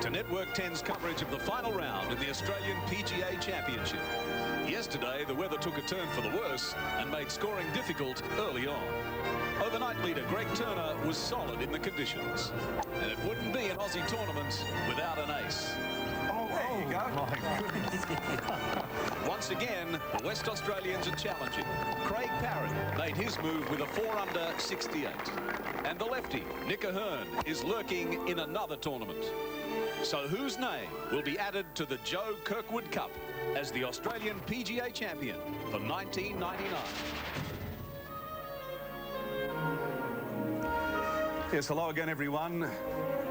to Network 10's coverage of the final round in the Australian PGA Championship. Yesterday, the weather took a turn for the worse and made scoring difficult early on. Overnight leader Greg Turner was solid in the conditions, and it wouldn't be an Aussie tournament without an ace. There you go. My goodness. Once again, the West Australians are challenging. Craig Parry made his move with a 4-under 68. And the lefty, Nick Ahern, is lurking in another tournament. So whose name will be added to the Joe Kirkwood Cup as the Australian PGA champion for 1999? Yes, hello again, everyone.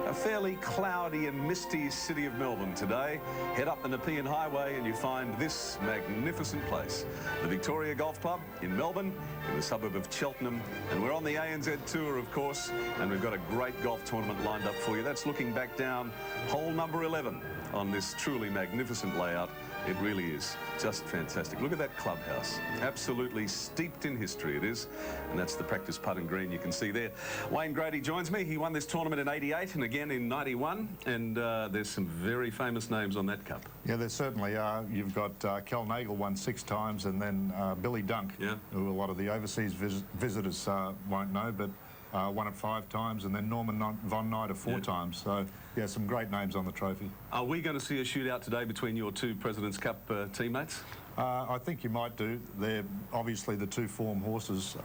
A fairly cloudy and misty city of Melbourne today. Head up the Nepean Highway and you find this magnificent place, the Victoria Golf Club in Melbourne, in the suburb of Cheltenham. And we're on the ANZ Tour, of course, and we've got a great golf tournament lined up for you. That's looking back down hole number 11 on this truly magnificent layout. It really is just fantastic. Look at that clubhouse. Absolutely steeped in history it is. And that's the practice putt and green you can see there. Wayne Grady joins me. He won this tournament in '88 and again in '91. And there's some very famous names on that cup. Yeah, there certainly are. You've got Kel Nagle won 6 times, and then Billy Dunk, who a lot of the overseas visitors won't know, but won it 5 times, and then Norman von Nyder 4 times. So, yeah, some great names on the trophy. Are we going to see a shootout today between your 2 President's Cup teammates? I think you might do. They're obviously the 2 form horses.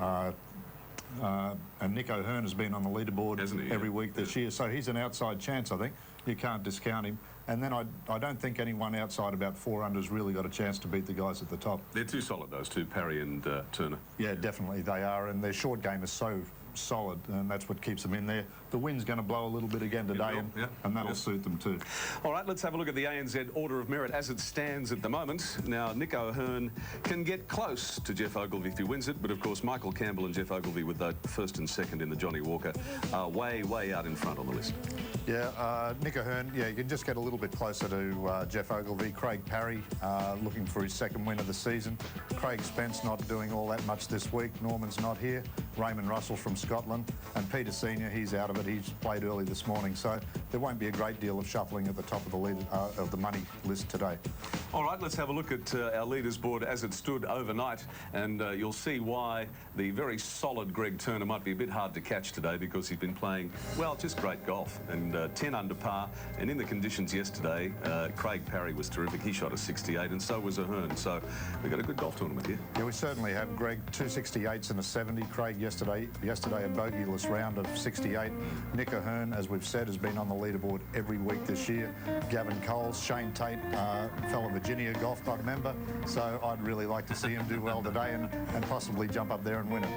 And Nick Ahern has been on the leaderboard every week this year, so he's an outside chance, I think. You can't discount him. And then I don't think anyone outside about 4 under's really got a chance to beat the guys at the top. They're too solid, those 2, Parry and Turner. Yeah, definitely they are, and their short game is so solid, and that's what keeps them in there. The wind's going to blow a little bit again today, and that'll suit them too. All right, let's have a look at the ANZ Order of Merit as it stands at the moment. Now, Nick Ahern can get close to Jeff Ogilvy if he wins it, but of course Michael Campbell and Jeff Ogilvy with the 1st and 2nd in the Johnny Walker are way out in front on the list. Yeah, Nick Ahern, yeah, you can just get a little bit closer to Jeff Ogilvy. Craig Parry looking for his 2nd win of the season. Craig Spence not doing all that much this week. Norman's not here. Raymond Russell from Scotland, and Peter Senior, he's out of it. He's played early this morning, so there won't be a great deal of shuffling at the top of the lead of the money list today. All right, let's have a look at our leaders board as it stood overnight, and you'll see why the very solid Greg Turner might be a bit hard to catch today, because he's been playing, well, just great golf, and 10 under par, and in the conditions yesterday, Craig Parry was terrific. He shot a 68, and so was Ahern, so we've got a good golf tournament here. Yeah, we certainly have. Greg, 2 68s and a 70. Craig yesterday a bogeyless round of 68. Nick Ahern, as we've said, has been on the leaderboard every week this year. Gavin Coles, Shane Tate, fellow Virginia Golf Club member, so I'd really like to see him do well today and possibly jump up there and win it.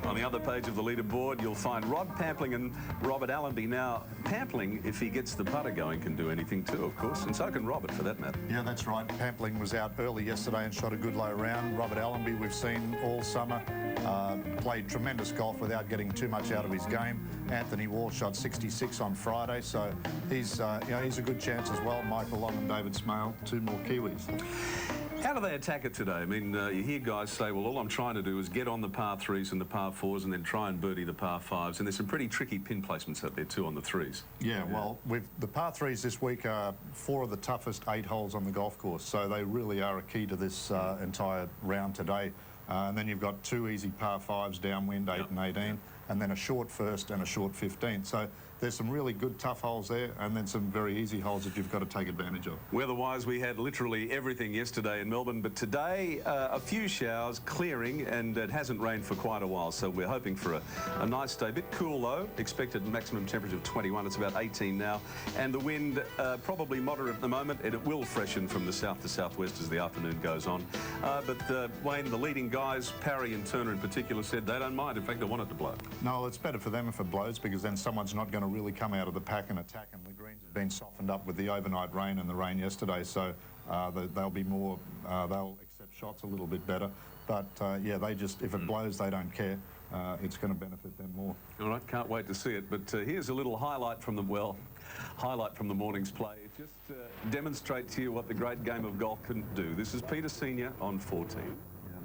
On the other page of the leaderboard, you'll find Rod Pampling and Robert Allenby. Now, Pampling, if he gets the putter going, can do anything too, of course, and so can Robert, for that matter. Yeah, that's right. Pampling was out early yesterday and shot a good low round. Robert Allenby, we've seen all summer, played tremendous golf without getting too much out of his game. Anthony Wall shot 66 on Friday, so he's a good chance as well. Michael Long and David Smale, 2 more Kiwis. How do they attack it today? I mean, you hear guys say, well, all I'm trying to do is get on the par 3s and the par 4s and then try and birdie the par 5s. And there's some pretty tricky pin placements out there too on the 3s. Yeah, well, the par 3s this week are 4 of the toughest 8 holes on the golf course. So they really are a key to this entire round today. And then you've got 2 easy par 5s downwind, 8 and 18, and then a short 1st and a short 15. So there's some really good tough holes there, and then some very easy holes that you've got to take advantage of. Weather-wise, we had literally everything yesterday in Melbourne, but today a few showers clearing, and it hasn't rained for quite a while, so we're hoping for a nice day. A bit cool though, expected maximum temperature of 21. It's about 18 now, and the wind probably moderate at the moment, and it will freshen from the south to southwest as the afternoon goes on. But Wayne, the leading guys, Parry and Turner in particular, said they don't mind. In fact, they want it to blow. No, it's better for them if it blows, because then someone's not going to really come out of the pack and attack, and the greens have been softened up with the overnight rain and the rain yesterday, so they'll be more, they'll accept shots a little bit better. But yeah, they just, if it blows, they don't care. It's going to benefit them more. All right, can't wait to see it. But here's a little highlight from the morning's play. It just demonstrates here what the great game of golf can do. This is Peter Senior on 14.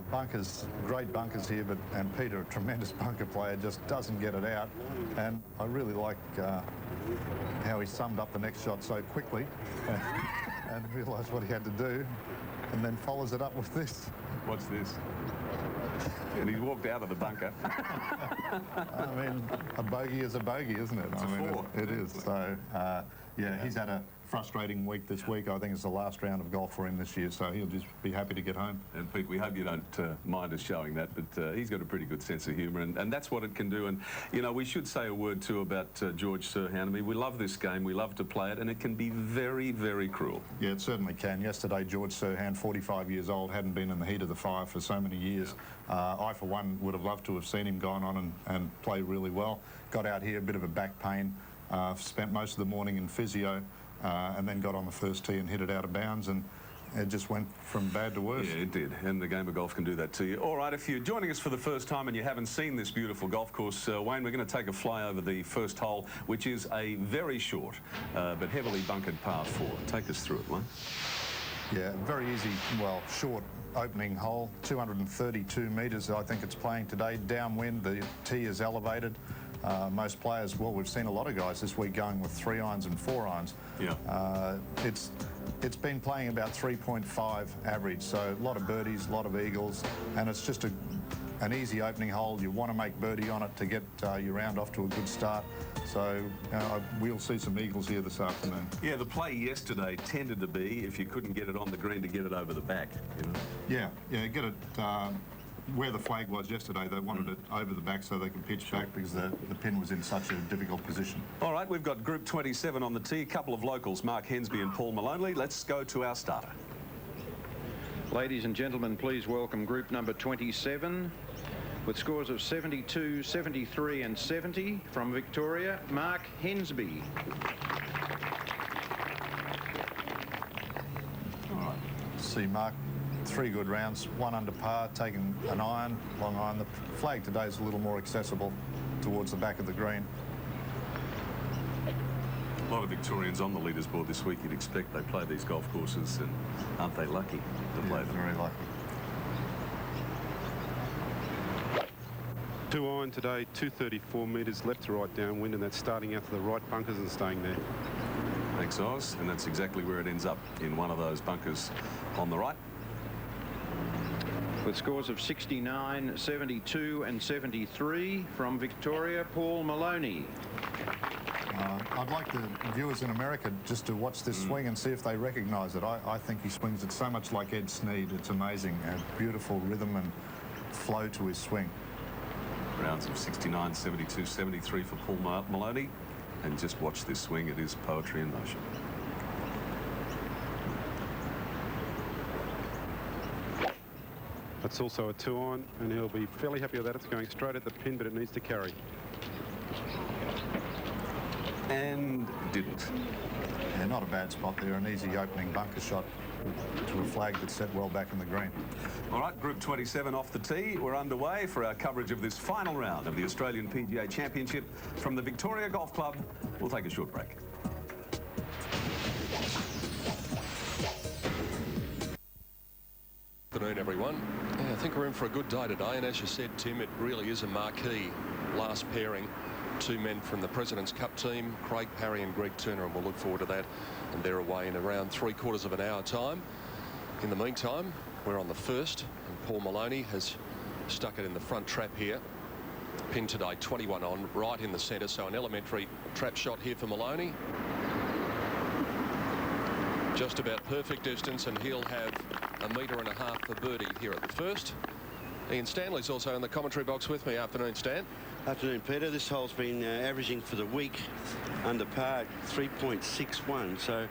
bunkers, great bunkers here, and Peter, a tremendous bunker player, just doesn't get it out. And I really like how he summed up the next shot so quickly and realised what he had to do, and then follows it up with this. What's this? And he walked out of the bunker. I mean, a bogey is a bogey, isn't it? It's a four. It is. So, yeah, he's had a frustrating week this week. I think it's the last round of golf for him this year, so he'll just be happy to get home. And Pete, we hope you don't mind us showing that, but he's got a pretty good sense of humour, and that's what it can do. And, you know, we should say a word too about George Sirhan. I mean, we love this game, we love to play it, and it can be very, very cruel. Yeah, it certainly can. Yesterday, George Sirhan, 45 years old, hadn't been in the heat of the fire for so many years. I, for one, would have loved to have seen him gone on and play really well. Got out here, a bit of a back pain, spent most of the morning in physio, and then got on the first tee and hit it out of bounds, and it just went from bad to worse. Yeah, it did, and the game of golf can do that to you. All right, if you're joining us for the first time and you haven't seen this beautiful golf course, Wayne, we're going to take a fly over the first hole, which is a very short but heavily bunkered par 4. Take us through it, Wayne. Yeah, very easy, well, short opening hole, 232 metres I think it's playing today. Downwind, the tee is elevated. Most players, well, we've seen a lot of guys this week going with 3 irons and 4 irons. Yeah. It's been playing about 3.5 average, so a lot of birdies, a lot of eagles, and it's just an easy opening hole. You want to make birdie on it to get your round off to a good start. So we'll see some eagles here this afternoon. Yeah, the play yesterday tended to be, if you couldn't get it on the green, to get it over the back, you know? Yeah, get it where the flag was yesterday. They wanted it over the back so they could pitch back because the pin was in such a difficult position. All right, we've got Group 27 on the tee, a couple of locals, Mark Hensby and Paul Maloney. Let's go to our starter. Ladies and gentlemen, please welcome group number 27 with scores of 72, 73 and 70 from Victoria, Mark Hensby. All right, see Mark, 3 good rounds, 1 under par, taking an iron, long iron. The flag today is a little more accessible towards the back of the green. A lot of Victorians on the leaders board this week. You'd expect they play these golf courses, and aren't they lucky to play them? Very lucky. 2 iron today, 234 metres left to right downwind, and that's starting out to the right bunkers and staying there. Thanks, Oz, and that's exactly where it ends up, in one of those bunkers on the right. With scores of 69, 72 and 73 from Victoria, Paul Maloney. I'd like the viewers in America just to watch this swing and see if they recognise it. I think he swings it so much like Ed Sneed. It's amazing. A beautiful rhythm and flow to his swing. Rounds of 69, 72, 73 for Paul Maloney. And just watch this swing. It is poetry in motion. That's also a 2 iron, and he'll be fairly happy with that. It's going straight at the pin, but it needs to carry. And didn't. Yeah, not a bad spot there. An easy opening bunker shot to a flag that's set well back in the green. All right, Group 27 off the tee. We're underway for our coverage of this final round of the Australian PGA Championship from the Victoria Golf Club. We'll take a short break. Good afternoon, everyone. Yeah, I think we're in for a good day today, and as you said, Tim, it really is a marquee last pairing. 2 men from the President's Cup team, Craig Parry and Greg Turner, and we'll look forward to that. And they're away in around 3/4 of an hour time. In the meantime, we're on the first, and Paul Maloney has stuck it in the front trap here. Pin today, 21 on, right in the centre, so an elementary trap shot here for Maloney. Just about perfect distance, and he'll have 1.5 metres for birdie here at the first. Ian Stanley's also in the commentary box with me. Afternoon, Stan. Afternoon, Peter. This hole's been averaging for the week under par 3.61, so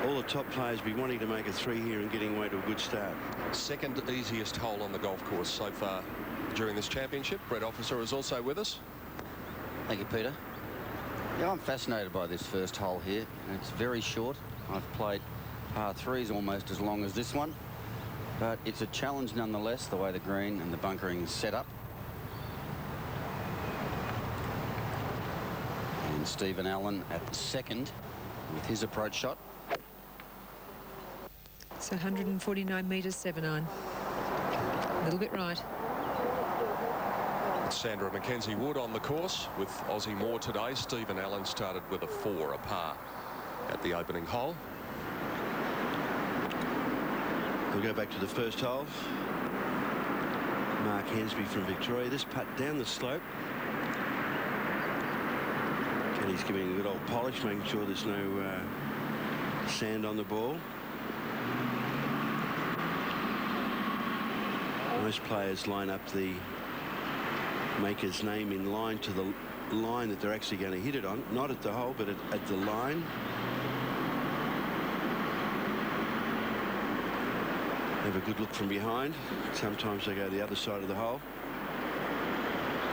all the top players be wanting to make a 3 here and getting away to a good start. Second easiest hole on the golf course so far during this championship. Brett Officer is also with us. Thank you, Peter. Yeah, I'm fascinated by this first hole here. It's very short. I've played par 3s almost as long as this one, but it's a challenge nonetheless, the way the green and the bunkering is set up. And Stephen Allen at second with his approach shot. So 149 metres, 7 iron. little bit right. Sandra Mackenzie Wood on the course with Aussie Moore today. Stephen Allen started with a 4, a par at the opening hole. We'll go back to the first hole. Mark Hensby from Victoria. This putt down the slope. Kenny's giving a good old polish, making sure there's no sand on the ball. Most players line up the maker's name in line to the line that they're actually going to hit it on. Not at the hole, but at the line. Have a good look from behind. Sometimes they go the other side of the hole.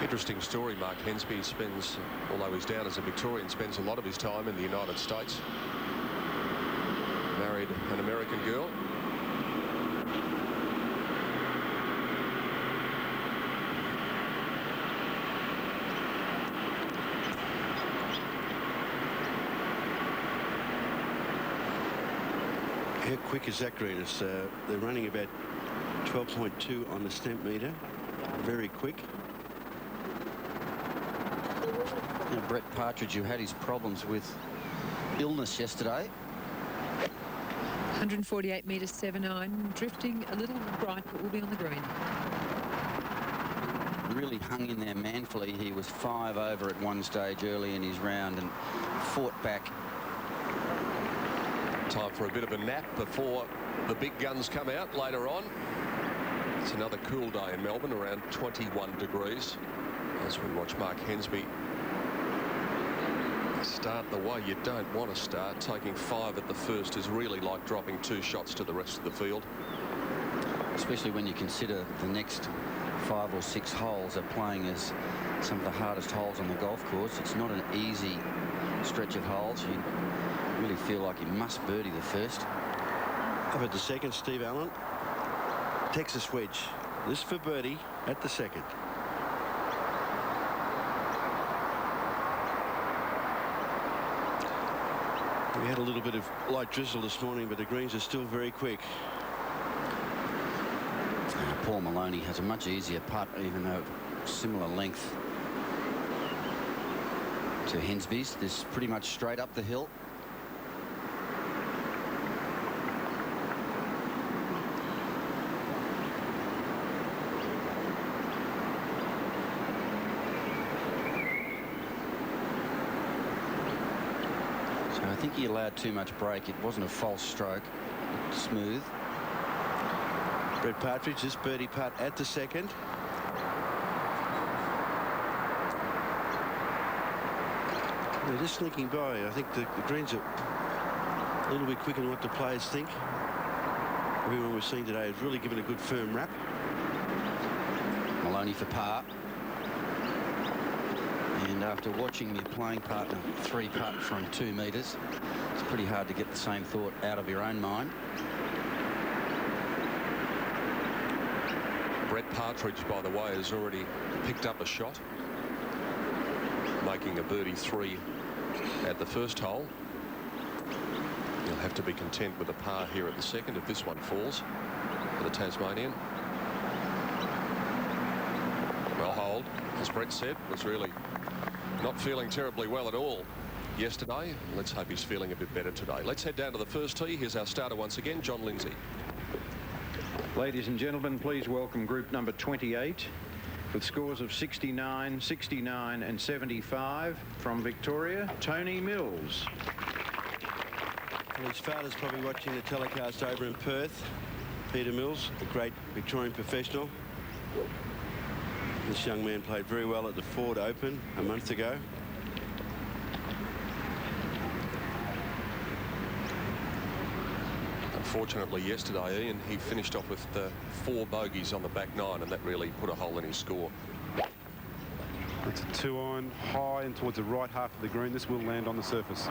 Interesting story. Mark Hensby spends, although he's down as a Victorian, spends a lot of his time in the United States. Married an American girl. How quick is that, Greenus? They're running about 12.2 on the stamp meter. Very quick. Now, Brett Partridge, who had his problems with illness yesterday. 148 metres 7-9, drifting a little right, but will be on the green. Really hung in there manfully. He was 5 over at one stage early in his round and fought back. Time for a bit of a nap before the big guns come out later on. It's another cool day in Melbourne, around 21 degrees. As we watch Mark Hensby start the way you don't want to start. Taking 5 at the first is really like dropping 2 shots to the rest of the field. Especially when you consider the next 5 or 6 holes are playing as some of the hardest holes on the golf course. It's not an easy stretch of holes. You really feel like you must birdie the first. How about the second, Steve Allen? Texas wedge. This for birdie at the second. We had a little bit of light drizzle this morning, but the greens are still very quick. Paul Maloney has a much easier putt, even though similar length to Hensby's. This is pretty much straight up the hill. I think he allowed too much break. It wasn't a false stroke. Smooth. Brett Partridge, this birdie putt at the second. They're just sneaking by. I think the greens are a little bit quicker than what the players think. Everyone we've seen today has really given a good firm wrap. Maloney for par. And after watching your playing partner 3-putt from 2 metres, it's pretty hard to get the same thought out of your own mind. Brett Partridge, by the way, has already picked up a shot, making a birdie 3 at the first hole. He'll have to be content with a par here at the second if this one falls for the Tasmanian. Well, hold, as Brett said, was really not feeling terribly well at all yesterday. Let's hope he's feeling a bit better today. Let's head down to the first tee. Here's our starter once again, John Lindsay. Ladies and gentlemen, please welcome group number 28 with scores of 69, 69 and 75 from Victoria, Tony Mills. Well, his father's probably watching the telecast over in Perth. Peter Mills, a great Victorian professional. This young man played very well at the Ford Open a month ago. Unfortunately, yesterday, Ian, he finished off with 4 bogeys on the back 9, and that really put a hole in his score. It's a 2-iron, high and towards the right half of the green. This will land on the surface.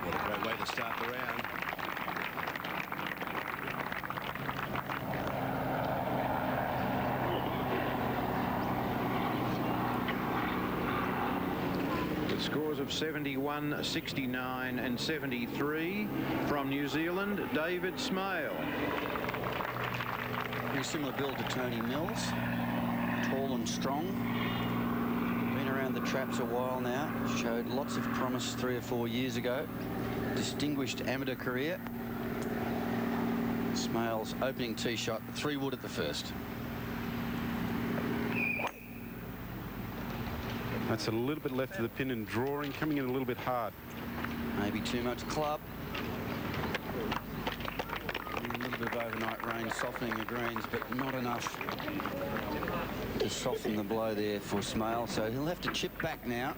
What a great way to start the round. With scores of of 71, 69 and 73. From New Zealand, David Smale. Very similar build to Tony Mills. Tall and strong. Been around the traps a while now. Showed lots of promise 3 or 4 years ago. Distinguished amateur career. Smale's opening tee shot, 3 wood at the first. That's a little bit left of the pin and drawing, coming in a little bit hard. Maybe too much club. A little bit of overnight rain softening the greens, but not enough to soften the blow there for Smale. So he'll have to chip back now.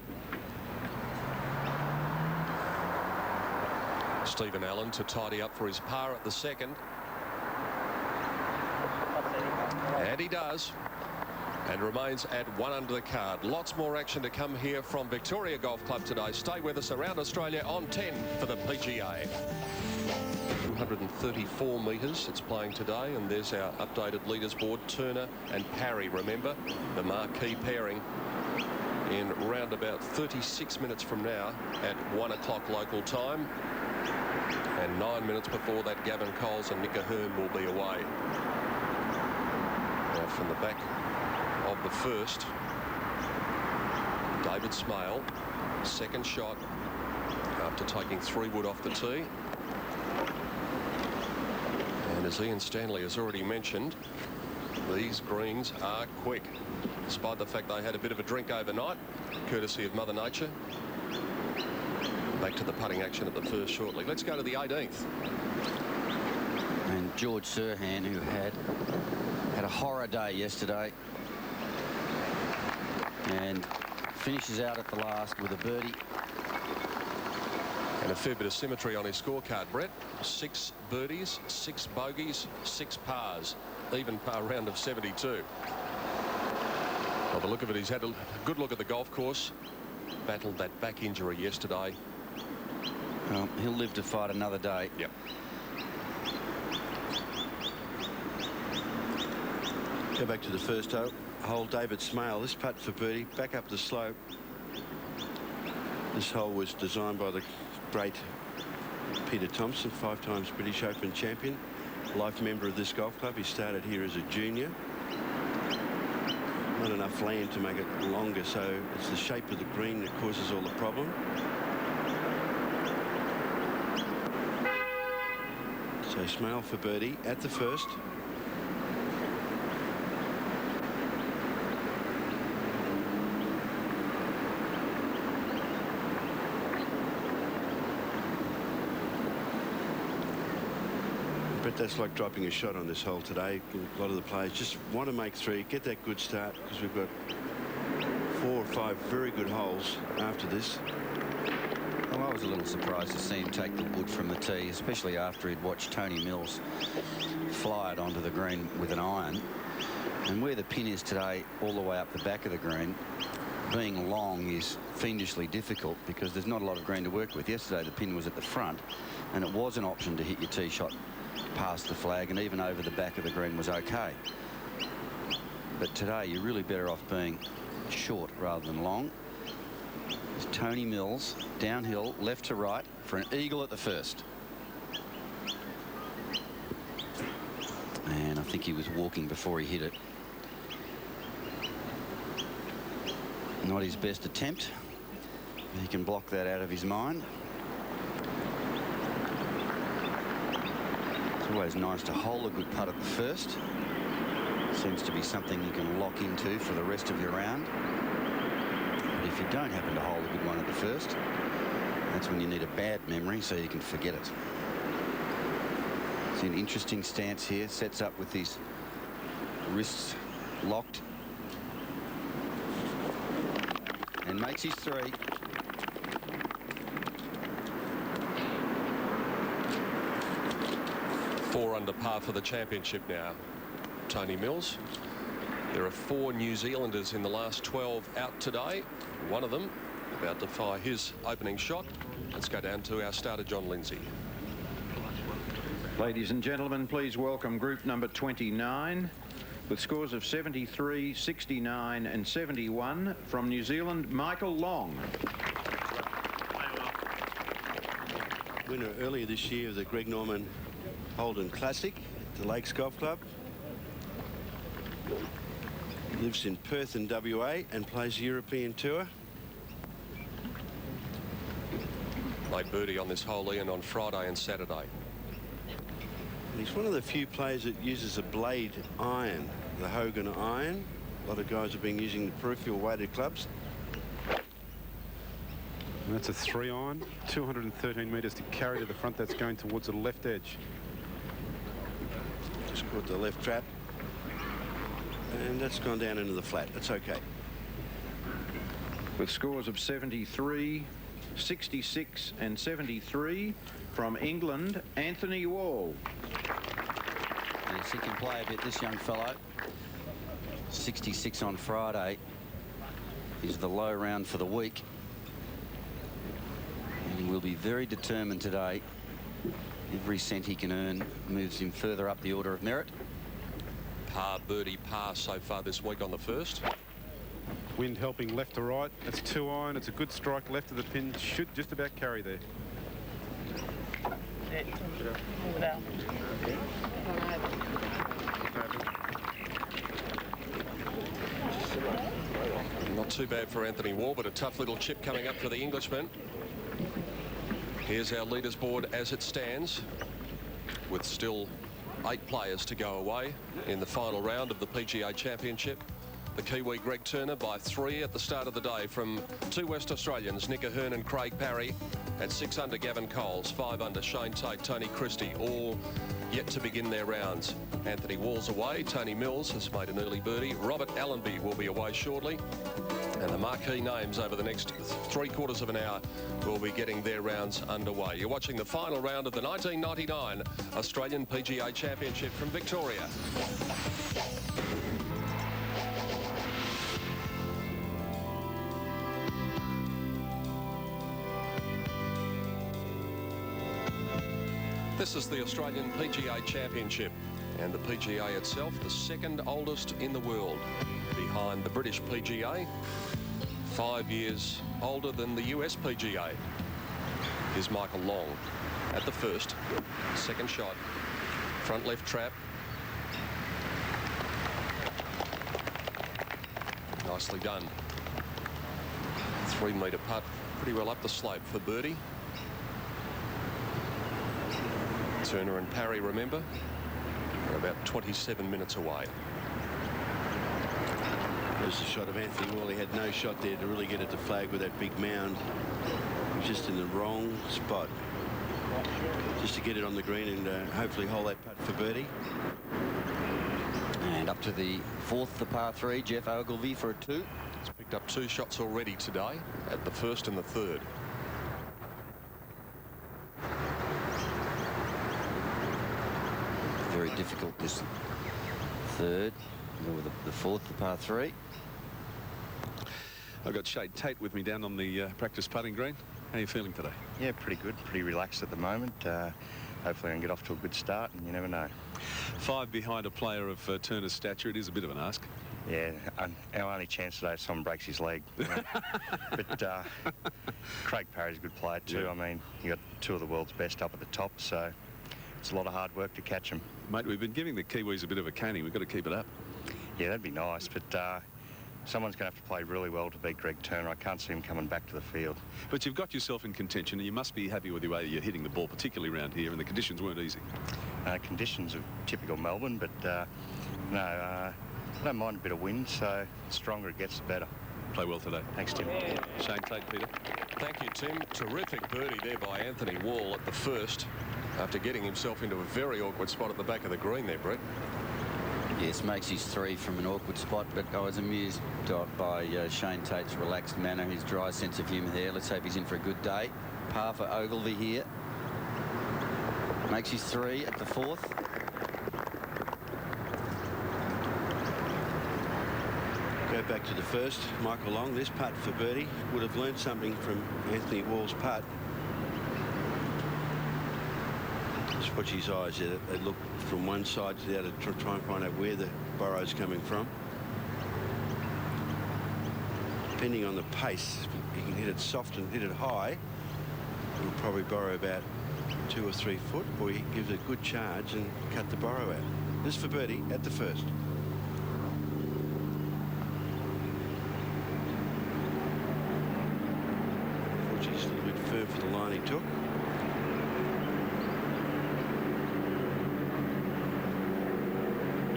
Stephen Allen to tidy up for his par at the second. And he does. And remains at 1 under the card. Lots more action to come here from Victoria Golf Club today. Stay with us around Australia on 10 for the PGA. 234 metres it's playing today, and there's our updated leaders board. Turner and Parry, remember, the marquee pairing in round about 36 minutes from now at 1 o'clock local time. And 9 minutes before that, Gavin Coles and Nick Ahern will be away. Now from the back of the first, David Smale, second shot after taking 3 wood off the tee. And as Ian Stanley has already mentioned, these greens are quick, despite the fact they had a bit of a drink overnight, courtesy of Mother Nature. Back to the putting action at the first shortly. Let's go to the 18th. And George Serhan, who had a horror day yesterday, and finishes out at the last with a birdie. And a fair bit of symmetry on his scorecard, Brett. 6 birdies, 6 bogeys, 6 pars. Even par round of 72. By the look of it, he's had a good look at the golf course. Battled that back injury yesterday. Well, he'll live to fight another day. Yep. Go back to the first hole. David Smale, this putt for birdie, back up the slope. This hole was designed by the great Peter Thompson, 5 times British Open champion, life member of this golf club. He started here as a junior. Not enough land to make it longer, so it's the shape of the green that causes all the problem. So Smale for birdie at the first. But that's like dropping a shot on this hole today. A lot of the players just want to make 3, get that good start, because we've got 4 or 5 very good holes after this. Well, I was a little surprised to see him take the wood from the tee, especially after he'd watched Tony Mills fly it onto the green with an iron. And where the pin is today, all the way up the back of the green, being long is fiendishly difficult because there's not a lot of green to work with. Yesterday the pin was at the front, and it was an option to hit your tee shot past the flag, and even over the back of the green was okay. But today you're really better off being short rather than long. It's Tony Mills downhill, left to right for an eagle at the first. And I think he was walking before he hit it. Not his best attempt. He can block that out of his mind. It's always nice to hold a good putt at the first. Seems to be something you can lock into for the rest of your round. But if you don't happen to hold a good one at the first, that's when you need a bad memory so you can forget it. It's an interesting stance here. Sets up with his wrists locked. And makes his 3. Four under par for the championship now. Tony Mills. There are 4 New Zealanders in the last 12 out today. One of them about to fire his opening shot. Let's go down to our starter, John Lindsay. Ladies and gentlemen, please welcome group number 29 with scores of 73, 69 and 71 from New Zealand, Michael Long. winner earlier this year of the Greg Norman Holden Classic at the Lakes Golf Club. Lives in Perth in WA and plays the European Tour. Made birdie on this hole, Ian, on Friday and Saturday. He's one of the few players that uses a blade iron, the Hogan iron. A lot of guys have been using the peripheral weighted clubs. And that's a 3-iron, 213 metres to carry to the front. That's going towards the left edge. Just caught the left trap. And that's gone down into the flat. That's okay. With scores of 73, 66 and 73 from England, Anthony Wall. Yes, he can play a bit, this young fellow. 66 on Friday is the low round for the week. And he will be very determined today. Every cent he can earn moves him further up the order of merit. Par, birdie, par so far this week on the first. Wind helping left to right. That's 2-iron. It's a good strike left of the pin. Should just about carry there. Not too bad for Anthony Wall, but a tough little chip coming up for the Englishman. Here's our leaders board as it stands, with still 8 players to go away in the final round of the PGA Championship. The Kiwi Greg Turner by 3 at the start of the day from 2 West Australians, Nick Ahern and Craig Parry. At 6 under, Gavin Coles, 5 under, Shane Tate, Tony Christie, all yet to begin their rounds. Anthony Wall's away. Tony Mills has made an early birdie. Robert Allenby will be away shortly. And the marquee names over the next 3/4 of an hour will be getting their rounds underway. You're watching the final round of the 1999 Australian PGA Championship from Victoria. This is the Australian PGA Championship, and the PGA itself, the second oldest in the world, behind the British PGA, 5 years older than the US PGA. Here's Michael Long at the first. Second shot, front left trap. Nicely done. 3-metre putt, pretty well up the slope for birdie. Turner and Parry, remember, are about 27 minutes away. There's a shot of Anthony Wall. He had no shot there to really get at the flag with that big mound. He was just in the wrong spot. Just to get it on the green and hopefully hold that putt for birdie. And up to the 4th, the par 3, Jeff Ogilvy for a 2. He's picked up 2 shots already today at the first and the third. Very difficult this third, or the 4th, the par 3. I've got Shane Tate with me down on the practice putting green. How are you feeling today? Yeah, pretty good, pretty relaxed at the moment. Hopefully I can get off to a good start, and you never know. 5 behind a player of Turner's stature. It is a bit of an ask. Yeah, our only chance today is someone breaks his leg. You know? But Craig Parry's a good player too. Yeah. I mean, you got 2 of the world's best up at the top, so it's a lot of hard work to catch him. Mate, we've been giving the Kiwis a bit of a caning. We've got to keep it up. Yeah, that'd be nice, but someone's going to have to play really well to beat Greg Turner. I can't see him coming back to the field. But you've got yourself in contention, and you must be happy with the way you're hitting the ball, particularly around here, and the conditions weren't easy. Conditions are typical Melbourne, but no, I don't mind a bit of wind, so the stronger it gets, the better. Play well today. Thanks, Tim. Shane Tate, Peter. Thank you, Tim. Terrific birdie there by Anthony Wall at the first, after getting himself into a very awkward spot at the back of the green there, Brett. Yes, makes his 3 from an awkward spot, but I was amused by Shane Tate's relaxed manner, his dry sense of humour there. Let's hope he's in for a good day. Par for Ogilvy here. Makes his 3 at the 4th. Go back to the first. Michael Long, this putt for birdie. Would have learned something from Anthony Wall's putt. Just watch his eyes. They look from one side to the other to try and find out where the burrow's coming from. Depending on the pace, you can hit it soft and hit it high. It'll probably burrow about 2 or 3 foot, or he gives a good charge and cut the borrow out. This for birdie at the first. Unfortunately, just a little bit firm for the line he took.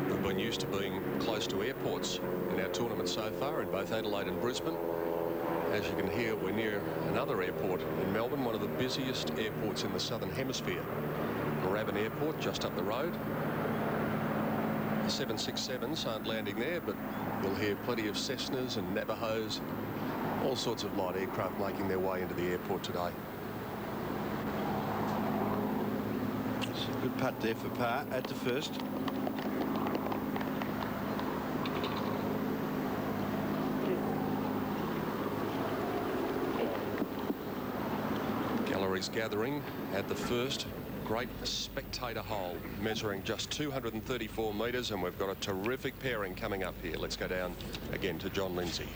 We've been used to being close to airports in our tournament so far in both Adelaide and Brisbane. As you can hear, we're near another airport in Melbourne, one of the busiest airports in the Southern Hemisphere. Moorabbin Airport, just up the road. The 767s aren't landing there, but you'll hear plenty of Cessnas and Navajos, all sorts of light aircraft making their way into the airport today. It's a good putt there for par at the first. Galleries gathering at the first. Great spectator hole, measuring just 234 metres, and we've got a terrific pairing coming up here. Let's go down again to John Lindsay.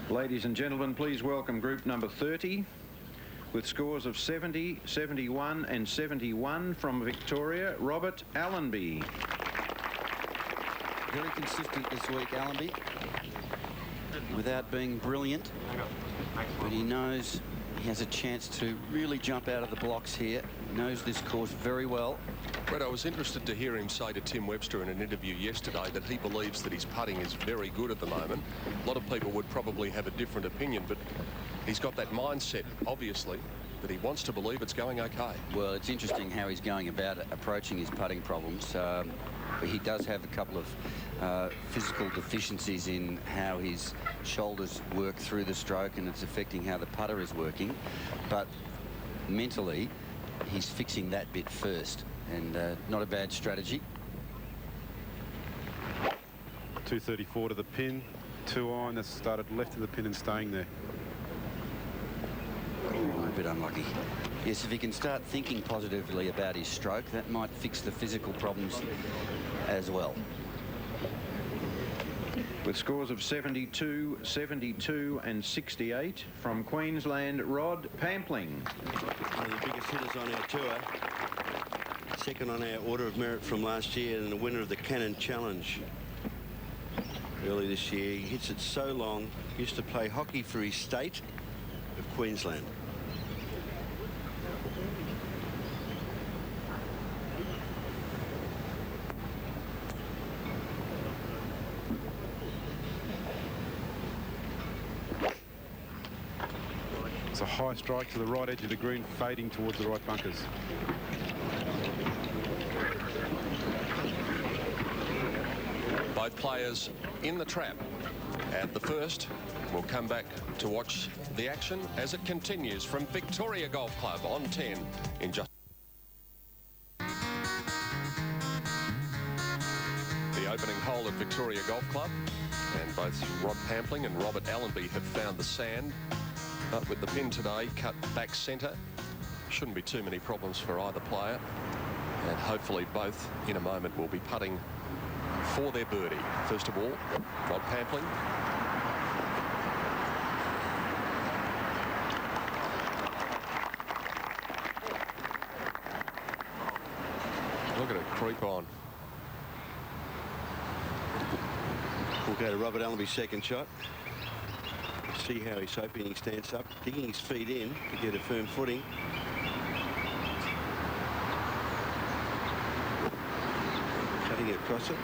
Ladies and gentlemen, please welcome group number 30 with scores of 70, 71 and 71 from Victoria, Robert Allenby. Very consistent this week, Allenby, without being brilliant, but he knows he has a chance to really jump out of the blocks here. He knows this course very well. Brett, I was interested to hear him say to Tim Webster in an interview yesterday that he believes that his putting is very good at the moment. A lot of people would probably have a different opinion, but he's got that mindset, obviously, that he wants to believe it's going okay. Well, it's interesting how he's going about approaching his putting problems. He does have a couple of physical deficiencies in how his shoulders work through the stroke, and it's affecting how the putter is working. But mentally, he's fixing that bit first, and not a bad strategy. 234 to the pin, 2 iron. That's started left of the pin and staying there. Oh, a bit unlucky. Yes, if he can start thinking positively about his stroke, that might fix the physical problems as well. With scores of 72, 72 and 68 from Queensland, Rod Pampling. One of the biggest hitters on our tour. Second on our order of merit from last year, and the winner of the Cannon Challenge early this year. He hits it so long. Used to play hockey for his state of Queensland. It's a high strike to the right edge of the green, fading towards the right bunkers. Both players in the trap at the first. We'll come back to watch the action as it continues from Victoria Golf Club on 10 in just... The opening hole at Victoria Golf Club, and both Rod Pampling and Robert Allenby have found the sand. But with the pin today cut back centre, shouldn't be too many problems for either player, and hopefully both in a moment will be putting for their birdie. First of all, Rod Pampling. Look at it creep on. We'll go to Robert Allenby's second shot. See how he's hoping he stands up, digging his feet in to get a firm footing. Cutting it across it.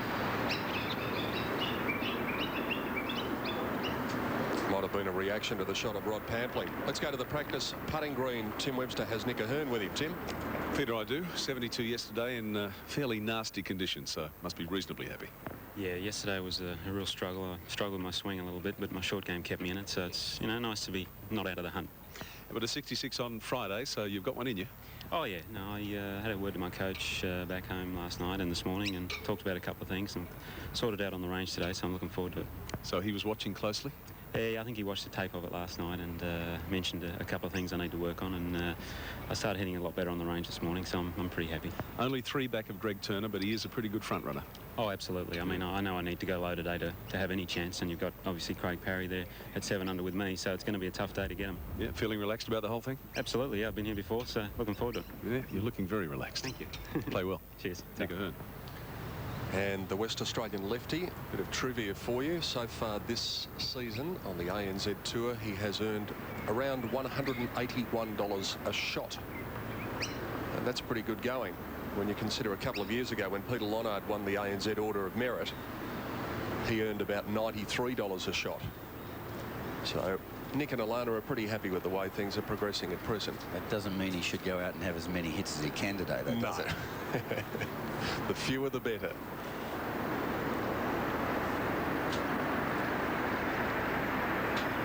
Might have been a reaction to the shot of Rod Pampling. Let's go to the practice putting green. Tim Webster has Nick Ahern with him. Tim? Peter, I do. 72 yesterday in fairly nasty conditions, so must be reasonably happy. Yeah, yesterday was a real struggle. I struggled with my swing a little bit, but my short game kept me in it, so it's, you know, nice to be not out of the hunt. But a 66 on Friday, so you've got one in you. Oh, yeah. No, I had a word to my coach back home last night and this morning and talked about a couple of things and sorted out on the range today, so I'm looking forward to it. So he was watching closely? Yeah, I think he watched the tape of it last night and mentioned a couple of things I need to work on, and I started hitting a lot better on the range this morning, so I'm pretty happy. Only 3 back of Greg Turner, but he is a pretty good front runner. Oh, absolutely. I mean, I know I need to go low today to have any chance, and you've got obviously Craig Parry there at 7 under with me, so it's going to be a tough day to get him. Yeah, feeling relaxed about the whole thing? Absolutely, yeah. I've been here before, so looking forward to it. Yeah, you're looking very relaxed. Thank you. Play well. Cheers. Nick Ahern. And the West Australian lefty, bit of trivia for you. So far this season on the ANZ Tour, he has earned around $181 a shot. And that's pretty good going when you consider a couple of years ago when Peter Lonard won the ANZ Order of Merit, he earned about $93 a shot. So Nick and Alana are pretty happy with the way things are progressing at present. That doesn't mean he should go out and have as many hits as he can today, though, does it? The fewer the better.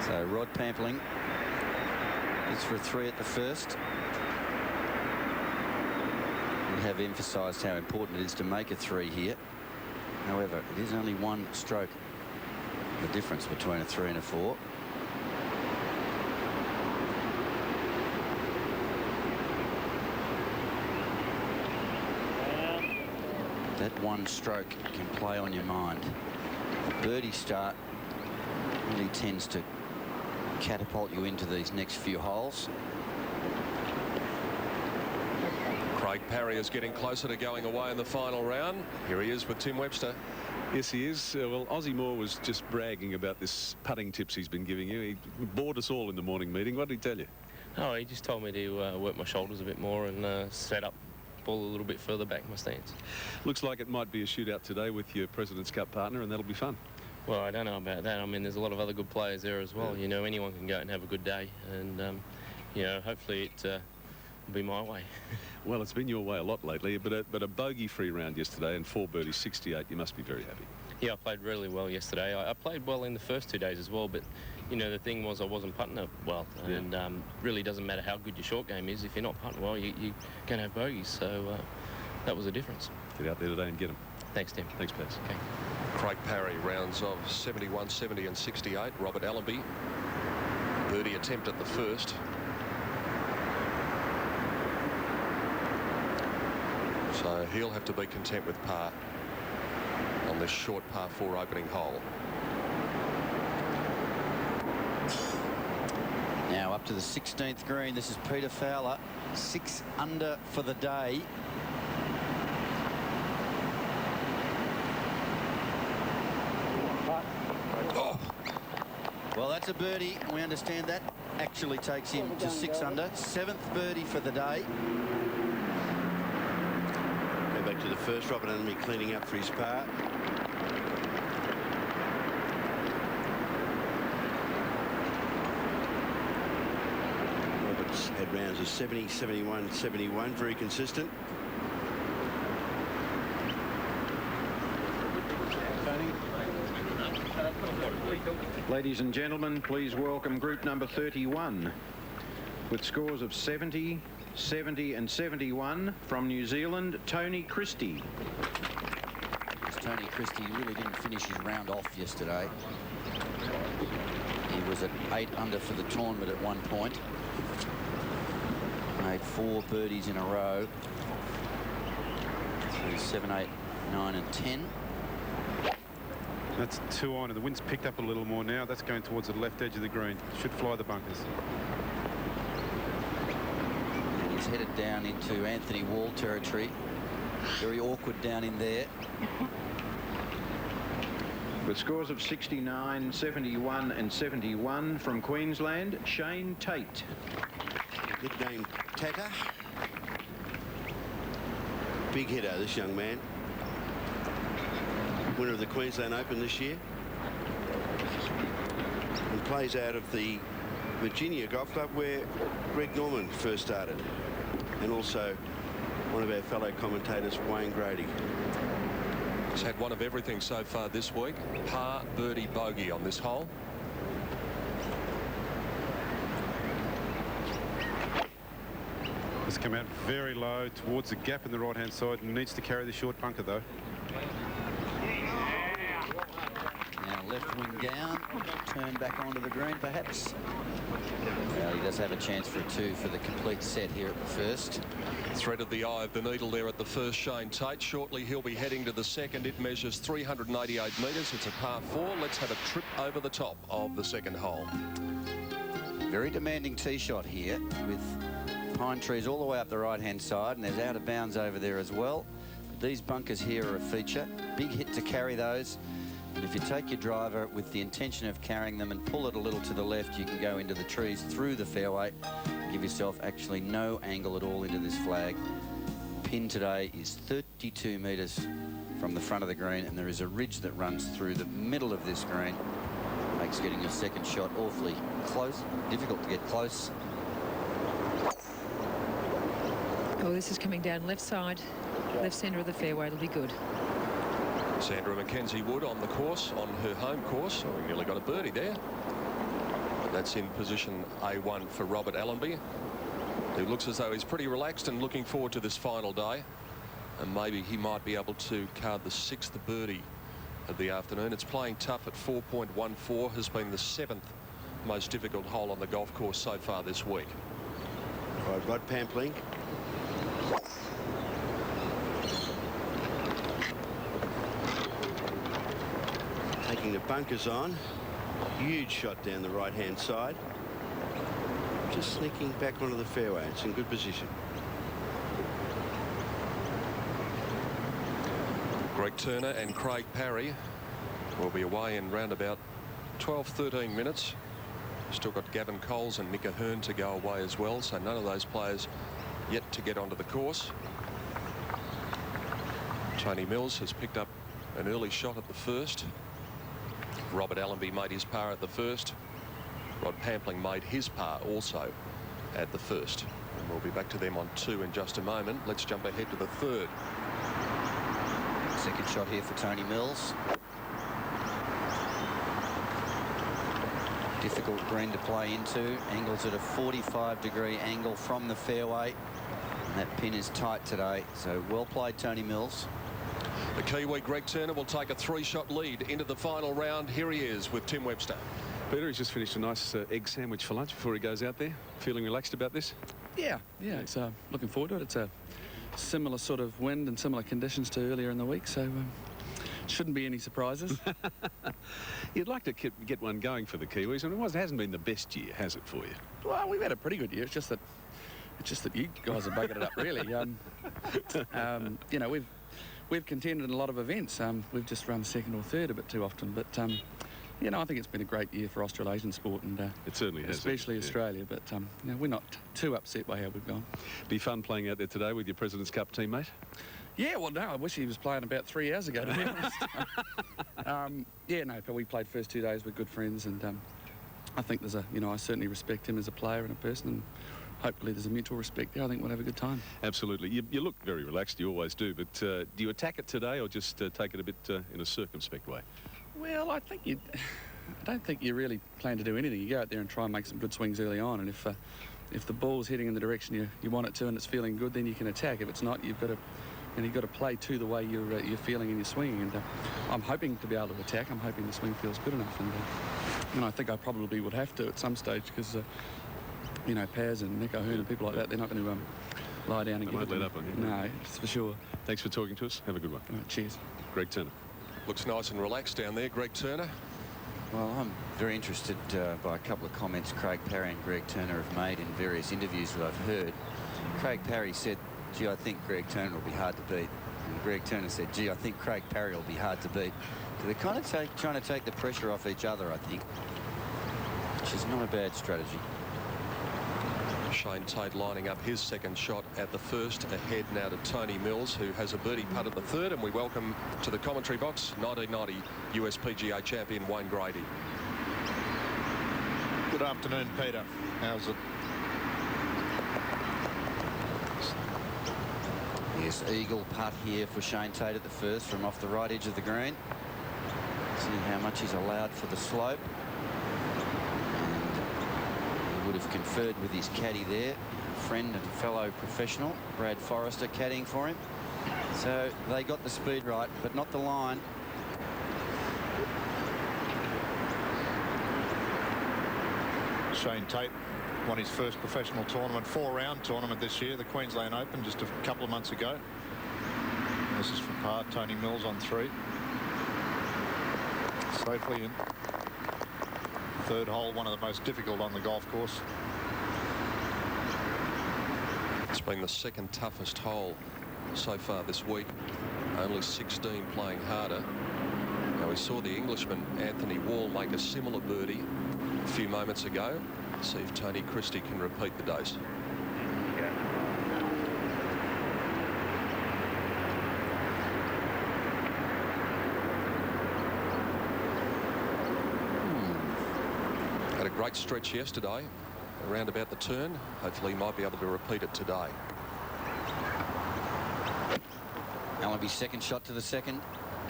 So Rod Pampling is for a 3 at the first. We have emphasised how important it is to make a 3 here. However, it is only 1 stroke, the difference between a 3 and a 4. That 1 stroke can play on your mind. A birdie start really tends to catapult you into these next few holes. Craig Parry is getting closer to going away in the final round. Here he is with Tim Webster. Yes, he is. Well, Ozzie Moore was just bragging about this putting tips he's been giving you. He bored us all in the morning meeting. What did he tell you? Oh, he just told me to work my shoulders a bit more and set up ball a little bit further back in my stance. Looks like it might be a shootout today with your President's Cup partner, and that'll be fun. Well, I don't know about that. I mean, there's a lot of other good players there as well. Yeah. You know, anyone can go out and have a good day, and you know, hopefully it will be my way. Well, it's been your way a lot lately, but a bogey-free round yesterday and 4 birdies, 68. You must be very happy. Yeah, I played really well yesterday. I played well in the first 2 days as well, but you know, the thing was I wasn't putting it well, and really doesn't matter how good your short game is. If you're not putting well, you're going to have bogeys. So that was the difference. Get out there today and get them. Thanks, Tim. Thanks, Pats. Okay. Craig Parry, rounds of 71, 70 and 68. Robert Allenby, birdie attempt at the first. So he'll have to be content with par on this short par 4 opening hole. Now up to the 16th green. This is Peter Fowler, 6 under for the day. Oh. Well, that's a birdie. We understand that actually takes him to 6 under. 7th birdie for the day. Go back to the first. Robert Allenby cleaning up for his par. Robert's had rounds of 70, 71, 71. Very consistent. Ladies and gentlemen, please welcome group number 31 with scores of 70, 70 and 71 from New Zealand, Tony Christie. Tony Christie really didn't finish his round off yesterday. He was at 8 under for the tournament at one point. Made 4 birdies in a row. Through 7, 8, 9 and 10. That's 2 on, and the wind's picked up a little more now. That's going towards the left edge of the green. Should fly the bunkers. And he's headed down into Anthony Wall territory. Very awkward down in there. With scores of 69, 71 and 71 from Queensland, Shane Tate. Nickname Tata. Big hitter, this young man. Winner of the Queensland Open this year. And plays out of the Virginia Golf Club where Greg Norman first started. And also one of our fellow commentators, Wayne Grady. He's had one of everything so far this week. Par, birdie, bogey on this hole. It's come out very low towards the gap in the right-hand side and needs to carry the short bunker, though. Now left wing down, turn back onto the green perhaps. Well, he does have a chance for a 2 for the complete set here at the first. Threaded the eye of the needle there at the first, Shane Tate. Shortly he'll be heading to the second. It measures 388 metres. It's a par 4. Let's have a trip over the top of the second hole. Very demanding tee shot here with pine trees all the way up the right-hand side, and there's out of bounds over there as well. These bunkers here are a feature. Big hit to carry those. And if you take your driver with the intention of carrying them and pull it a little to the left, you can go into the trees through the fairway and give yourself actually no angle at all into this flag. Pin today is 32 metres from the front of the green, and there is a ridge that runs through the middle of this green. Makes getting your second shot awfully close, difficult to get close. Oh, this is coming down left side, left centre of the fairway. It'll be good. Sandra Mackenzie Wood on the course, on her home course. Oh, we nearly got a birdie there. But that's in position A1 for Robert Allenby, who looks as though he's pretty relaxed and looking forward to this final day. And maybe he might be able to card the 6th birdie of the afternoon. It's playing tough at 4.14, has been the 7th most difficult hole on the golf course so far this week. All right, Rod Pampling. Taking the bunkers on. Huge shot down the right-hand side. Just sneaking back onto the fairway. It's in good position. Greg Turner and Craig Parry will be away in round about 12-13 minutes. Still got Gavin Coles and Nick Ahern to go away as well, so none of those players yet to get onto the course. Tony Mills has picked up an early shot at the first. Robert Allenby made his par at the first. Rod Pampling made his par also at the first. And we'll be back to them on 2 in just a moment. Let's jump ahead to the third. Second shot here for Tony Mills. Difficult green to play into. Angles at a 45-degree angle from the fairway. And that pin is tight today. So well played, Tony Mills. The Kiwi Greg Turner will take a 3-shot lead into the final round. Here he is with Tim Webster. Peter, he's just finished a nice egg sandwich for lunch before he goes out there. Feeling relaxed about this? Yeah, it's looking forward to it. It's a similar sort of wind and similar conditions to earlier in the week, so shouldn't be any surprises. You'd like to get one going for the Kiwis, and it hasn't been the best year, has it, for you? Well, we've had a pretty good year. It's just that you guys have buggered it up, really. You know, we've contended in a lot of events. We've just run second or third a bit too often, but you know, I think it's been a great year for Australasian sport, and it certainly has, especially Australia. But you know, we're not too upset by how we've gone. Be fun playing out there today with your President's Cup teammate. Yeah, well, no, I wish he was playing about 3 hours ago, to be honest. Yeah, no, but we played first 2 days. We're good friends, and I think there's a, you know, I certainly respect him as a player and a person, and hopefully there's a mutual respect there. I think we'll have a good time. Absolutely. You look very relaxed. You always do. But do you attack it today, or just take it a bit in a circumspect way? Well, I don't think you really plan to do anything. You go out there and try and make some good swings early on, and if the ball's heading in the direction you want it to and it's feeling good, then you can attack. If it's not, you've got to play to the way you're feeling and you're swinging. And I'm hoping to be able to attack. I'm hoping the swing feels good enough, and I think I probably would have to at some stage, because you know, Paz and Nick Ahern and people like that, they're not going to lie down and give it. They won't let up on you. No, that's for sure. Thanks for talking to us. Have a good one. Right, cheers. Greg Turner. Looks nice and relaxed down there, Greg Turner. Well, I'm very interested by a couple of comments Craig Parry and Greg Turner have made in various interviews that I've heard. Craig Parry said, gee, I think Greg Turner will be hard to beat. And Greg Turner said, gee, I think Craig Parry will be hard to beat. So they're kind of trying to take the pressure off each other, I think, which is not a bad strategy. Shane Tate lining up his second shot at the first, ahead now to Tony Mills, who has a birdie putt at the third, and we welcome to the commentary box 1990 US PGA champion Wayne Grady. Good afternoon, Peter. How's it? Yes, eagle putt here for Shane Tate at the first from off the right edge of the green. See how much he's allowed for the slope. Would have conferred with his caddy there, friend and fellow professional Brad Forrester caddying for him. So they got the speed right, but not the line. Shane Tate won his first professional tournament, 4-round tournament this year, the Queensland Open, just a couple of months ago. And this is for par. Tony Mills on 3. Safely in. Third hole, one of the most difficult on the golf course. It's been the second toughest hole so far this week. Only 16 playing harder. Now we saw the Englishman Anthony Wall make a similar birdie a few moments ago. See if Tony Christie can repeat the dose. Had a great stretch yesterday around about the turn. Hopefully he might be able to repeat it today. Allenby's second shot to the second.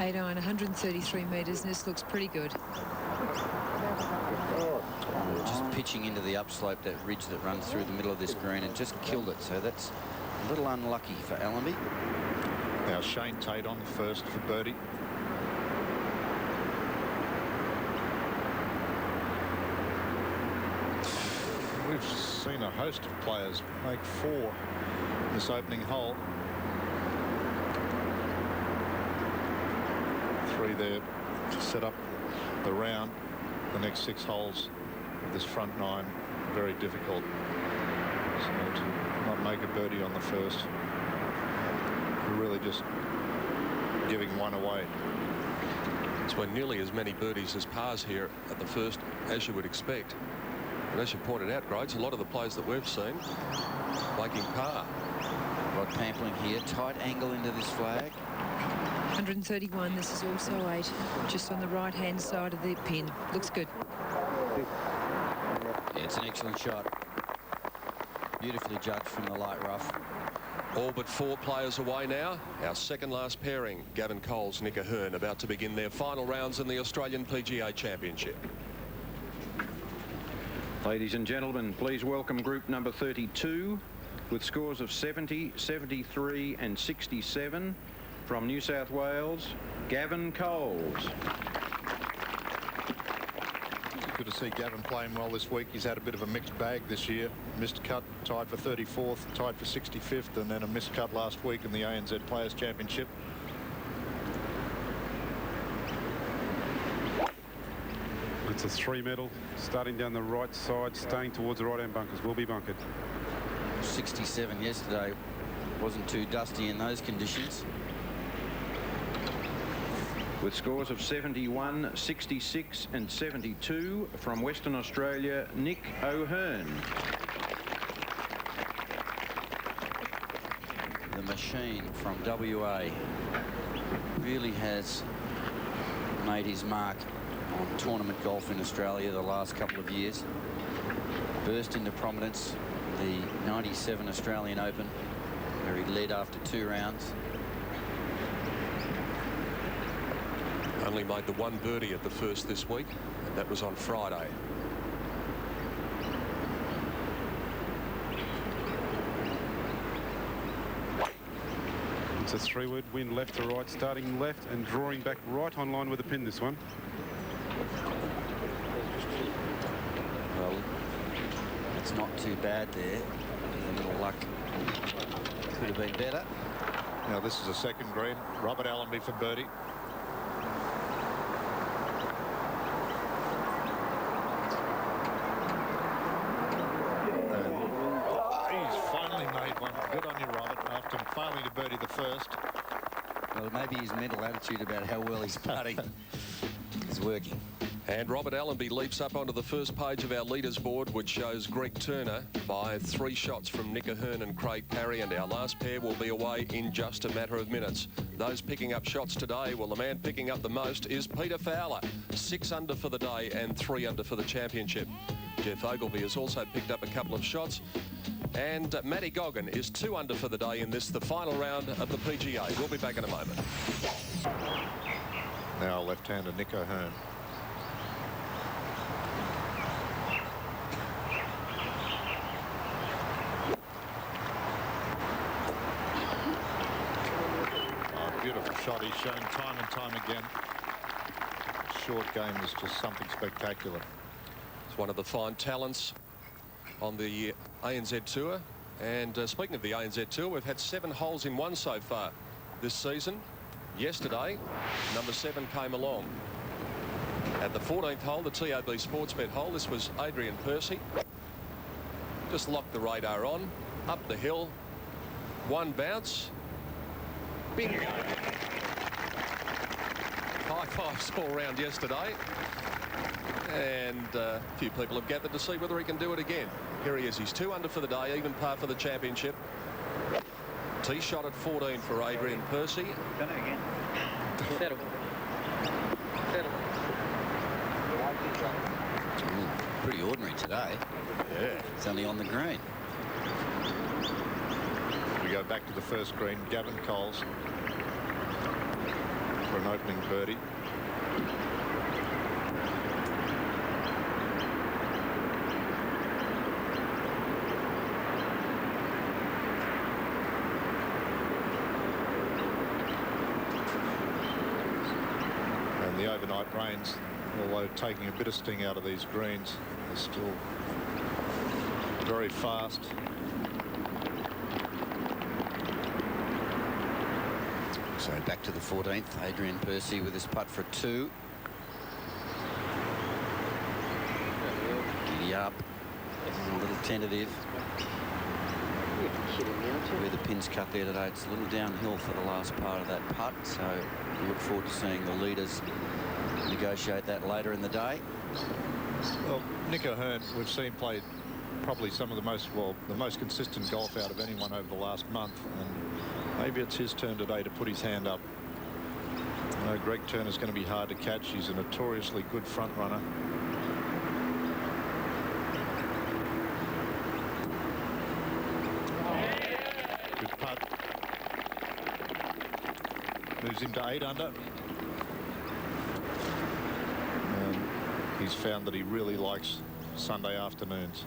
8 iron, 133 metres, and this looks pretty good. Just pitching into the upslope, that ridge that runs through the middle of this green, and just killed it. So that's a little unlucky for Allenby. Now Shane Tate on the first for birdie. We've seen a host of players make 4 in this opening hole. 3 there to set up the round. The next 6 holes of this front 9, very difficult. So to not make a birdie on the first, you're really just giving one away. It's been nearly as many birdies as pars here at the first as you would expect. And as you pointed out, Groats, a lot of the players that we've seen making par. Rod Pampling here, tight angle into this flag. 131, this is also 8, just on the right-hand side of the pin. Looks good. Yeah, it's an excellent shot. Beautifully judged from the light rough. All but 4 players away now. Our second last pairing, Gavin Coles, Nick Ahern, about to begin their final rounds in the Australian PGA Championship. Ladies and gentlemen, please welcome group number 32 with scores of 70, 73 and 67 from New South Wales, Gavin Coles. Good to see Gavin playing well this week. He's had a bit of a mixed bag this year. Missed cut, tied for 34th, tied for 65th, and then a missed cut last week in the ANZ Players Championship. It's a 3 metal, starting down the right side, staying towards the right-hand bunkers. Will be bunkered. 67 yesterday. Wasn't too dusty in those conditions. With scores of 71, 66 and 72 from Western Australia, Nick O'Hearn. The machine from WA really has made his mark on tournament golf in Australia the last couple of years. Burst into prominence the 97 Australian Open, where he led after 2 rounds. Only made the 1 birdie at the first this week, and that was on Friday. It's a 3-word wind left to right, starting left and drawing back right on line with the pin, this one. Well, it's not too bad there. A little luck could have been better. Now this is a second green. Robert Allenby for birdie. Good on you, Robert, after failing to birdie the first. Well, maybe his mental attitude about how well he's putting is working. And Robert Allenby leaps up onto the first page of our leaders board, which shows Greg Turner by 3 shots from Nick Ahern and Craig Parry, and our last pair will be away in just a matter of minutes. Those picking up shots today, well, the man picking up the most is Peter Fowler, 6 under for the day and 3 under for the championship. Jeff Ogilvy has also picked up a couple of shots. And Matty Goggin is 2 under for the day in this, the final round of the PGA. We'll be back in a moment. Now left-hander Nick O'Hearn. Oh, beautiful shot. He's shown time and time again. Short game is just something spectacular. He's one of the fine talents on the ANZ Tour. And speaking of the ANZ Tour, we've had 7 holes in one so far this season. Yesterday, number 7 came along. At the 14th hole, the TAB Sportsbet hole, this was Adrian Percy. Just locked the radar on, up the hill, one bounce. Bingo. High fives all round yesterday. And a few people have gathered to see whether he can do it again. Here he is. He's 2 under for the day, even par for the championship. Tee shot at 14 for Adrian Percy. Done it again. Settle. Settle. Pretty ordinary today. Yeah. It's only on the green. We go back to the first green. Gavin Coles for an opening birdie. And the overnight rains, although taking a bit of sting out of these greens, are still very fast. So back to the 14th. Adrian Percy with his putt for 2. Giddy up. A little tentative. Where the pin's cut there today, it's a little downhill for the last part of that putt. So we look forward to seeing the leaders negotiate that later in the day. Well, Nick O'Hearn, we've seen play probably some of the most consistent golf out of anyone over the last month, and maybe it's his turn today to put his hand up. I know Greg Turner's going to be hard to catch. He's a notoriously good front runner. Good putt. Moves him to 8 under. And he's found that he really likes Sunday afternoons.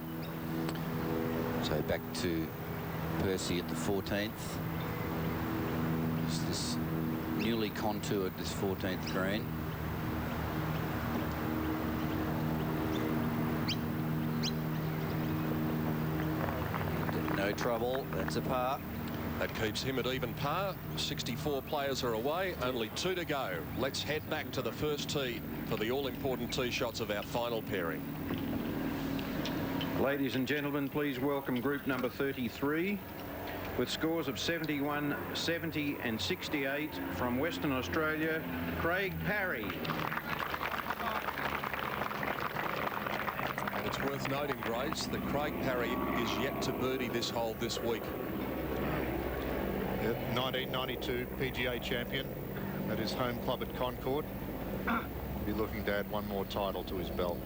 So back to Percy at the 14th. It's this newly contoured, this 14th green. No trouble. That's a par. That keeps him at even par. 64 players are away, only 2 to go. Let's head back to the first tee for the all-important tee shots of our final pairing. Ladies and gentlemen, please welcome group number 33 with scores of 71, 70 and 68 from Western Australia, Craig Parry. And it's worth noting, Grace, that Craig Parry is yet to birdie this hole this week. 1992 PGA champion at his home club at Concord. He'll be looking to add one more title to his belt.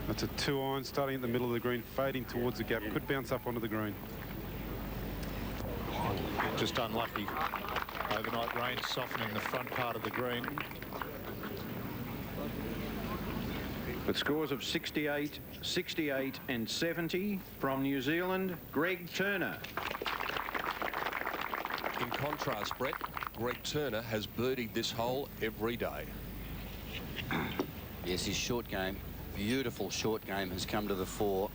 That's a 2-iron starting at the middle of the green, fading towards the gap. Could bounce up onto the green. Just unlucky. Overnight rain softening the front part of the green. With scores of 68, 68 and 70 from New Zealand, Greg Turner. In contrast, Brett, Greg Turner has birdied this hole every day. Yes, his short game, beautiful short game, has come to the fore.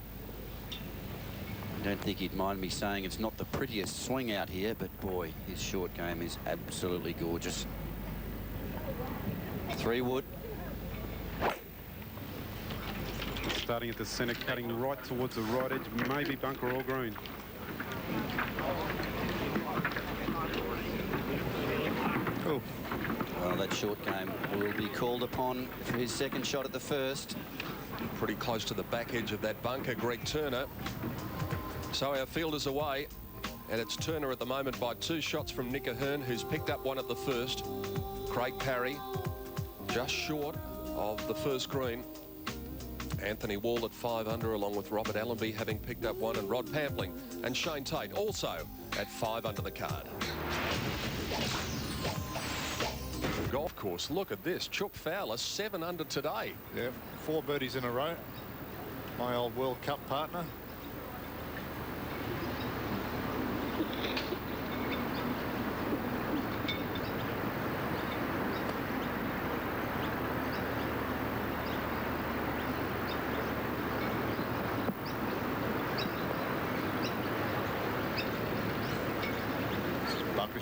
I don't think he'd mind me saying it's not the prettiest swing out here, but boy, his short game is absolutely gorgeous. 3 wood. Starting at the centre, cutting right towards the right edge, maybe bunker or green. Oh. Well, that short game will be called upon for his second shot at the first. Pretty close to the back edge of that bunker, Greg Turner. So our field is away, and it's Turner at the moment by 2 shots from Nick O'Hearn, who's picked up 1 at the first. Craig Parry just short of the first green. Anthony Wall at 5 under, along with Robert Allenby having picked up 1, and Rod Pampling and Shane Tate also at 5 under the card. Golf course, look at this. Chuck Fowler 7 under today. Yeah, 4 birdies in a row. My old World Cup partner.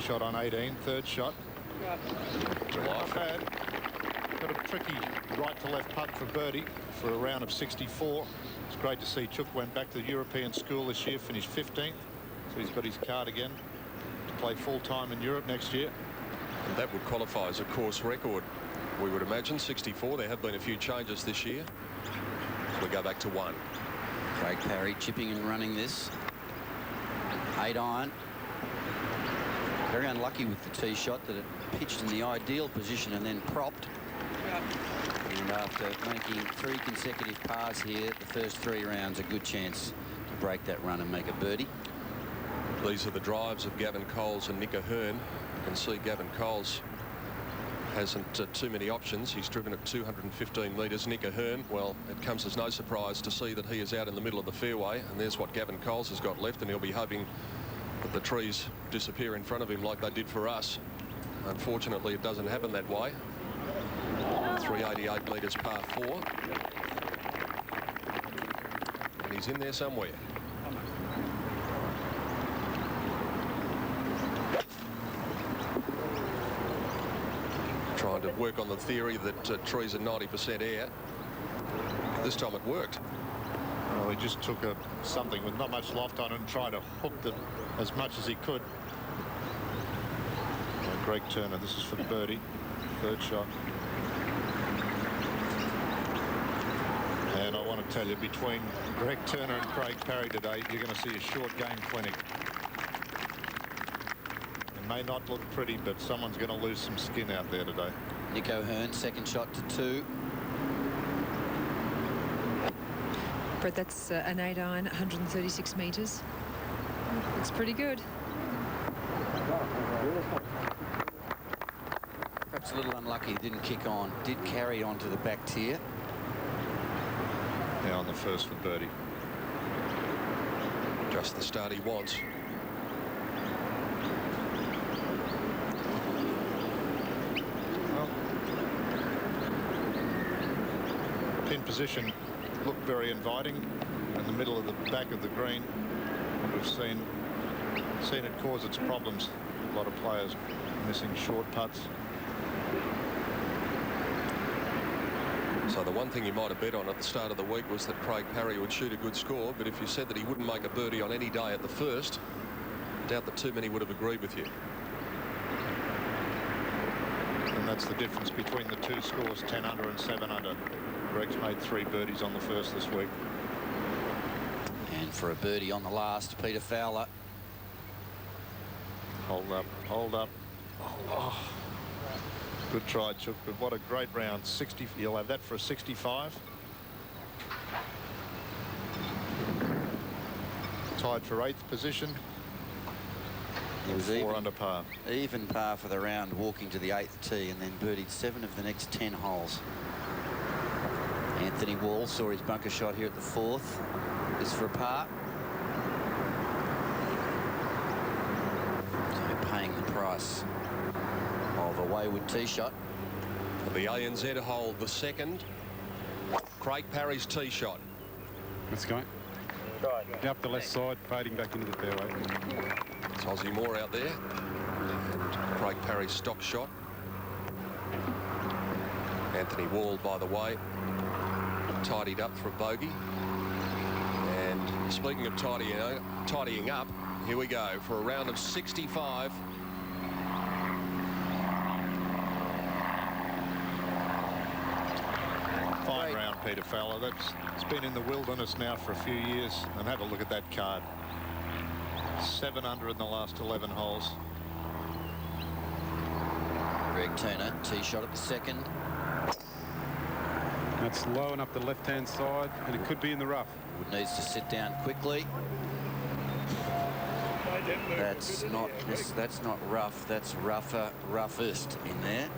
shot on 18, third shot. Not bad. Got a tricky right to left putt for birdie for a round of 64. It's great to see Chook went back to the European school this year, finished 15th. So he's got his card again to play full-time in Europe next year. And that would qualify as a course record, we would imagine. 64. There have been a few changes this year. We go back to 1. Craig Parry chipping and running this. 8 iron. Very unlucky with the tee shot that it pitched in the ideal position and then propped. And after making 3 consecutive pars here, the first 3 rounds, a good chance to break that run and make a birdie. These are the drives of Gavin Coles and Nick Ahern. You can see Gavin Coles hasn't too many options. He's driven at 215 metres. Nick Ahern, well, it comes as no surprise to see that he is out in the middle of the fairway, and there's what Gavin Coles has got left, and he'll be hoping that the trees disappear in front of him like they did for us. Unfortunately, it doesn't happen that way. 388 metres par 4. And he's in there somewhere. Trying to work on the theory that trees are 90% air. This time it worked. Well, he just took something with not much loft on it and tried to hook it as much as he could. Greg Turner, this is for birdie. Third shot. And I want to tell you, between Greg Turner and Craig Parry today, you're going to see a short game clinic. It may not look pretty, but someone's going to lose some skin out there today. Nick Ahern, second shot to 2. Brett, that's an 8 iron, 136 metres. Looks pretty good. Perhaps a little unlucky, didn't kick on. Did carry on to the back tier. Now on the first for birdie. Just the start he wants. Well, pin position looked very inviting in the middle of the back of the green. We've seen it cause its problems. A lot of players missing short putts. So the one thing you might have bet on at the start of the week was that Craig Parry would shoot a good score, but if you said that he wouldn't make a birdie on any day at the first, I doubt that too many would have agreed with you. And that's the difference between the two scores, 10 under and 7 under. Greg's made 3 birdies on the first this week. And for a birdie on the last, Peter Fowler. Hold up, hold up. Oh. Good try, Chook, but what a great round. 60. You'll have that for a 65. Tied for 8th position. It was 4 under par. Even par for the round, walking to the 8th tee, and then birdied 7 of the next 10 holes. Anthony Wall saw his bunker shot here at the 4th. This for a par. So paying the price of a wayward tee shot. The ANZ hole, the second. Craig Parry's tee shot. Let's go. Up the left side, fading back into the fairway. It's Ozzie Moore out there. And Craig Parry's stock shot. Anthony Wall, by the way, tidied up for a bogey. And speaking of tidying up, here we go for a round of 65. Fine round, Peter Fowler. It's been in the wilderness now for a few years. And have a look at that card. 7 under in the last 11 holes. Greg Turner, tee shot at the second. That's low and up the left-hand side, and it could be in the rough. Wood needs to sit down quickly. That's not rough. That's roughest in there.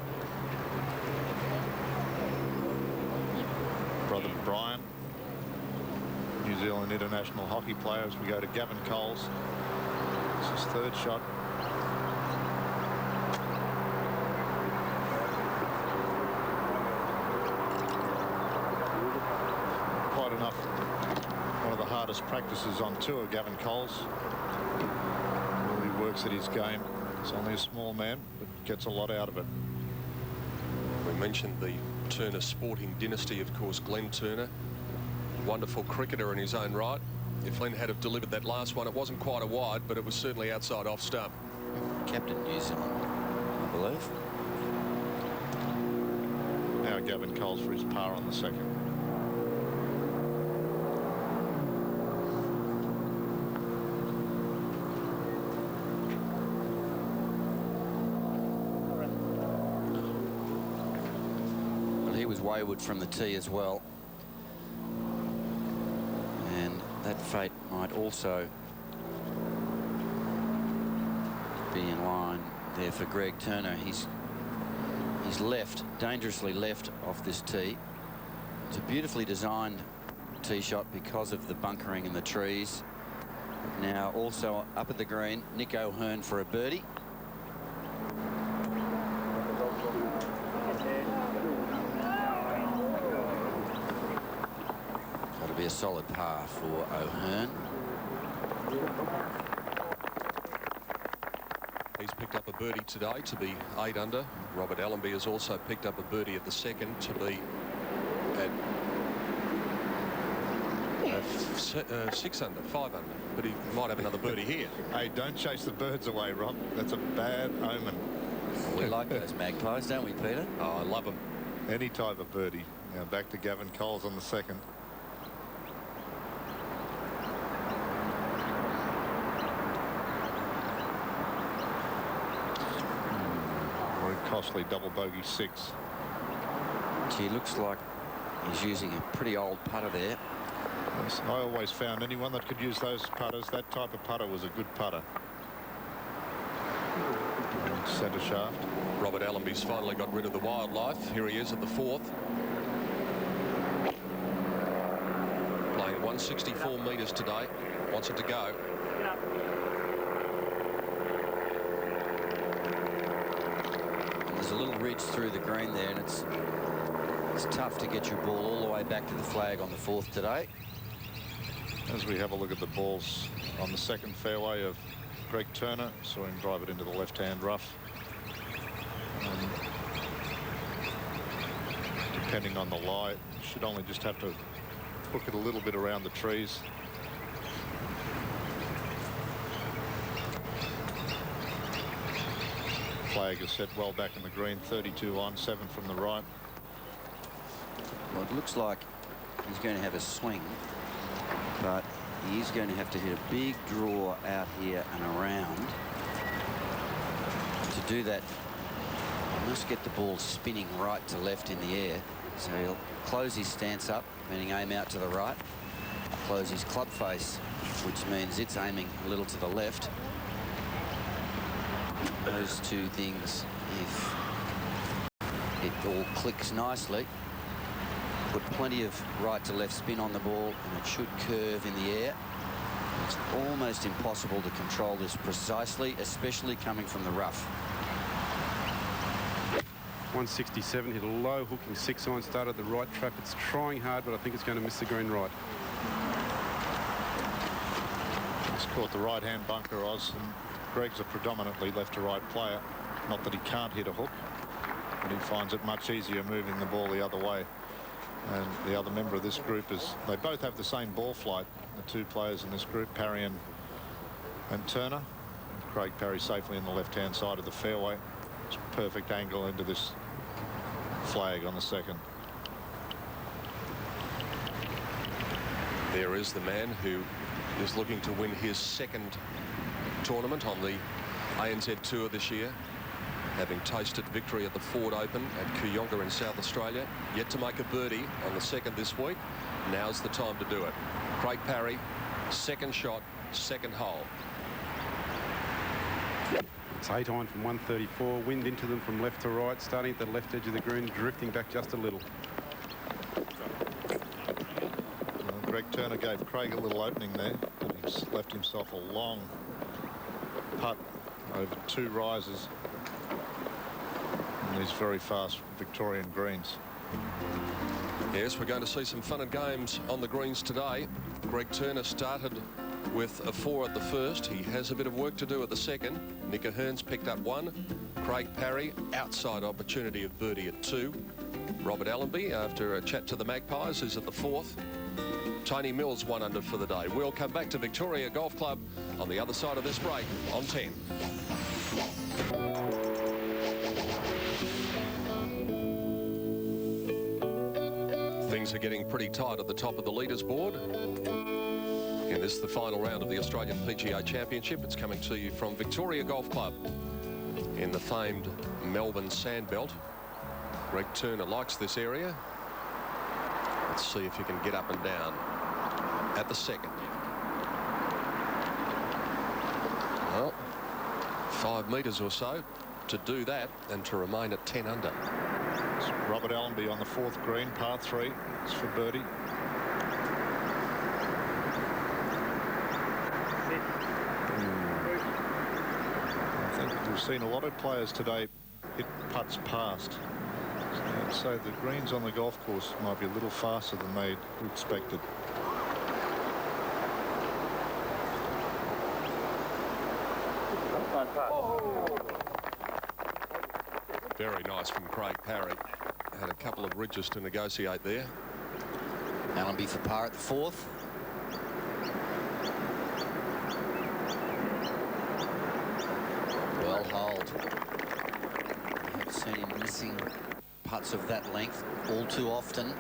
Brother Brian, New Zealand international hockey player, as we go to Gavin Coles. This is 3rd shot. Quite enough. One of the hardest practices on tour, Gavin Coles. Really works at his game. It's only a small man, but gets a lot out of it. We mentioned the Turner sporting dynasty, of course. Glenn Turner, wonderful cricketer in his own right. If Glenn had have delivered that last one, it wasn't quite a wide, but it was certainly outside off stump. Captain New Zealand, I believe. Now Gavin Coles for his par on the second. Well, he was wayward from the tee as well. And that fate might also be in line there for Greg Turner. He's left, dangerously left off this tee. It's a beautifully designed tee shot because of the bunkering and the trees. Now also up at the green, Nick O'Hearn for a birdie. That'll be a solid par for O'Hearn. He's picked up a birdie today to be 8 under. Robert Allenby has also picked up a birdie at the second to be at 6 under, 5 under. But he might have another birdie here. Hey, don't chase the birds away, Rob. That's a bad omen. We like those magpies, don't we, Peter? Oh, I love them. Any type of birdie. Now back to Gavin Coles on the second. Costly double bogey 6. He looks like he's using a pretty old putter there. Yes, I always found anyone that could use those putters, that type of putter was a good putter. Centre shaft. Robert Allenby's finally got rid of the wildlife. Here he is at the 4th. Playing 164 metres today. Wants it to go. There's a little ridge through the green there, and it's tough to get your ball all the way back to the flag on the 4th today. As we have a look at the balls on the second fairway of Greg Turner, saw him drive it into the left-hand rough. Depending on the lie, should only just have to hook it a little bit around the trees. Flag is set well back in the green, 32 on, 7 from the right. Well, it looks like he's going to have a swing, but he's going to have to hit a big draw out here and around. To do that, he must get the ball spinning right to left in the air. So he'll close his stance up, meaning aim out to the right, close his club face, which means it's aiming a little to the left. Those two things, if it all clicks nicely, put plenty of right to left spin on the ball, and it should curve in the air. It's almost impossible to control this precisely, especially coming from the rough. 167, hit a low hooking 6-iron, started the right trap. It's trying hard, but I think it's going to miss the green right. He's caught the right-hand bunker, Oz, and Greg's a predominantly left to right player. Not that he can't hit a hook, but he finds it much easier moving the ball the other way. And the other member of this group is, they both have the same ball flight, the two players in this group, Parry and Turner. And Craig Parry safely in the left-hand side of the fairway. It's a perfect angle into this flag on the second. There is the man who is looking to win his second tournament on the ANZ Tour this year, having tasted victory at the Ford Open at Kooyonga in South Australia. Yet to make a birdie on the second this week. Now's the time to do it. Craig Parry, second shot, second hole. It's 8-iron from 134. Wind into them from left to right, starting at the left edge of the green, drifting back just a little. Well, Greg Turner gave Craig a little opening there, but he's left himself a long putt over 2 rises in these very fast Victorian greens. Yes, we're going to see some fun and games on the greens today. Greg Turner started with a 4 at the first. He has a bit of work to do at the second. Nick Ahern's picked up 1. Craig Parry, outside opportunity of birdie at 2. Robert Allenby, after a chat to the Magpies, is at the 4th. Tony Mills 1 under for the day. We'll come back to Victoria Golf Club on the other side of this break on 10. Things are getting pretty tight at the top of the leaders board. In this, the final round of the Australian PGA Championship. It's coming to you from Victoria Golf Club in the famed Melbourne Sandbelt. Greg Turner likes this area. Let's see if he can get up and down at the second. Well, 5 metres or so to do that and to remain at 10 under. It's Robert Allenby on the 4th green, par 3. It's for birdie. I think we've seen a lot of players today hit putts past. So the greens on the golf course might be a little faster than they expected. Very nice from Craig Parry. Had a couple of ridges to negotiate there. Allenby for par at the 4th. Well holed. I have seen him missing putts of that length all too often.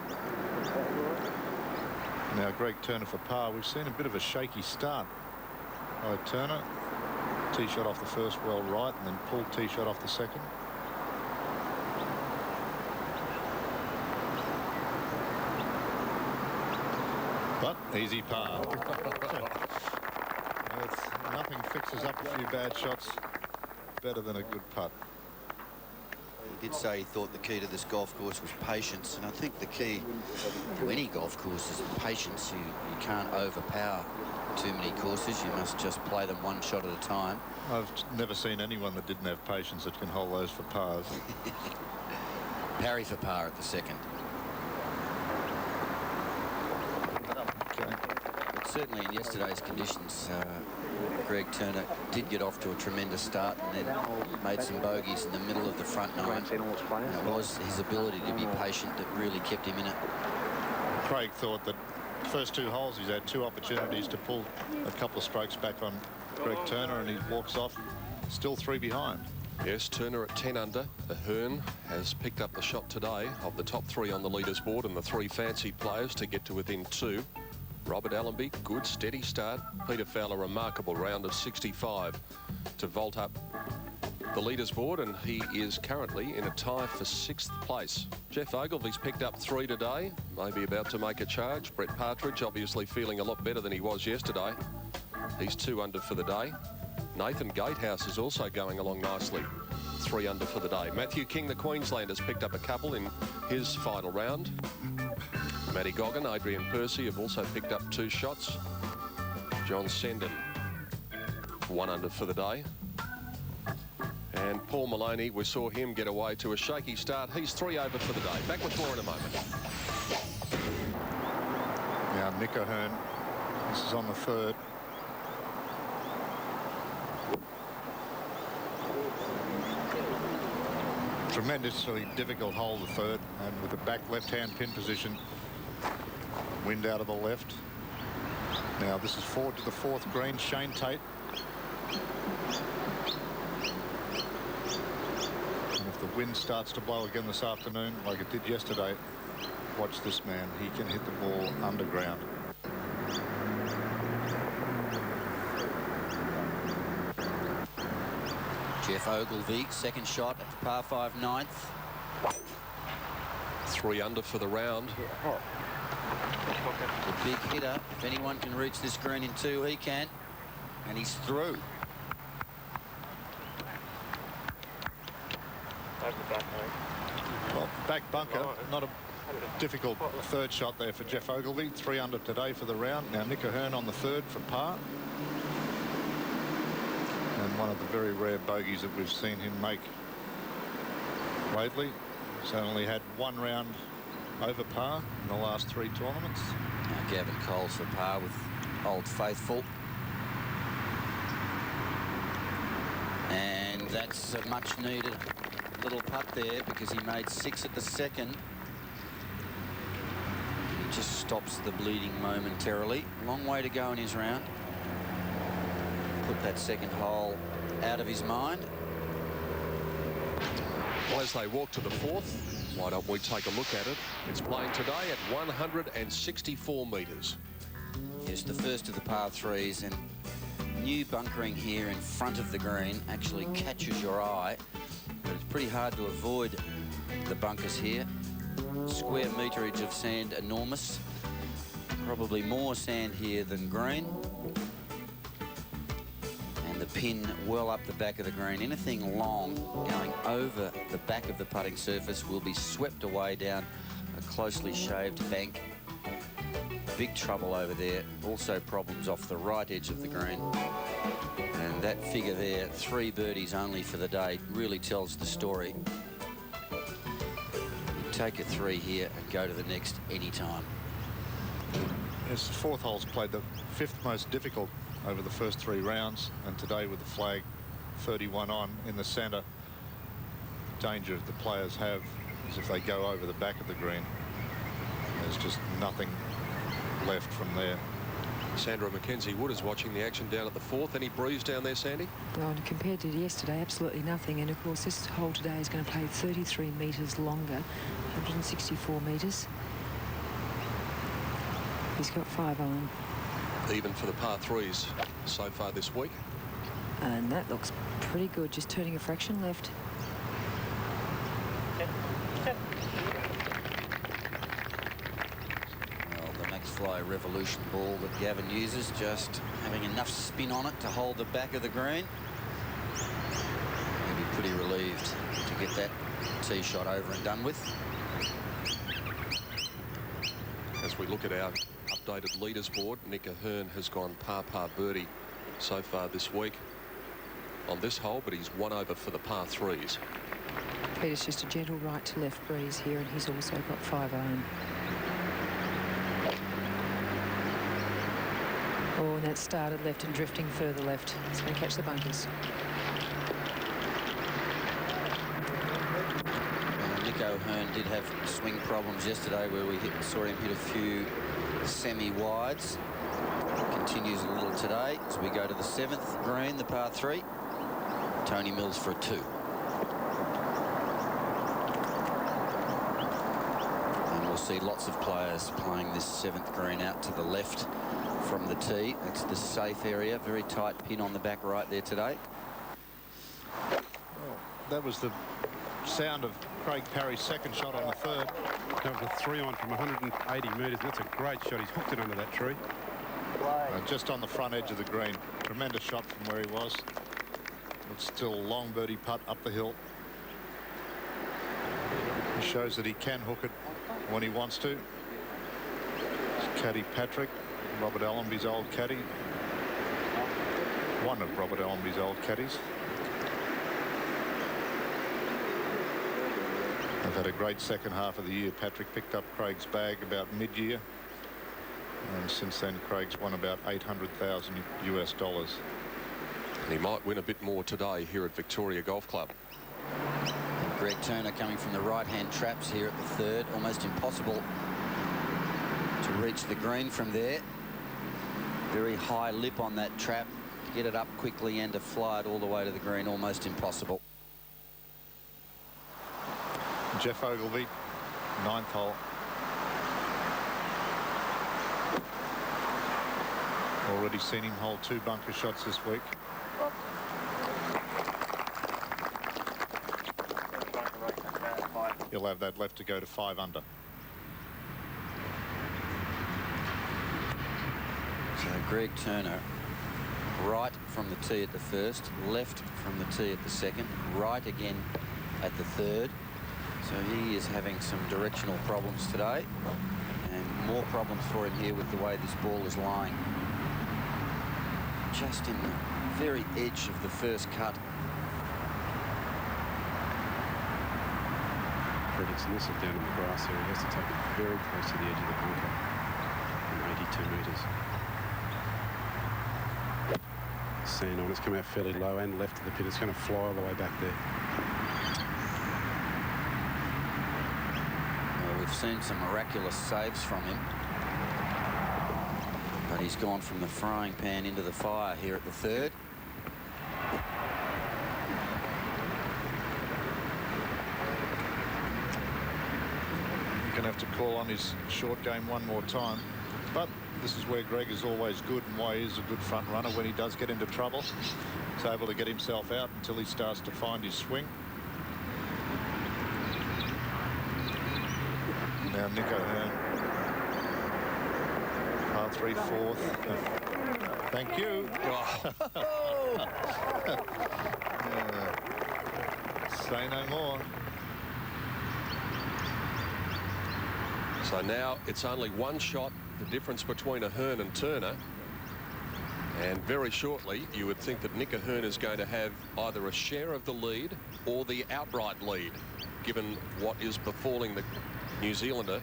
Now Greg Turner for par. We've seen a bit of a shaky start by Turner. Tee shot off the first well right and then pulled tee shot off the second. But easy par. Nothing fixes up a few bad shots better than a good putt. He did say he thought the key to this golf course was patience, and I think the key to any golf course is patience. You can't overpower too many courses. You must just play them one shot at a time. I've never seen anyone that didn't have patience that can hold those for pars. Parry for par at the second. Okay. But certainly in yesterday's conditions, Greg Turner did get off to a tremendous start and then made some bogeys in the middle of the front 9. And it was his ability to be patient that really kept him in it. Craig thought that the first 2 holes he's had 2 opportunities to pull a couple of strokes back on Greg Turner, and he walks off still 3 behind. Yes, Turner at 10 under. Ahern has picked up the shot today of the top 3 on the leaders board and the 3 fancied players to get to within 2. Robert Allenby, good steady start. Peter Fowler, remarkable round of 65 to vault up the leaders board, and he is currently in a tie for 6th place. Jeff Ogilvy's picked up 3 today, maybe about to make a charge. Brett Partridge obviously feeling a lot better than he was yesterday. He's 2 under for the day. Nathan Gatehouse is also going along nicely, 3 under for the day. Matthew King, the Queenslander's picked up a couple in his final round. Matty Goggin, Adrian Percy have also picked up 2 shots. John Senden, 1 under for the day. And Paul Maloney, we saw him get away to a shaky start. He's 3 over for the day. Back with more in a moment. Now Nick Ahern, this is on the 3rd. Tremendously difficult hole, the 3rd, and with the back left-hand pin position. Wind out of the left. Now this is forward to the 4th green. Shane Tate. And if the wind starts to blow again this afternoon like it did yesterday, watch this man. He can hit the ball underground. Jeff Ogilvy, second shot at the par 5 9th. 3 under for the round. The big hitter. If anyone can reach this green in 2, he can. And he's through. Well, back bunker. Not a difficult 3rd shot there for Jeff Ogilvy. 3 under today for the round. Now Nick Ahern on the 3rd for par. And one of the very rare bogeys that we've seen him make lately. He's only had 1 round over par in the last 3 tournaments. Now Gavin Coles for par with Old Faithful. And that's a much needed little putt there because he made 6 at the second. He just stops the bleeding momentarily. Long way to go in his round. Put that second hole out of his mind. Well, as they walk to the fourth, why don't we take a look at it? It's playing today at 164 metres. It's the first of the par threes, and new bunkering here in front of the green actually catches your eye, but it's pretty hard to avoid the bunkers here. Square meterage of sand enormous, probably more sand here than green, and the pin well up the back of the green. Anything long going over the back of the putting surface will be swept away down a closely shaved bank. Big trouble over there. Also problems off the right edge of the green. And that figure there, 3 birdies only for the day, really tells the story. You take a 3 here and go to the next anytime. Yes, the fourth hole's played the 5th most difficult over the first 3 rounds, and today with the flag 31 on in the centre, danger the players have is if they go over the back of the green. There's just nothing left from there. Sandra Mackenzie-Wood is watching the action down at the fourth. Any breeze down there, Sandy? Well, and compared to yesterday, absolutely nothing. And of course, this hole today is going to play 33 metres longer, 164 metres. He's got 5 on. Even for the par threes so far this week. And that looks pretty good, just turning a fraction left. Fly Revolution ball that Gavin uses, just having enough spin on it to hold the back of the green. He'll be pretty relieved to get that tee shot over and done with. As we look at our updated leaders board, Nick Ahern has gone par birdie so far this week on this hole, but he's 1 over for the par threes. Peter's just a gentle right to left breeze here, and he's also got 5 iron. Oh, and that started left and drifting further left. It's going to catch the bunkers. Nick O'Hearn did have swing problems yesterday where we saw him hit a few semi-wides. Continues a little today as we go to the 7th green, the par 3. Tony Mills for a 2. And we'll see lots of players playing this 7th green out to the left from the tee. It's the safe area. Very tight pin on the back right there today. Well, that was the sound of Craig Parry's second shot on the 3rd. That was a 3 on from 180 metres. That's a great shot. He's hooked it under that tree. Just on the front edge of the green. Tremendous shot from where he was. It's still a long birdie putt up the hill. He shows that he can hook it when he wants to. It's caddy Patrick, Robert Allenby's old caddy. One of Robert Allenby's old caddies. They've had a great second half of the year. Patrick picked up Craig's bag about mid-year, and since then Craig's won about $800,000 US. And he might win a bit more today here at Victoria Golf Club. And Greg Turner coming from the right-hand traps here at the 3rd. Almost impossible to reach the green from there. Very high lip on that trap. To get it up quickly and to fly it all the way to the green, almost impossible. Jeff Ogilvy, 9th hole. Already seen him hold 2 bunker shots this week. He'll have that left to go to 5 under. So Greg Turner, right from the tee at the 1st, left from the tee at the 2nd, right again at the 3rd. So he is having some directional problems today, and more problems for him here with the way this ball is lying. Just in the very edge of the first cut. Fredrickson, this is down in the grass here. He has to take it very close to the edge of the bunker from 82 metres. sand on. It's come out fairly low and left of the pit. It's going to fly all the way back there. Well, we've seen some miraculous saves from him. But he's gone from the frying pan into the fire here at the third. You're going to have to call on his short game one more time. But this is where Greg is always good and why he is a good front runner. When he does get into trouble, he's able to get himself out until he starts to find his swing. Now Nico Hearn. Par 3 fourth. Thank you. Say no more. So now it's only one shot, the difference between Ahern and Turner. And very shortly, you would think that Nick Ahern is going to have either a share of the lead or the outright lead, given what is befalling the New Zealander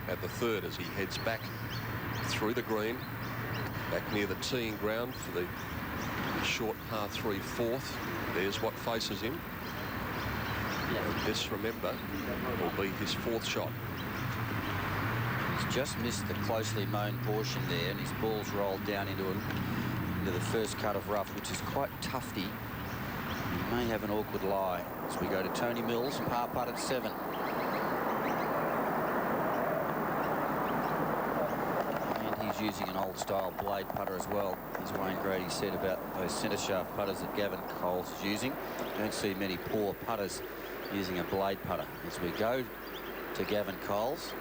at the third as he heads back through the green, back near the teeing ground for the short par 3 fourth. There's what faces him. This, remember, will be his fourth shot. He's just missed the closely mown portion there, and his ball's rolled down into the first cut of rough, which is quite tufty. He may have an awkward lie as we go to Tony Mills, par putt at 7. And he's using an old style blade putter as well, as Wayne Grady said about those centre shaft putters that Gavin Coles is using. You don't see many poor putters using a blade putter. As we go to Gavin Coles.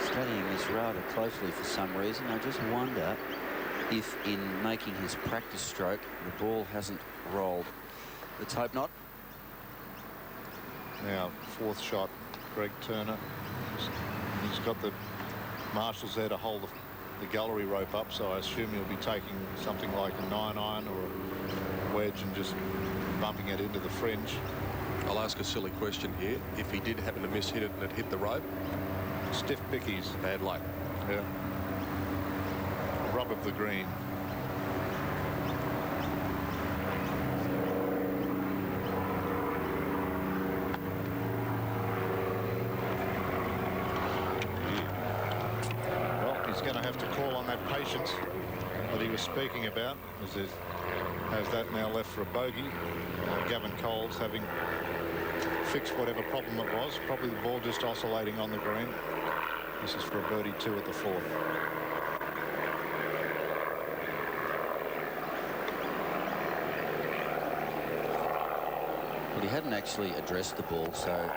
Studying this rather closely for some reason. I just wonder if in making his practice stroke the ball hasn't rolled. Let's hope not. Now fourth shot, Greg Turner. He's got the marshals there to hold the gallery rope up, so I assume he'll be taking something like a 9-iron or a wedge and just bumping it into the fringe. I'll ask a silly question here. If he did happen to miss-hit it and it hit the rope? Stiff pickies. Bad luck. Yeah. Rub of the green. Well, he's going to have to call on that patience that he was speaking about, as it has that now left for a bogey. Gavin Coles having fixed whatever problem it was. Probably the ball just oscillating on the green. This is for a birdie 2 at the fourth. But he hadn't actually addressed the ball, so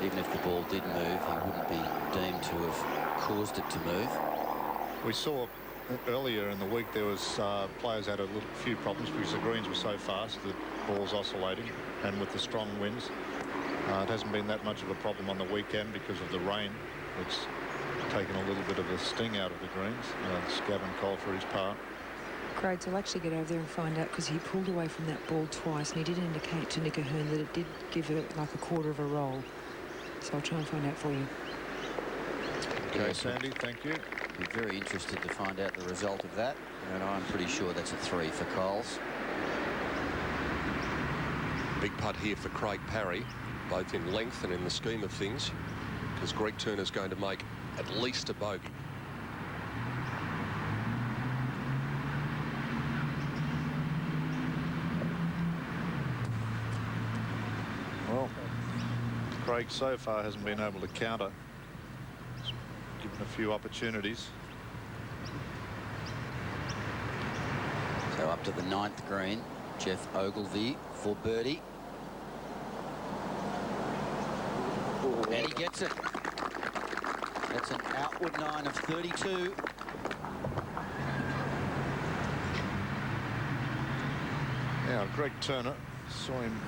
even if the ball did move, he wouldn't be deemed to have caused it to move. We saw earlier in the week there was players had a few problems because the greens were so fast, the ball's oscillating, and with the strong winds. It hasn't been that much of a problem on the weekend because of the rain. It's taken a little bit of a sting out of the greens. It's Gavin Cole for his part. Grades, I'll actually get over there and find out, because he pulled away from that ball twice, and he did indicate to Nick Ahern that it did give it like a quarter of a roll. So I'll try and find out for you. Okay, Sandy, thank you. Be very interested to find out the result of that, and I'm pretty sure that's a 3 for Coles. Big putt here for Craig Parry, both in length and in the scheme of things, because Greg Turner's going to make at least a bogey. Well, Craig so far hasn't been able to counter. He's given a few opportunities. So up to the 9th green, Jeff Ogilvie for birdie. And he gets it. That's an outward 9 of 32. Now, Greg Turner, saw him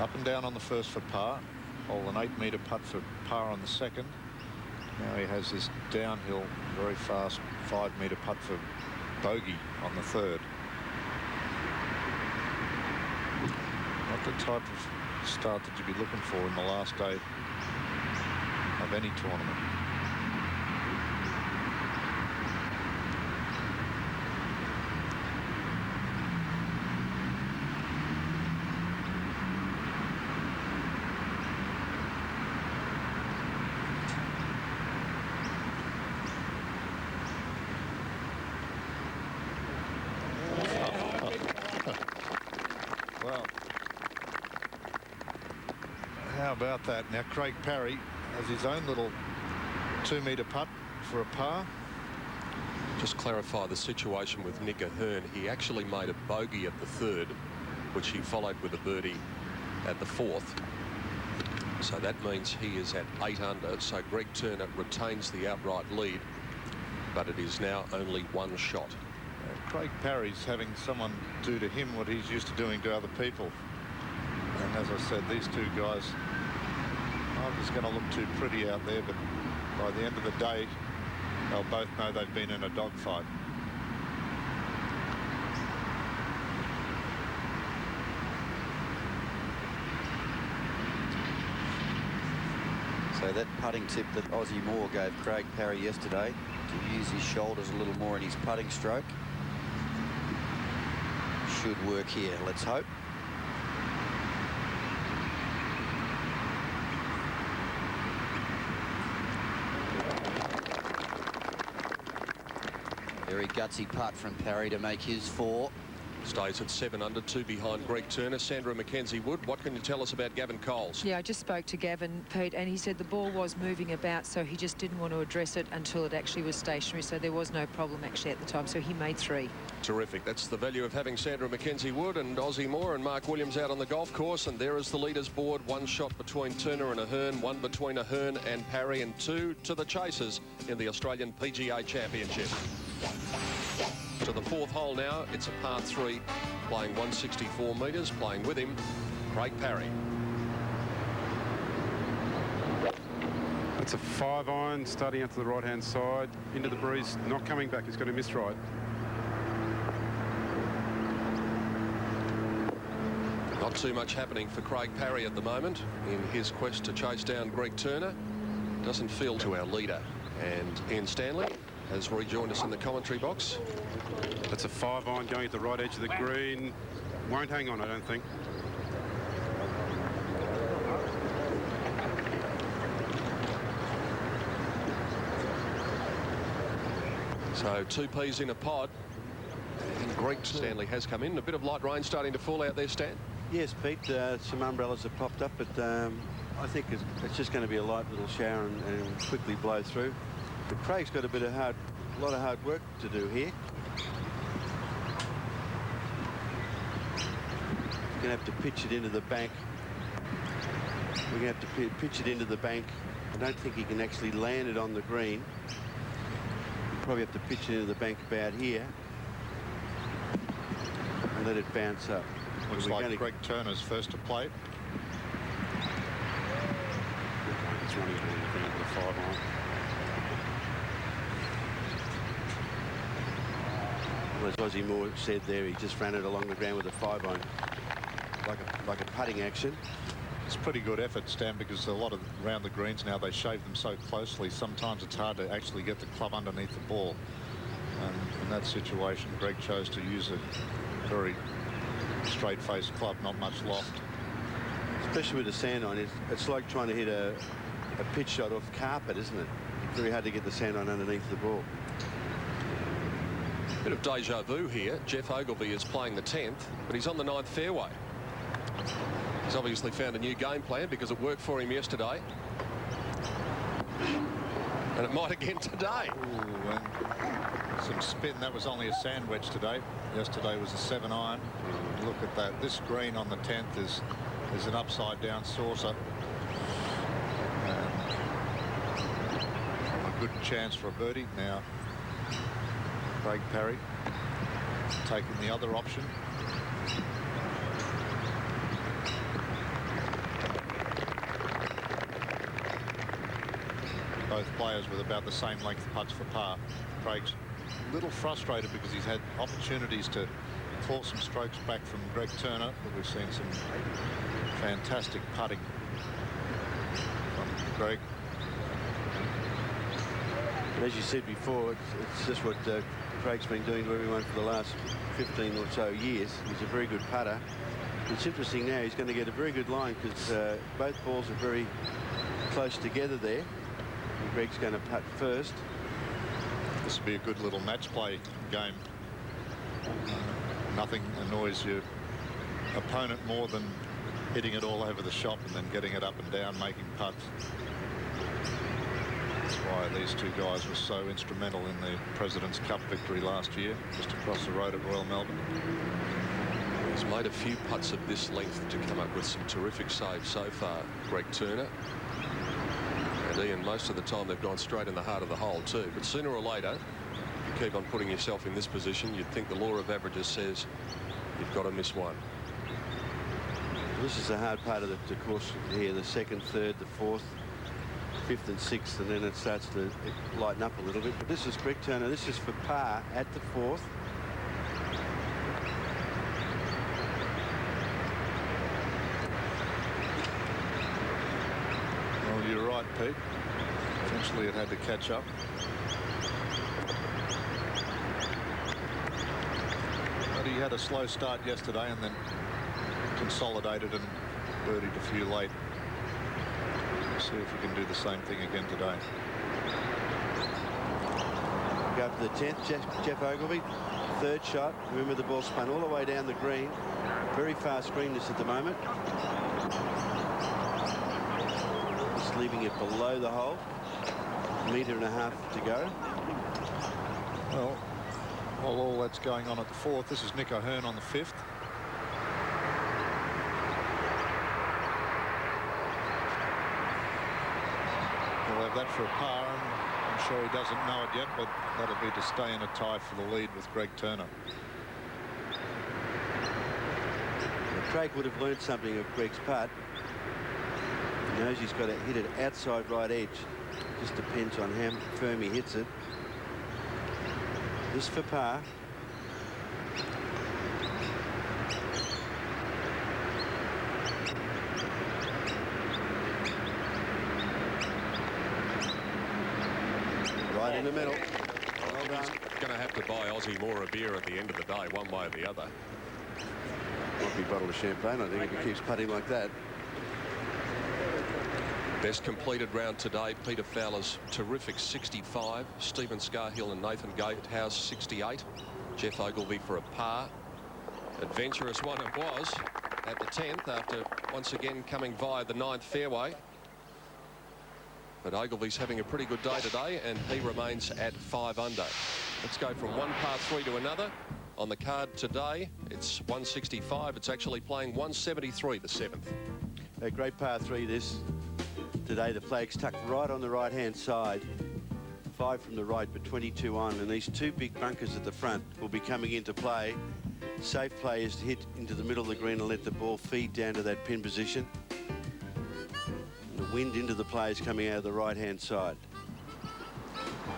up and down on the first for par. Hole an 8-metre putt for par on the second. Now he has this downhill, very fast 5-metre putt for bogey on the third. Not the type of start that you'd be looking for in the last day of any tournament. about that. Now, Craig Parry has his own little 2-metre putt for a par. Just clarify the situation with Nick Ahern. He actually made a bogey at the 3rd, which he followed with a birdie at the 4th. So that means he is at 8 under. So Greg Turner retains the outright lead, but it is now only 1 shot. Craig Parry's having someone do to him what he's used to doing to other people. And as I said, these two guys aren't just going to look too pretty out there, but by the end of the day, they'll both know they've been in a dogfight. So that putting tip that Ozzie Moore gave Craig Parry yesterday, to use his shoulders a little more in his putting stroke, should work here. Let's hope. Very gutsy putt from Parry to make his 4. Stays at 7 under, 2 behind Greg Turner. Sandra Mackenzie-Wood, what can you tell us about Gavin Coles? Yeah, I just spoke to Gavin, Pete, and he said the ball was moving about, so he just didn't want to address it until it actually was stationary, so there was no problem actually at the time, so he made 3. Terrific. That's the value of having Sandra Mackenzie-Wood and Ozzie Moore and Mark Williams out on the golf course. And there is the leaders board. 1 shot between Turner and Ahern, 1 between Ahern and Parry, and 2 to the chasers in the Australian PGA Championship. To the 4th hole now. It's a par 3, playing 164 metres. Playing with him, Craig Parry. It's a 5-iron, starting out to the right-hand side, into the breeze, not coming back. He's got a missed right. Not too much happening for Craig Parry at the moment in his quest to chase down Greg Turner. Doesn't feel to our leader. And Ian Stanley has rejoined us in the commentary box. That's a 5-iron going at the right edge of the green. Won't hang on, I don't think. So 2 peas in a pod. And Greg Stanley has come in. A bit of light rain starting to fall out there, Stan. Yes, Pete, some umbrellas have popped up, but I think it's just going to be a light little shower and quickly blow through. But Craig's got a lot of hard work to do here. We're going to have to pitch it into the bank. We're going to have to pitch it into the bank. I don't think he can actually land it on the green. Probably have to pitch it into the bank about here and let it bounce up. Looks like Greg Turner's first to play. He's running it on the ground with a 5-iron. Well, as Ozzie Moore said there, he just ran it along the ground with a 5-iron, like a putting action. It's pretty good effort, Stan, because a lot of around the greens now, they shave them so closely. Sometimes it's hard to actually get the club underneath the ball. And in that situation, Greg chose to use a very straight-faced club, not much loft. Especially with the sand on it, it's like trying to hit a pitch shot off carpet, isn't it? Very hard to get the sand on underneath the ball. Bit of deja vu here. Jeff Ogilvy is playing the 10th, but he's on the 9th fairway. He's obviously found a new game plan because it worked for him yesterday. And it might again today. Ooh, and some spin. That was only a sand wedge today. Yesterday was a 7-iron. Look at that. This green on the 10th is an upside-down saucer. A good chance for a birdie. Now, Craig Parry taking the other option. Both players with about the same length putts for par. Craig's a little frustrated because he's had opportunities to claw some strokes back from Greg Turner, but we've seen some fantastic putting from Greg. But as you said before, it's just what Craig's been doing to everyone for the last 15 or so years. He's a very good putter. It's interesting now, he's going to get a very good line because both balls are very close together there. And Greg's going to putt first. This will be a good little match play game. Nothing annoys your opponent more than hitting it all over the shop and then getting it up and down, making putts. That's why these two guys were so instrumental in the President's Cup victory last year, just across the road at Royal Melbourne. He's made a few putts of this length to come up with some terrific saves so far, Greg Turner. And Ian, most of the time they've gone straight in the heart of the hole too. But sooner or later, if you keep on putting yourself in this position, you'd think the law of averages says you've got to miss one. This is the hard part of the course here, the second, third, the fourth, fifth and sixth, and then it starts to lighten up a little bit. But this is Greg Turner. This is for par at the fourth. Well, you're right, Pete. Eventually it had to catch up. But he had a slow start yesterday and then consolidated and birdied a few late. We'll see if he can do the same thing again today. Go up to the 10th, Jeff Ogilvy. Third shot. Remember, the ball spun all the way down the green. Very fast green this at the moment. Just leaving it below the hole. Metre and a half to go. Well, while all that's going on at the fourth, this is Nick O'Hearn on the fifth. He'll have that for a par, and I'm sure he doesn't know it yet, but that'll be to stay in a tie for the lead with Greg Turner. Well, Craig would have learned something of Greg's putt. He knows he's got to hit it outside right edge. Just depends on how firm he hits it. This for par. Right in the middle. Well done. He's going to have to buy Aussie Moore a beer at the end of the day, one way or the other. Might be a bottle of champagne, I think, if he keeps putting like that. Best completed round today, Peter Fowler's terrific 65, Stephen Scarhill and Nathan Gatehouse 68, Jeff Ogilvy for a par. Adventurous one it was at the 10th after once again coming via the 9th fairway. But Ogilvy's having a pretty good day today and he remains at 5 under. Let's go from one par 3 to another. On the card today, it's 165. It's actually playing 173, the 7th. A great par 3 this. Today the flag's tucked right on the right hand side, 5 from the right but 22 on, and these two big bunkers at the front will be coming into play. Safe play is to hit into the middle of the green and let the ball feed down to that pin position. The wind into the play is coming out of the right hand side.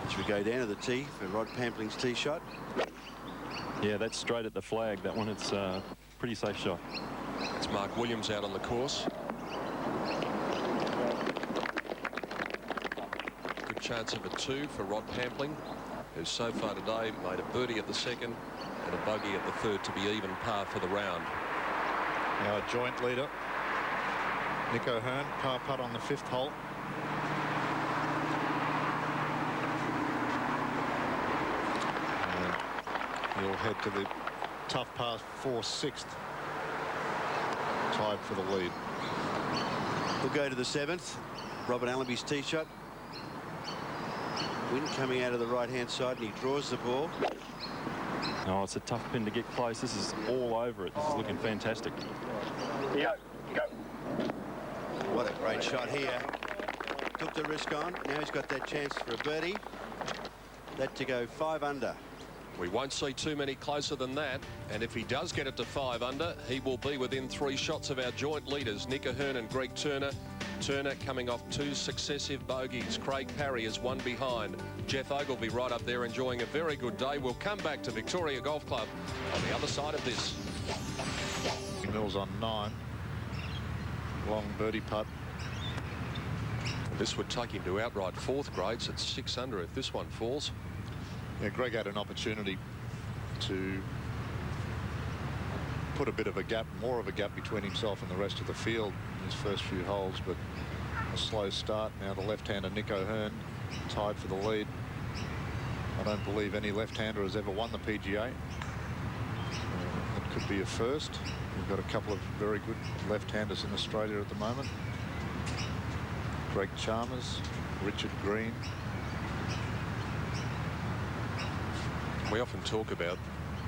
As we go down to the tee for Rod Pampling's tee shot. Yeah, that's straight at the flag, that one. It's a pretty safe shot. It's Mark Williams out on the course. Chance of a 2 for Rod Pampling, who so far today made a birdie at the second and a bogey at the third to be even par for the round. Now a joint leader, Nick O'Hearn, par putt on the 5th hole. And he'll head to the tough par 4 6th, tied for the lead. We'll go to the 7th. Robert Allenby's tee shot. Wind coming out of the right-hand side, and he draws the ball. Oh, it's a tough pin to get close. This is all over it. This is looking fantastic. Yeah, go. What a great shot here. Took the risk on. Now he's got that chance for a birdie. That to go 5 under. We won't see too many closer than that. And if he does get it to 5 under, he will be within 3 shots of our joint leaders, Nick O'Hearn and Greg Turner. Turner coming off 2 successive bogeys. Craig Parry is 1 behind. Jeff Ogilvy right up there enjoying a very good day. We'll come back to Victoria Golf Club on the other side of this. Mills on 9. Long birdie putt. This would take him to outright 4th grades at 6 under if this one falls. Yeah, Greg had an opportunity to put a bit of a gap, more of a gap between himself and the rest of the field in his first few holes, but a slow start. Now the left-hander Nick O'Hearn tied for the lead. I don't believe any left-hander has ever won the PGA. It could be a first. We've got a couple of very good left-handers in Australia at the moment. Greg Chalmers, Richard Green. We often talk about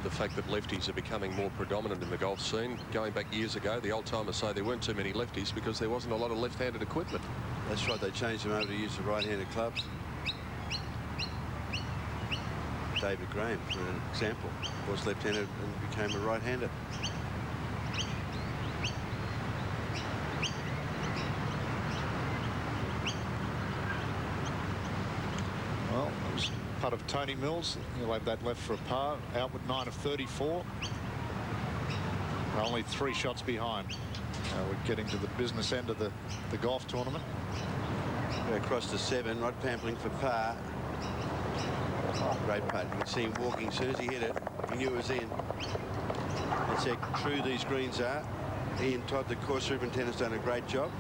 the fact that lefties are becoming more predominant in the golf scene. Going back years ago, the old timers say there weren't too many lefties because there wasn't a lot of left-handed equipment. That's right, they changed them over to use the right-handed clubs. David Graham, for an example, was left-handed and became a right-hander. Well, it was putt of Tony Mills. He'll have that left for a par. Out with 9 of 34. Only 3 shots behind. Now we're getting to the business end of the golf tournament. Across to 7, Rod Pampling for par. Great putt. You can see him walking. As soon as he hit it, he knew it was in. That's how true these greens are. Ian Todd, the course superintendent, has done a great job.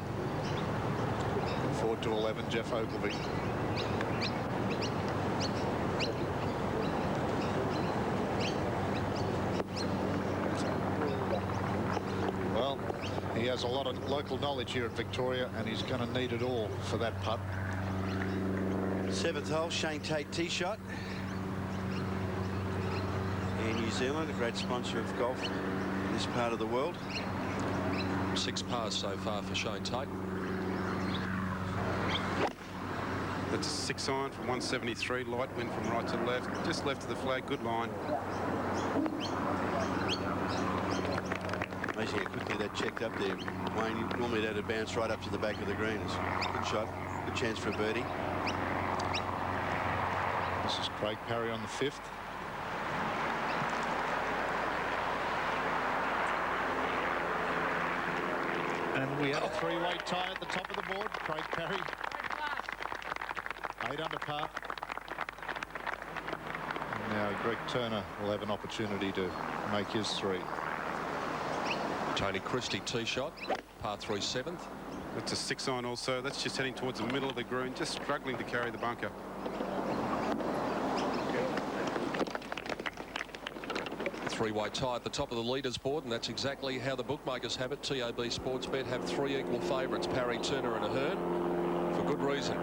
4 to 11, Jeff Ogilvy. Well, he has a lot of local knowledge here at Victoria, and he's going to need it all for that putt. 7th hole, Shane Tate tee shot. In New Zealand, a great sponsor of golf in this part of the world. 6 pars so far for Shane Tate. That's a 6-iron from 173. Light wind from right to left, just left of the flag. Good line. Amazing how quickly that checked up there. Wayne, normally that'd bounce right up to the back of the green. It's a good shot, good chance for a birdie. This is Craig Parry on the 5th. And we had a 3-way tie at the top of the board. Craig Parry, 8 under par. And now Greg Turner will have an opportunity to make his 3. Tony Christie tee shot, par 3 7th. That's a 6-iron also. That's just heading towards the middle of the green, just struggling to carry the bunker. Three-way tie at the top of the leaders board, and that's exactly how the bookmakers have it. TAB Sportsbet have 3 equal favourites, Parry, Turner and Ahern, for good reason.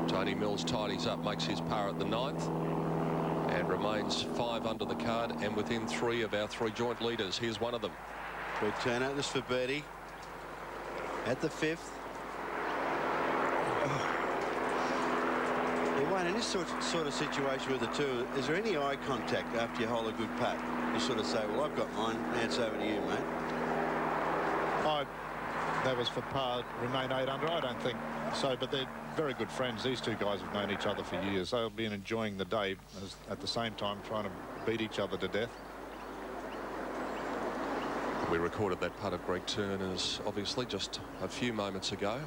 Tony Mills tidies up, makes his par at the 9th, and remains 5 under the card and within 3 of our 3 joint leaders. Here's one of them. Greg Turner, this for birdie. At the 5th. Wayne, in this sort of situation with the two, is there any eye contact after you hold a good putt? You sort of say, well, I've got mine, now it's over to you, mate. That was for par, remain 8 under. I don't think so, but they're very good friends. These two guys have known each other for years. They'll be enjoying the day at the same time trying to beat each other to death. We recorded that putt of Greg Turner's obviously just a few moments ago.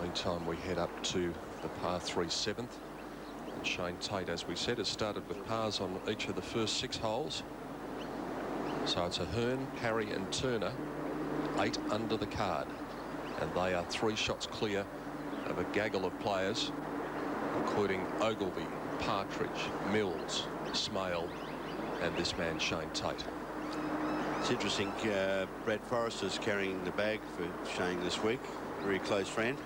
Meantime, we head up to the par 3 7th. And Shane Tate, as we said, has started with pars on each of the first 6 holes. So it's Ahern, Parry and Turner, 8 under the card. And they are 3 shots clear of a gaggle of players, including Ogilvy, Partridge, Mills, Smale, and this man, Shane Tate. It's interesting, Brad Forrester's carrying the bag for Shane this week. Very close friend.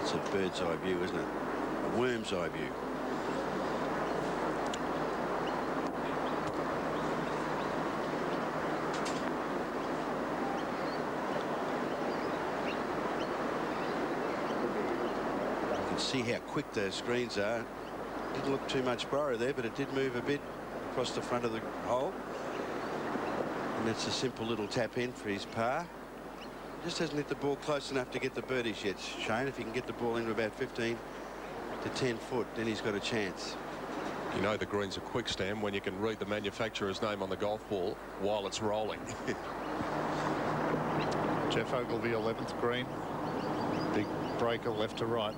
It's a bird's eye view, isn't it? A worm's eye view. You can see how quick those screens are. Didn't look too much burrow there, but it did move a bit across the front of the hole. And that's a simple little tap in for his par. Just hasn't hit the ball close enough to get the birdies yet, Shane. If he can get the ball into about 15 to 10 foot, then he's got a chance. You know the greens are quick, Stan, when you can read the manufacturer's name on the golf ball while it's rolling. Jeff Ogilvy, 11th green. Big breaker left to right.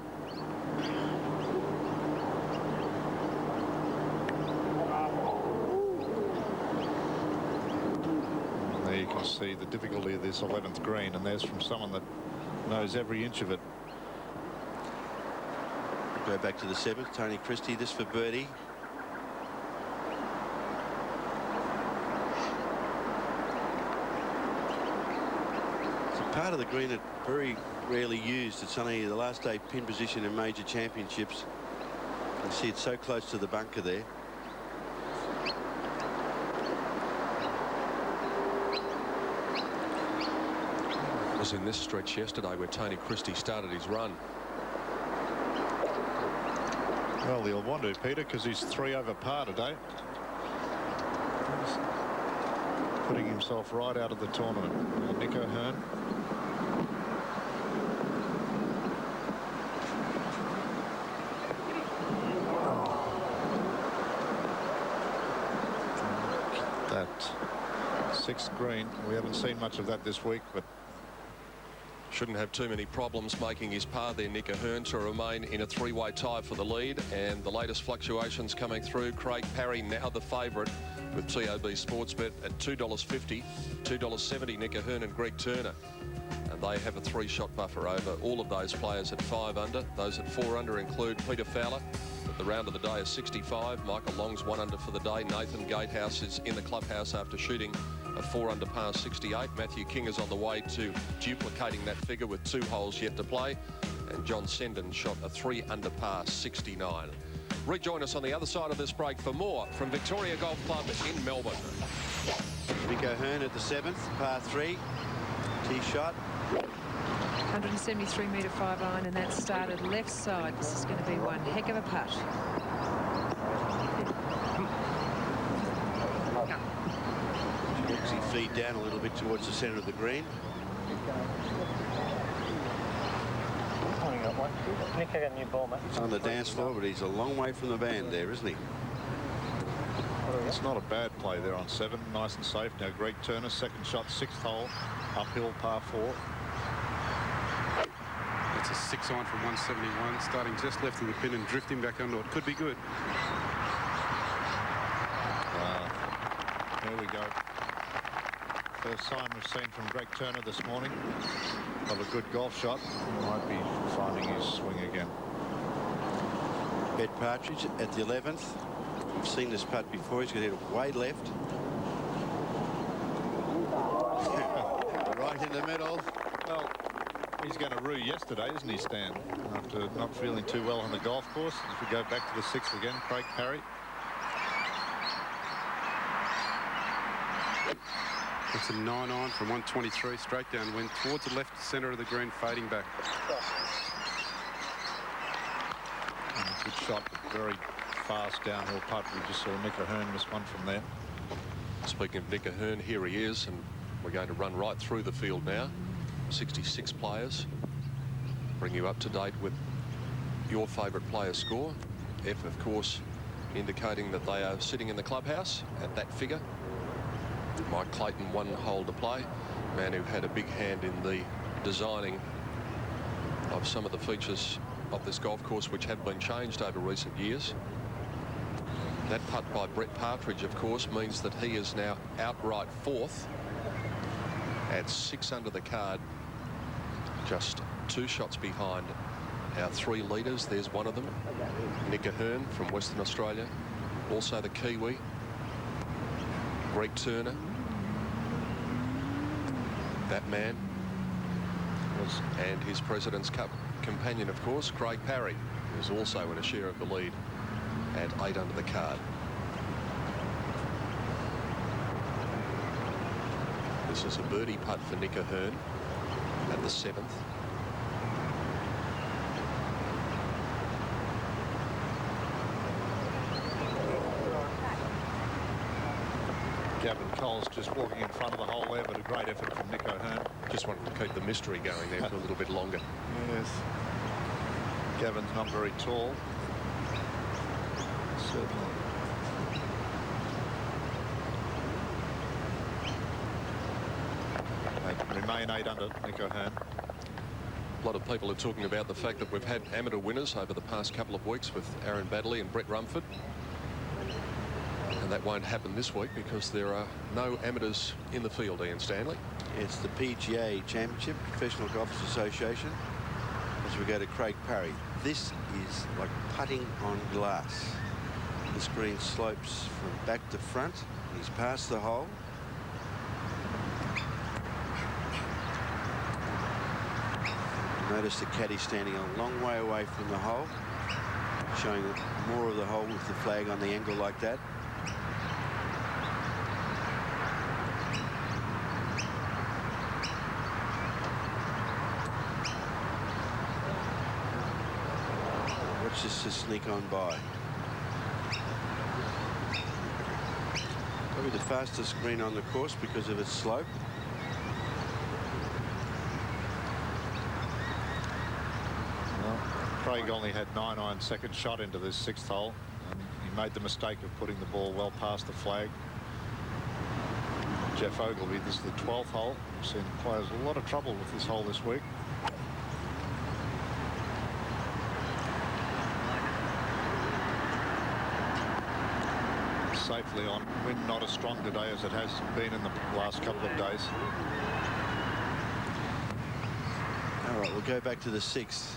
There you can see the difficulty of this 11th green, and there's from someone that knows every inch of it. Go back to the 7th. Tony Christie, this for birdie. part of the green that very rarely used. It's only the last day pin position in major championships. You see it's so close to the bunker there. It was in this stretch yesterday where Tony Christie started his run. Well, he'll want to, Peter, because he's 3 over par today. He's putting himself right out of the tournament. Nick O'Hearn. That 6th green. We haven't seen much of that this week, but shouldn't have too many problems making his par there, Nick O'Hearn, to remain in a 3-way tie for the lead. And the latest fluctuations coming through. Craig Parry now the favourite with TAB Sportsbet at $2.50, $2.70 Nick O'Hearn and Greg Turner. And they have a 3-shot buffer over all of those players at 5 under. Those at 4 under include Peter Fowler. At the round of the day is 65. Michael Long's 1 under for the day. Nathan Gatehouse is in the clubhouse after shooting a 4 under par 68. Matthew King is on the way to duplicating that figure with 2 holes yet to play. And John Sendon shot a 3 under par 69. Rejoin us on the other side of this break for more from Victoria Golf Club in Melbourne. Nick O'Hearn at the 7th, par 3, tee shot. 173 metre 5 iron, and that started left side. This is going to be one heck of a putt. He feed down a little bit towards the centre of the green. Nick, I got a new ball, mate. He's on the dance floor, but he's a long way from the band there, isn't he? it's not a bad play there on 7. Nice and safe. Now Greg Turner, 2nd shot, 6th hole, uphill par 4. It's a 6 iron from 171, starting just left of the pin and drifting back under it. Could be good. There we go. First sign we've seen from Greg Turner this morning of a good golf shot. He might be finding his swing again. Ed Partridge at the 11th. We've seen this putt before. He's going to hit it way left. Right in the middle. Well, he's going to rue yesterday, isn't he, Stan? After not feeling too well on the golf course. If we go back to the 6th again, Craig Parry. It's a 9 iron from 123 straight down, went towards the left centre of the green, fading back. Good shot, but very fast downhill putt. We just saw Nick O'Hearn miss one from there. Speaking of Nick O'Hearn, here he is, and we're going to run right through the field now. 66 players. Bring you up to date with your favourite player score. F, of course, indicating that they are sitting in the clubhouse at that figure. Mike Clayton, 1 hole to play. Man who had a big hand in the designing of some of the features of this golf course, which have been changed over recent years. That putt by Brett Partridge, of course, means that he is now outright 4th at 6 under the card, just 2 shots behind our 3 leaders. There's one of them, Nick O'Hearn from Western Australia, also the Kiwi, Greg Turner. That man was, and his President's Cup companion, of course, Craig Parry, who's also in a share of the lead at 8 under the card. This is a birdie putt for Nick O'Hearn at the 7th. Gavin Cole's just walking in front of the hole there, but a great effort from Nick O'Hearn. Just wanted to keep the mystery going there for a little bit longer. Yes. Gavin's not very tall. Certainly. They remain 8 under, Nick O'Hearn. A lot of people are talking about the fact that we've had amateur winners over the past couple of weeks with Aaron Baddeley and Brett Rumford. And that won't happen this week because there are no amateurs in the field, Ian Stanley. It's the PGA Championship, Professional Golfers Association. As we go to Craig Parry. This is like putting on glass. This green slopes from back to front. He's past the hole. Notice the caddy standing a long way away from the hole, showing more of the hole with the flag on the angle like that. Watch this just sneak on by. Probably the fastest green on the course because of its slope. Well, Craig only had 9 iron second shot into this 6th hole, and he made the mistake of putting the ball well past the flag. Jeff Ogilvy, this is the 12th hole. We've seen players a lot of trouble with this hole this week. Safely on. Wind not as strong today as it has been in the last couple of days. All right, we'll go back to the 6th.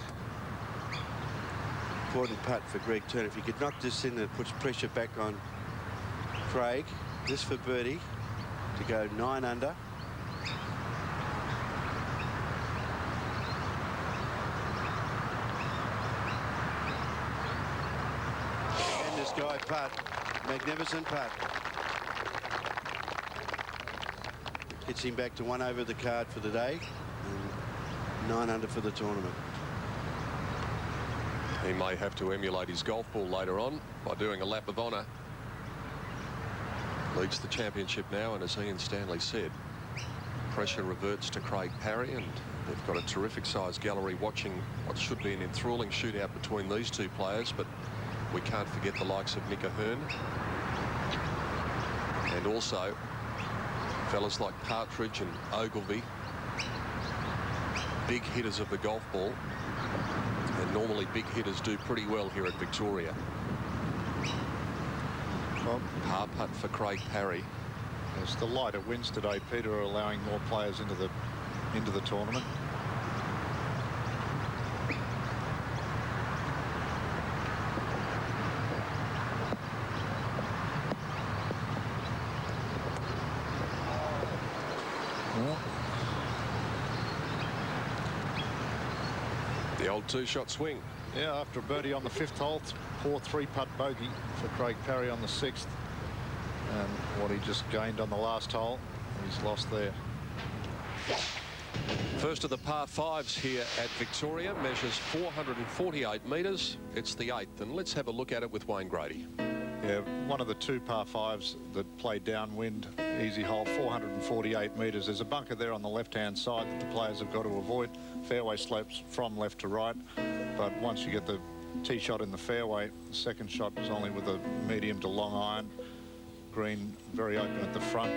Important putt for Greg Turner. If he could knock this in, it puts pressure back on Craig. This for birdie to go 9 under. And this guy putt. Magnificent putt. Gets him back to 1 over the card for the day and 9 under for the tournament. He may have to emulate his golf ball later on by doing a lap of honour. Leads the championship now, and as Ian Stanley said, pressure reverts to Craig Parry, and they've got a terrific sized gallery watching what should be an enthralling shootout between these two players, but we can't forget the likes of Nick Ahern. And also fellas like Partridge and Ogilvy, big hitters of the golf ball. And normally big hitters do pretty well here at Victoria. Well, par putt for Craig Parry. It's the lighter winds today, Peter, are allowing more players into the tournament. The old 2-shot swing. Yeah, after a birdie on the 5th hole, poor 3-putt bogey for Craig Parry on the 6th. And what he just gained on the last hole, he's lost there. First of the par 5s here at Victoria, measures 448 metres. It's the 8th, and let's have a look at it with Wayne Grady. Yeah, one of the 2 par 5s that play downwind, easy hole, 448 metres. There's a bunker there on the left-hand side that the players have got to avoid. Fairway slopes from left to right, but once you get the tee shot in the fairway, the second shot is only with a medium to long iron. Green very open at the front.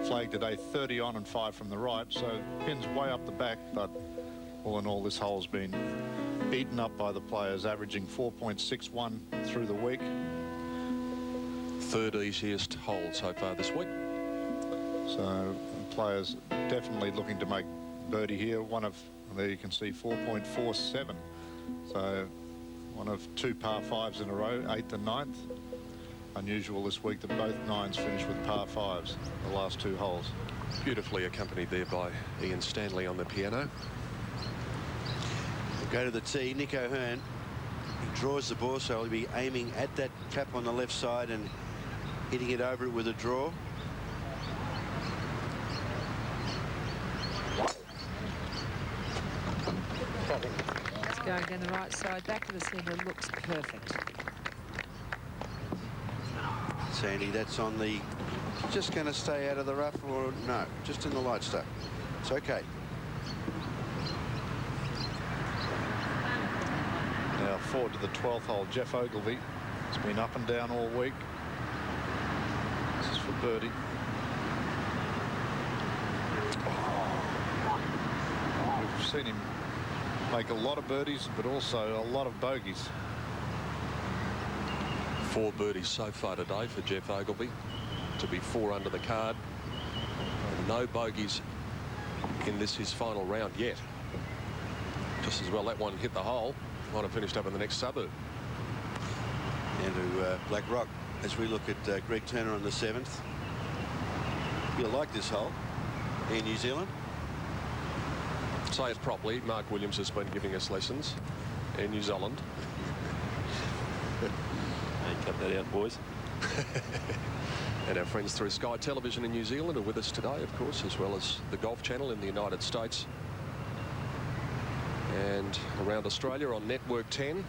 Flag today 30 on and 5 from the right, so pins way up the back, but all in all this hole's been beaten up by the players, averaging 4.61 through the week. Third easiest hole so far this week. So players definitely looking to make birdie here. One of, there you can see 4.47. So one of 2 par 5s in a row, 8th and 9th. Unusual this week that both 9s finished with par 5s, the last 2 holes. Beautifully accompanied there by Ian Stanley on the piano. We'll go to the tee. Nick Ahern, he draws the ball, so he'll be aiming at that cap on the left side and hitting it over it with a draw. It's going down the right side, back to the centre, looks perfect. Sandy, that's on the, just going to stay out of the rough, or no, just in the light stuff. It's okay. Now forward to the 12th hole, Jeff Ogilvy. It's been up and down all week. This is for birdie. We've seen him make a lot of birdies, but also a lot of bogeys. 4 birdies so far today for Jeff Ogilvy, to be 4 under the card. No bogeys in this his final round yet. Just as well that one hit the hole. Might have finished up in the next suburb. And to Black Rock, as we look at Greg Turner on the 7th. You'll like this hole in New Zealand. Say it properly. Mark Williams has been giving us lessons in New Zealand. Hey, cut that out, boys. And our friends through Sky Television in New Zealand are with us today, of course, as well as the Golf Channel in the United States. And around Australia on Network 10.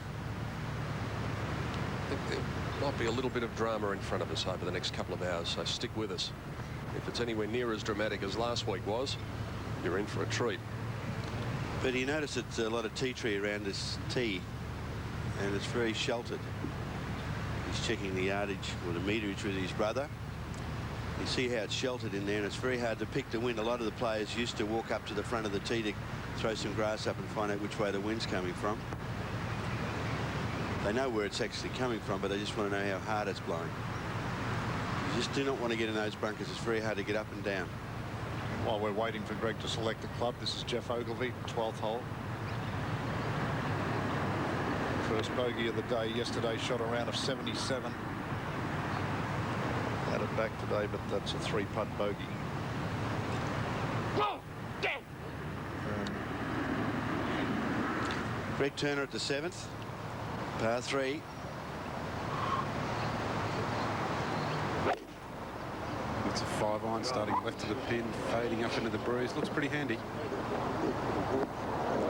I think there might be a little bit of drama in front of us over the next couple of hours, so stick with us. If it's anywhere near as dramatic as last week was, you're in for a treat. But you notice it's a lot of tea tree around this tee, and it's very sheltered. He's checking the yardage or the meterage with his brother. You see how it's sheltered in there, and it's very hard to pick the wind. A lot of the players used to walk up to the front of the tee to throw some grass up and find out which way the wind's coming from. They know where it's actually coming from, but they just want to know how hard it's blowing. You just do not want to get in those bunkers. It's very hard to get up and down. While we're waiting for Greg to select the club, this is Jeff Ogilvy, 12th hole. First bogey of the day yesterday, shot a round of 77. Had it back today, but that's a 3-putt bogey. Greg Turner at the 7th, par 3. It's a 5-iron starting left of the pin, fading up into the breeze. Looks pretty handy.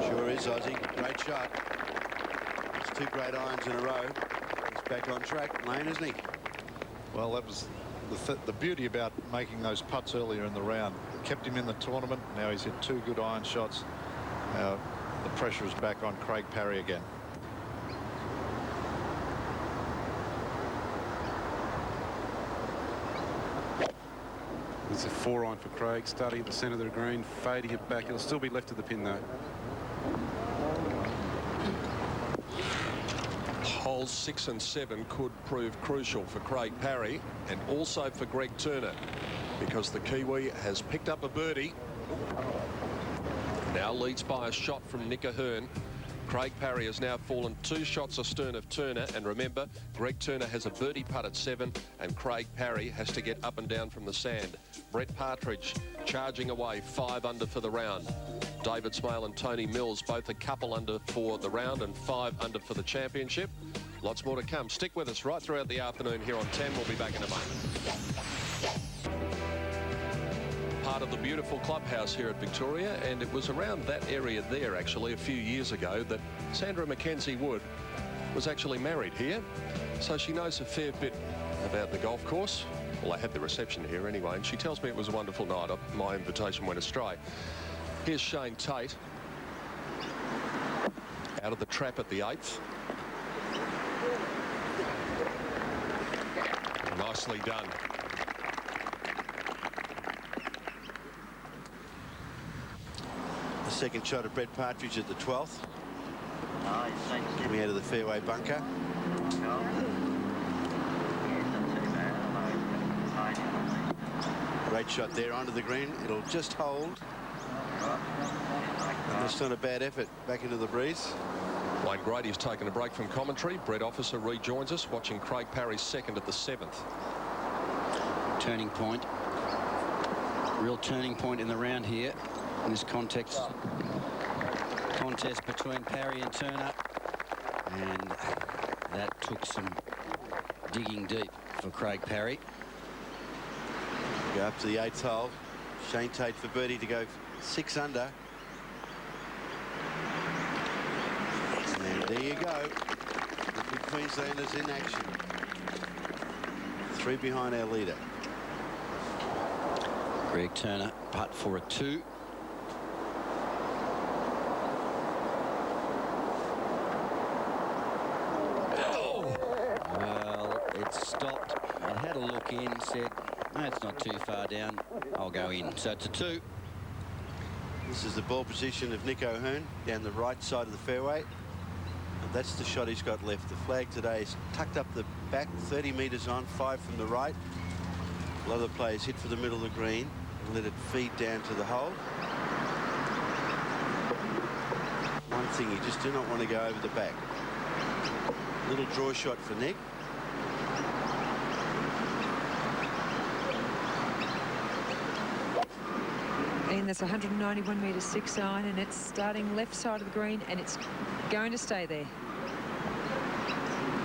Sure is, Ozzy. Great shot. It's 2 great irons in a row. He's back on track, Lane, isn't he? Well, that was the beauty about making those putts earlier in the round. Kept him in the tournament. Now he's hit 2 good iron shots. Now the pressure is back on Craig Parry again. It's a 4-iron for Craig, starting at the centre of the green, fading it back. It'll still be left of the pin, though. Holes 6 and 7 could prove crucial for Craig Parry and also for Greg Turner, because the Kiwi has picked up a birdie. Now leads by a shot from Nick Ahern. Craig Parry has now fallen 2 shots astern of Turner, and remember, Greg Turner has a birdie putt at 7 and Craig Parry has to get up and down from the sand. Brett Partridge charging away 5 under for the round. David Smale and Tony Mills both a couple under for the round and 5 under for the championship. Lots more to come. Stick with us right throughout the afternoon here on 10. We'll be back in a moment. Part of the beautiful clubhouse here at Victoria, and it was around that area there actually a few years ago that Sandra Mackenzie Wood was actually married here, so she knows a fair bit about the golf course. Well, I had the reception here anyway, and she tells me it was a wonderful night. My invitation went astray. Here's Shane Tate out of the trap at the 8th. Nicely done. The second shot of Brett Partridge at the 12th. Coming out of the fairway bunker. Great shot there onto the green. It'll just hold. And that's not a bad effort. Back into the breeze. Wayne Grady's taken a break from commentary. Brett Officer rejoins us, watching Craig Parry's second at the 7th. Turning point. Real turning point in the round here. In this contest between Parry and Turner, and that took some digging deep for Craig Parry. Go up to the 8th hole. Shane Tate for birdie to go 6 under. And there you go. The two Queenslanders in action. 3 behind our leader. Greg Turner putt for a 2. Well, it stopped. I had a look in, said, no, it's not too far down. I'll go in. So it's a 2. This is the ball position of Nick O'Hearn down the right side of the fairway. And that's the shot he's got left. The flag today is tucked up the back, 30 metres on, 5 from the right. A lot of the players hit for the middle of the green and let it feed down to the hole. One thing, you just do not want to go over the back. Little draw shot for Nick. And That's 191 metres 6 iron, and it's starting left side of the green, and it's going to stay there.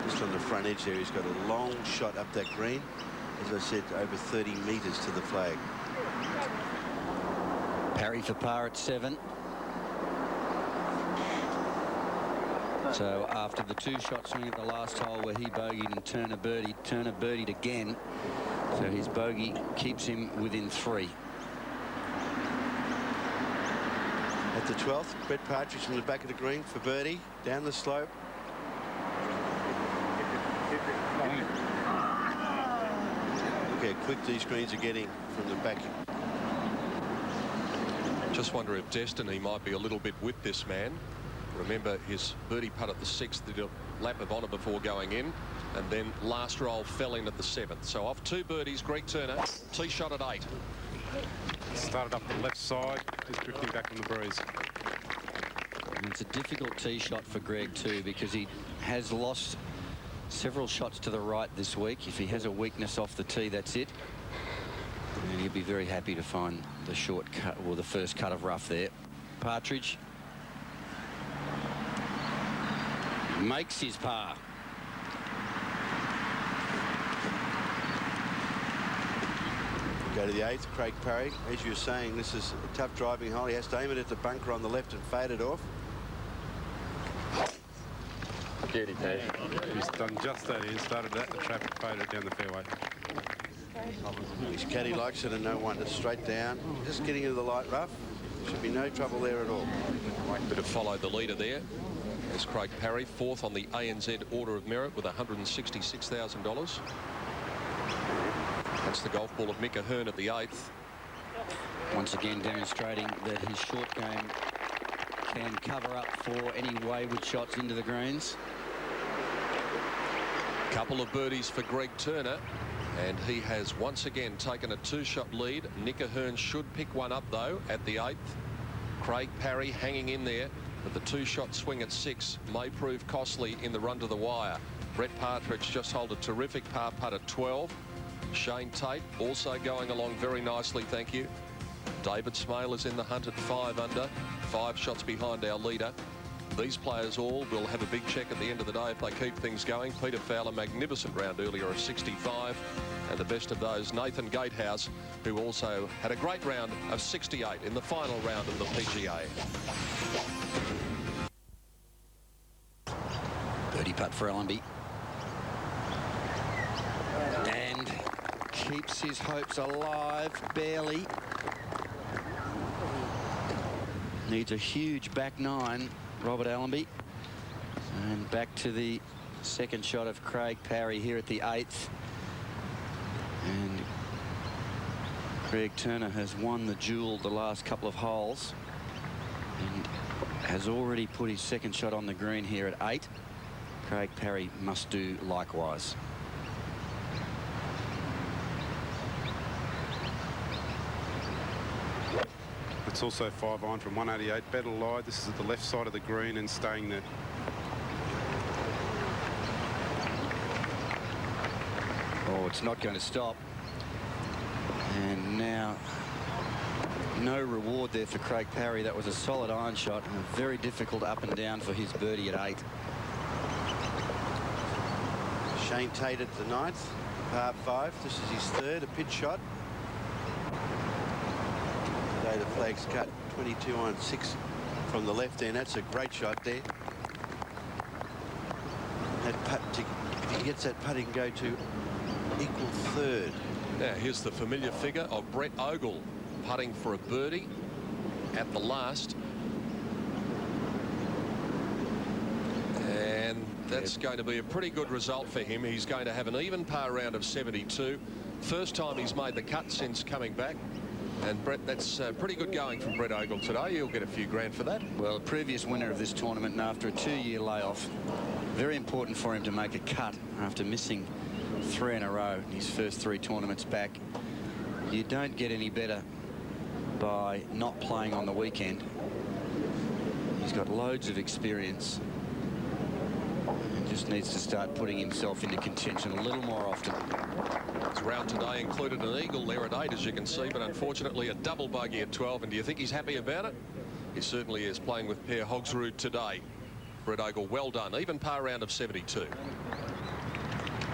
Just on the front edge there, he's got a long shot up that green. As I said, over 30 metres to the flag. Parry for par at 7. So after the 2-shot swing at the last hole where he bogeyed and Turner birdied again. So his bogey keeps him within 3. At the 12th, Brett Partridge from the back of the green for birdie, down the slope. Look how quick these greens are getting from the back. Just wonder if destiny might be a little bit with this man. Remember his birdie putt at the 6th, did a lap of honour before going in, and then last roll fell in at the 7th. So off 2 birdies, Greg Turner, tee shot at 8. Started up the left side, just drifting back on the breeze. And it's a difficult tee shot for Greg too, because he has lost several shots to the right this week. If he has a weakness off the tee, that's it. And he'll be very happy to find the short cut, or the first cut of rough there. Partridge makes his par. Go to the 8th, Craig Parry. As you were saying, this is a tough driving hole. He has to aim it at the bunker on the left and fade it off. Beauty, he's done just that. He started at the trap and faded down the fairway. His caddy likes it, and no wonder. Straight down, just getting into the light rough. Should be no trouble there at all. Bit of follow the leader there. There's Craig Parry, 4th on the ANZ Order of Merit with $166,000. That's the golf ball of Mick Ahern at the 8th. Once again demonstrating that his short game can cover up for any wayward shots into the greens. Couple of birdies for Greg Turner, and he has once again taken a 2-shot lead. Nick Ahern should pick one up though at the 8th. Craig Parry hanging in there, but the 2-shot swing at 6 may prove costly in the run to the wire. Brett Partridge just holed a terrific par putt at 12. Shane Tate also going along very nicely, thank you. David Smale is in the hunt at 5 under, 5 shots behind our leader. These players all will have a big check at the end of the day if they keep things going. Peter Fowler, magnificent round earlier of 65. And the best of those, Nathan Gatehouse, who also had a great round of 68 in the final round of the PGA. Birdie putt for Allenby. And keeps his hopes alive, barely. Needs a huge back 9, Robert Allenby. And back to the second shot of Craig Parry here at the 8th. And Greg Turner has won the duel the last couple of holes and has already put his second shot on the green here at 8. Craig Parry must do likewise. It's also 5 iron from 188. Better lie. This is at the left side of the green and staying there. Oh, it's not going to stop. And now no reward there for Craig Parry. That was a solid iron shot and very difficult up and down for his birdie at 8. Shane Tate at the 9th, par 5. This is his 3rd, a pitch shot. Today the flag's cut 22 on 6 from the left end. That's a great shot there. That putt, if he gets that putt, he can go to equal 3rd. Now here's the familiar figure of Brett Ogle putting for a birdie at the last. And that's going to be a pretty good result for him. He's going to have an even par round of 72. First time he's made the cut since coming back. And Brett, that's pretty good going from Brett Ogle today. You'll get a few grand for that. Well, a previous winner of this tournament, and after a 2-year layoff, very important for him to make a cut after missing 3 in a row in his first 3 tournaments back. You don't get any better by not playing on the weekend. He's got loads of experience and just needs to start putting himself into contention a little more often. It's round today included an eagle there at 8, as you can see, but unfortunately a double bogey at 12. And do you think he's happy about it? He certainly is, playing with Per Hogsrud today. Brett Ogle, well done. Even par round of 72.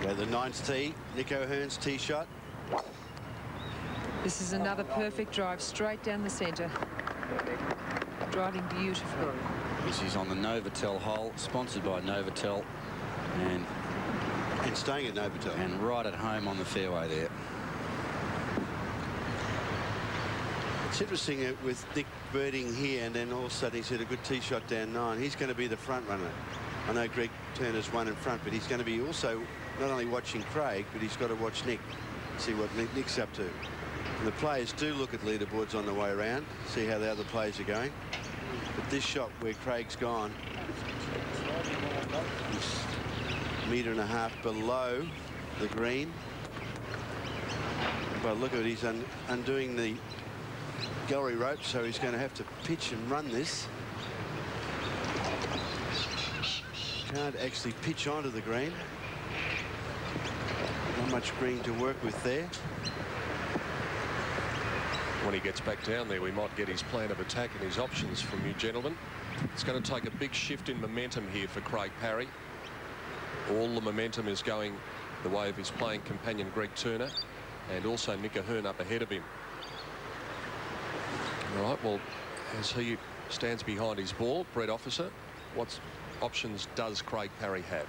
Yeah, the 9th tee, Nick O'Hearn's tee shot. This is another perfect drive straight down the centre. Driving beautifully. This is on the Novotel hole, sponsored by Novotel, and staying at Novotel, and right at home on the fairway there. It's interesting with Nick birding here, and then all of a sudden he's hit a good tee shot down 9. He's going to be the front runner. I know Greg Turner's one in front, but he's going to be also not only watching Craig, but he's got to watch Nick, see what Nick's up to. And the players do look at leaderboards on the way around, see how the other players are going. But this shot where Craig's gone, he's a metre and a half below the green. But look at it, he's undoing the gallery rope, so he's going to have to pitch and run this. Can't actually pitch onto the green. Not much green to work with there. When he gets back down there, we might get his plan of attack and his options from you gentlemen. It's going to take a big shift in momentum here for Craig Parry. All the momentum is going the way of his playing companion Greg Turner, and also Nick O'Hearn up ahead of him. All right, well, as he stands behind his ball, Brett Officer, what options does Craig Parry have?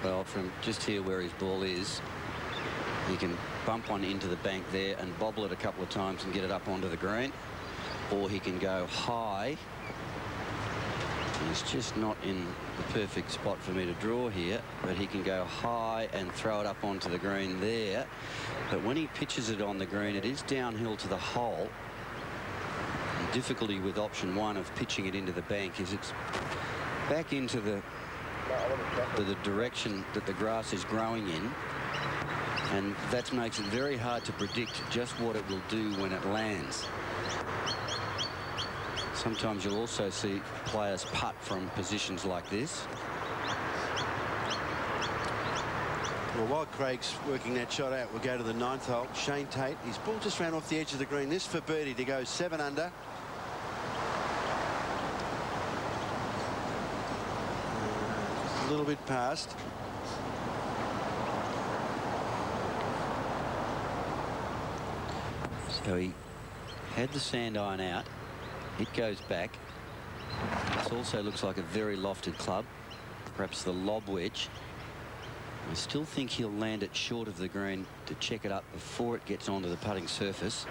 Well, from just here where his ball is, he can bump one into the bank there and bobble it a couple of times and get it up onto the green, or he can go high. He's just not in the perfect spot for me to draw here, but he can go high and throw it up onto the green there. But when he pitches it on the green, it is downhill to the hole. The difficulty with option 1 of pitching it into the bank is it's back into the direction that the grass is growing in, and that makes it very hard to predict just what it will do when it lands. Sometimes you'll also see players putt from positions like this. Well, while Craig's working that shot out, we'll go to the 9th hole. Shane Tate, his ball just ran off the edge of the green. This for birdie to go 7 under. A little bit past. So he had the sand iron out. It goes back. This also looks like a very lofted club. Perhaps the lob wedge. I still think he'll land it short of the green to check it up before it gets onto the putting surface.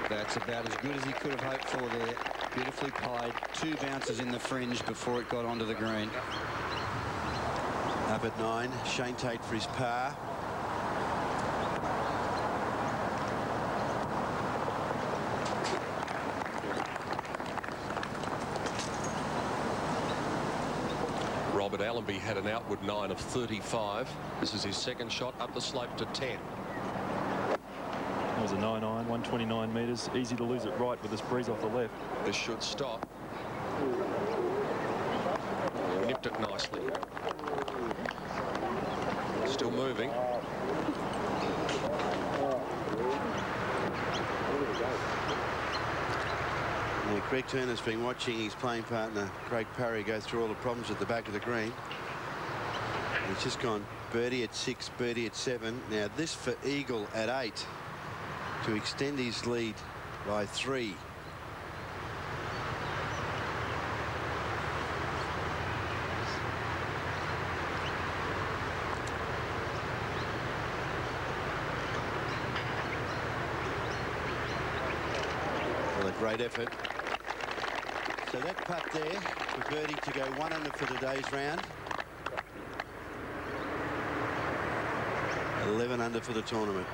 That's about as good as he could have hoped for there. Beautifully played. 2 bounces in the fringe before it got onto the green. Up at 9, Shane Tate for his par. Robert Allenby had an outward 9 of 35. This is his second shot up the slope to 10. That was a 9-iron, 129 metres. Easy to lose it right with this breeze off the left. This should stop. Nipped it nicely. Still moving. Now, Greg Turner's been watching his playing partner Craig Parry go through all the problems at the back of the green. He's just gone birdie at 6, birdie at 7. Now this for eagle at 8 to extend his lead by 3. Well, a great effort. So that putt there for birdie to go 1 under for today's round. 11 under for the tournament.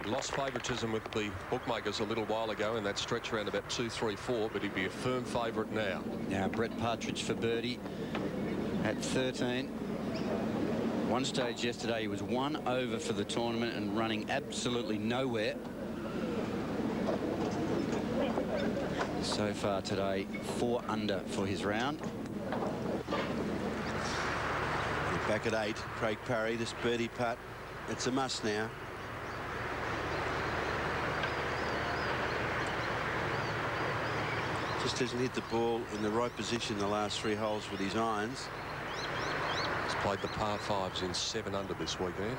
Lost favouritism with the bookmakers a little while ago in that stretch around about 2-3-4, but he'd be a firm favourite now. Now Brett Partridge for birdie at 13. one stage yesterday, he was 1 over for the tournament and running absolutely nowhere. So far today, 4 under for his round. Back at 8, Craig Parry, this birdie putt, it's a must now. Just hasn't hit the ball in the right position the last 3 holes with his irons. He's played the par 5s in 7 under this weekend.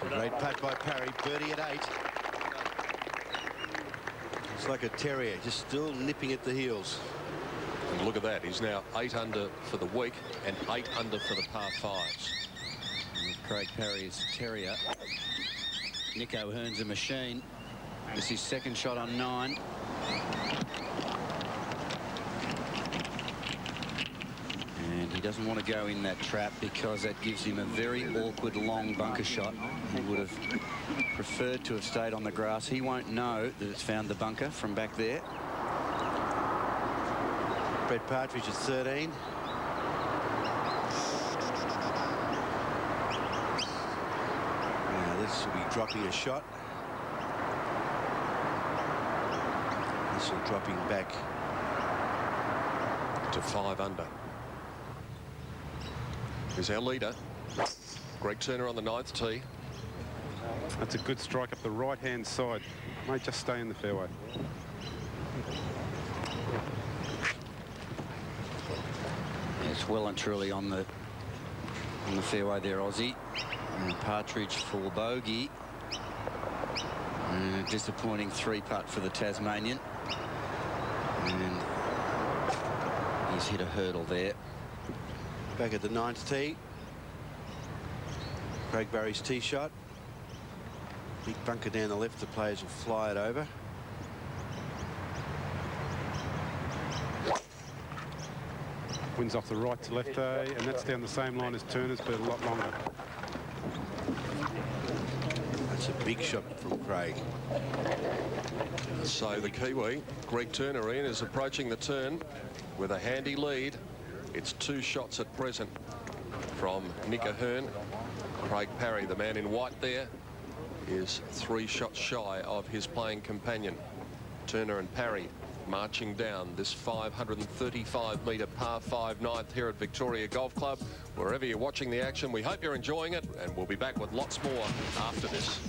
Great putt by Parry, birdie at 8. It's like a terrier, just still nipping at the heels. And look at that, he's now 8 under for the week and 8 under for the par 5s. Craig Parry's terrier. Nick O'Hearn's a machine. This is his second shot on 9. And he doesn't want to go in that trap because that gives him a very awkward long bunker shot. He would have preferred to have stayed on the grass. He won't know that it's found the bunker from back there. Brett Partridge at 13. Now this will be dropping a shot. This will dropping back to 5 under. Here's our leader, Greg Turner on the 9th tee. That's a good strike up the right-hand side. Might just stay in the fairway. It's well and truly on the fairway there, Aussie. And Partridge for bogey. And a disappointing 3-putt for the Tasmanian. And he's hit a hurdle there. back at the 9th tee. Craig Barry's tee shot. Big bunker down the left. The players will fly it over. Winds off the right to left, and that's down the same line as Turner's, but a lot longer. That's a big shot from Craig. So the Kiwi, Greg Turner, Ian, is approaching the turn with a handy lead. It's 2 shots at present from Nick O'Hearn. Craig Parry, the man in white there, is 3 shots shy of his playing companion. Turner and Parry marching down this 535-metre par 5 ninth here at Victoria Golf Club. Wherever you're watching the action, we hope you're enjoying it, and we'll be back with lots more after this.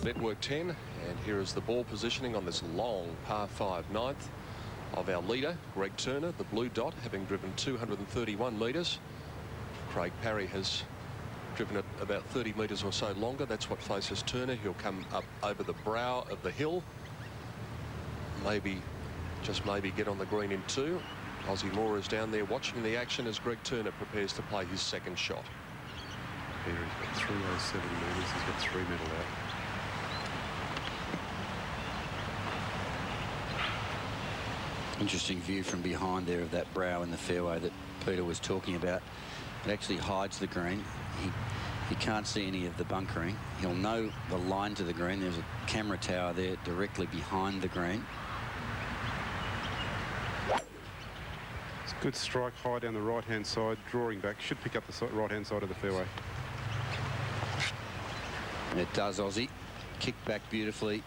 Network 10, and here is the ball positioning on this long par 5 ninth of our leader, Greg Turner, the blue dot, having driven 231 metres. Craig Parry has driven it about 30 metres or so longer. That's what faces Turner. He'll come up over the brow of the hill. Maybe, just maybe, get on the green in 2. Ozzie Moore is down there watching the action as Greg Turner prepares to play his second shot. Peter, he's got 307 metres. He's got 3 metal out. Interesting view from behind there of that brow in the fairway that Peter was talking about. It actually hides the green. He can't see any of the bunkering. He'll know the line to the green. There's a camera tower there directly behind the green. It's a good strike high down the right-hand side, drawing back. Should pick up the right-hand side of the fairway. It does, Aussie. Kicked back beautifully.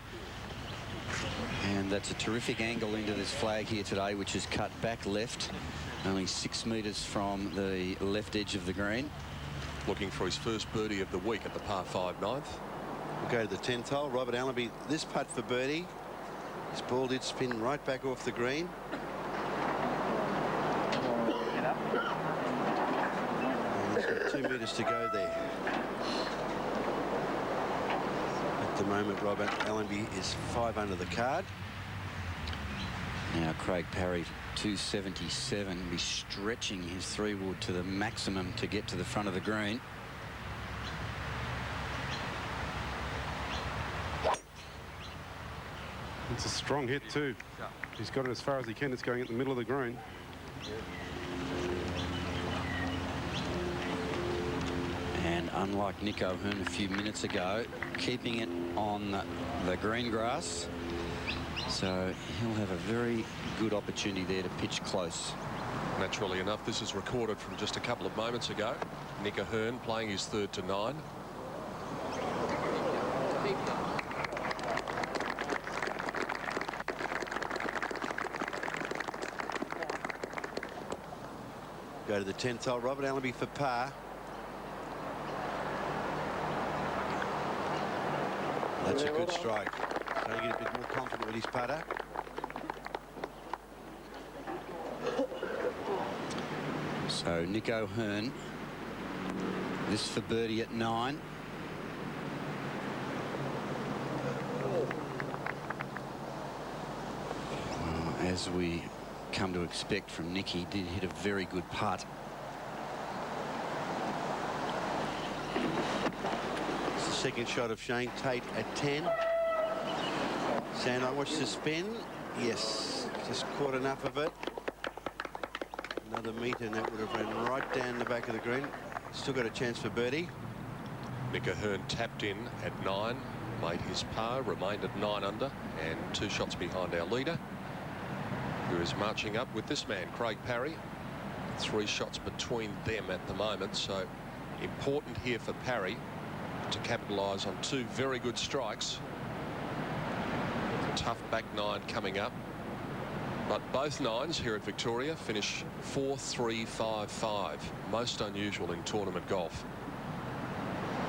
And that's a terrific angle into this flag here today, which is cut back left, only 6 metres from the left edge of the green. Looking for his first birdie of the week at the par 5 ninth. We'll go to the 10th hole. Robert Allenby, this putt for birdie. His ball did spin right back off the green. And he's got 2 metres to go there. At the moment, Robert Allenby is 5 under the card. Now Craig Parry, 277, be stretching his 3-wood to the maximum to get to the front of the green. It's a strong hit too. He's got it as far as he can. It's going at the middle of the green. And unlike Nick O'Hearn a few minutes ago, keeping it on the green grass. So he'll have a very good opportunity there to pitch close. Naturally enough, this is recorded from just a couple of moments ago. Nick O'Hearn playing his 3rd to 9. Go to the 10th hole. Robert Allenby for par. That's a good strike. Trying to get a bit more confident with his putter. So Nick O'Hearn, this for birdie at 9. As we come to expect from Nick, he did hit a very good putt. It's the second shot of Shane Tate at 10. Sandline, watch the spin. Yes, just caught enough of it. Another metre and that would have run right down the back of the green. Still got a chance for birdie. Nick O'Hearn tapped in at 9, made his par, remained at 9 under, and 2 shots behind our leader, who is marching up with this man, Craig Parry. 3 shots between them at the moment, so important here for Parry to capitalise on 2 very good strikes. Tough back 9 coming up. But both 9s here at Victoria finish 4-3-5-5. Most unusual in tournament golf.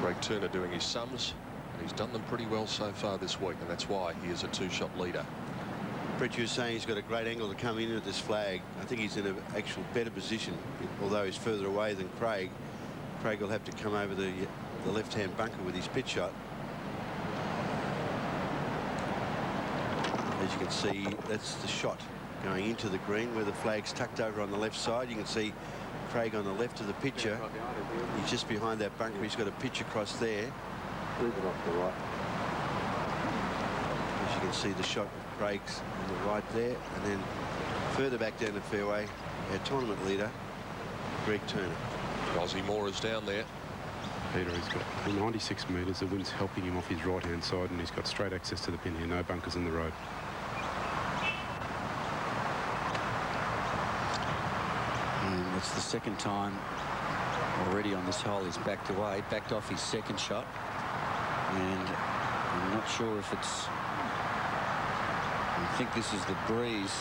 Greg Turner doing his sums, and he's done them pretty well so far this week, and that's why he is a 2-shot leader. Brett, you were saying he's got a great angle to come in at this flag. I think he's in an actual better position, although he's further away than Craig. Craig will have to come over the left-hand bunker with his pitch shot. As you can see, that's the shot going into the green where the flag's tucked over on the left side. You can see Craig on the left of the picture. He's just behind that bunker. He's got a pitch across there. As you can see, the shot of Craig's on the right there, and then further back down the fairway, our tournament leader, Greg Turner. Ozzie Moore is down there. Peter, he's got 96 metres. The wind's helping him off his right-hand side, and he's got straight access to the pin here. No bunkers in the road. And it's the second time already on this hole he's backed away, backed off his second shot. And I'm not sure if it's... I think this is the breeze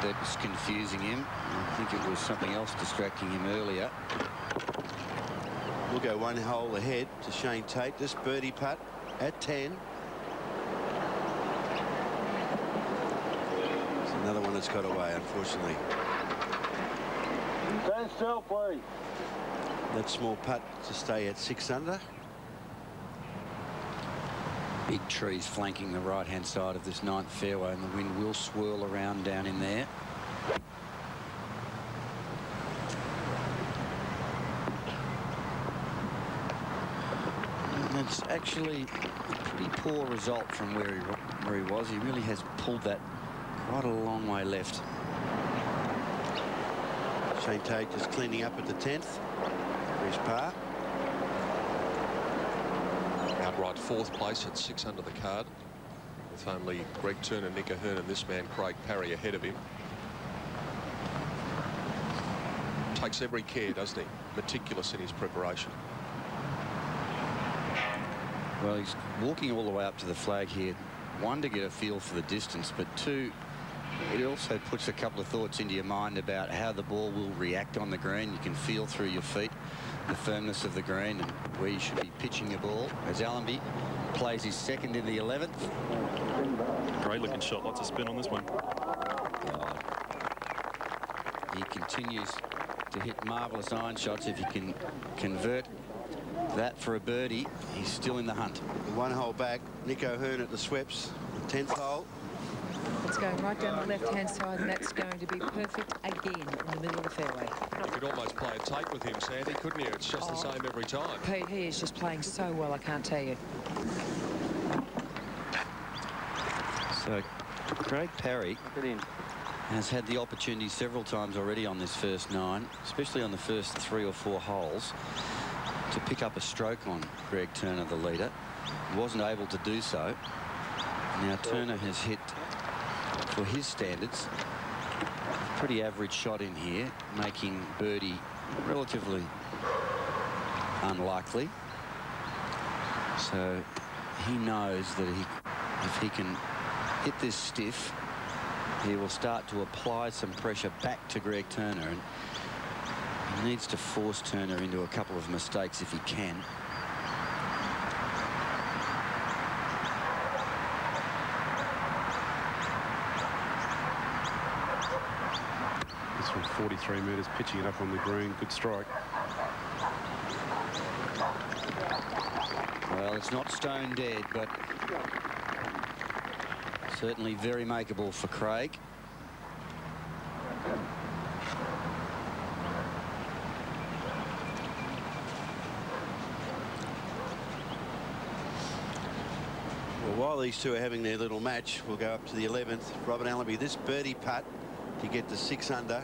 that's confusing him. I think it was something else distracting him earlier. We'll go 1 hole ahead to Shane Tate. This birdie putt at 10. It's another one that's got away, unfortunately. Stand still, please. That small putt to stay at 6 under. Big trees flanking the right-hand side of this 9th fairway, and the wind will swirl around down in there. And it's actually a pretty poor result from where he was. He really has pulled that quite a long way left. Shane Tate just cleaning up at the 10th for his par. Outright 4th place at 6 under the card, with only Greg Turner, Nick O'Hearn, and this man Craig Parry ahead of him. Takes every care, doesn't he? Meticulous in his preparation. Well, he's walking all the way up to the flag here. 1, to get a feel for the distance, but 2, it also puts a couple of thoughts into your mind about how the ball will react on the green. You can feel through your feet the firmness of the green and where you should be pitching your ball. As Allenby plays his second in the 11th. Great looking shot, lots of spin on this one. He continues to hit marvellous iron shots. If he can convert that for a birdie, he's still in the hunt. 1 hole back, Nick O'Hearn at the Sweps, the 10th hole. It's going right down the left-hand side, and that's going to be perfect again in the middle of the fairway. You could almost play a tape with him, Sandy, couldn't you? It's just the same every time. Pete, he is just playing so well, I can't tell you. So Craig Parry has had the opportunity several times already on this first 9, especially on the first 3 or 4 holes. to pick up a stroke on Greg Turner, the leader. He wasn't able to do so. Now Turner has hit, for his standards, a pretty average shot in here, making birdie relatively unlikely. So he knows that if he can hit this stiff, he will start to apply some pressure back to Greg Turner, and he needs to force Turner into a couple of mistakes if he can. It's from 43 metres, pitching it up on the green. Good strike. Well, it's not stone dead, but certainly very makeable for Craig. Well, while these two are having their little match, we'll go up to the 11th. Robert Allenby, this birdie putt to get to 6 under.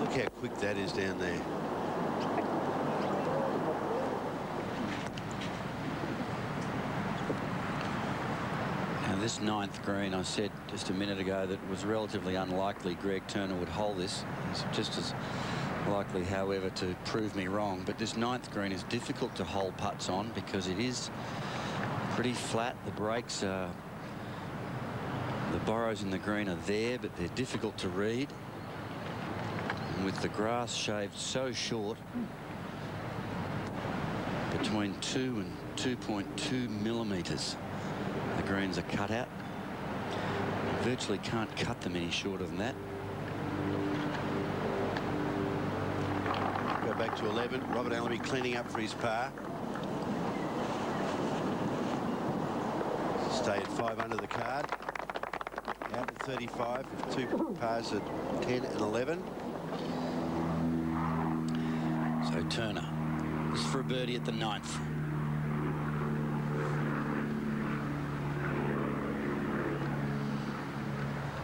Look how quick that is down there. Now this 9th green, I said just a minute ago that it was relatively unlikely Greg Turner would hold this. It's just as likely, however, to prove me wrong. But this 9th green is difficult to hold putts on because it is pretty flat. The breaks are, the burrows in the green are there, but they're difficult to read. And with the grass shaved so short, between 2 and 2.2 millimetres, the greens are cut out. You virtually can't cut them any shorter than that. Go back to 11. Robert Allenby cleaning up for his par. Stay at 5 under the card. Out at 35 with 2 pars at 10 and 11. So Turner is for a birdie at the 9th.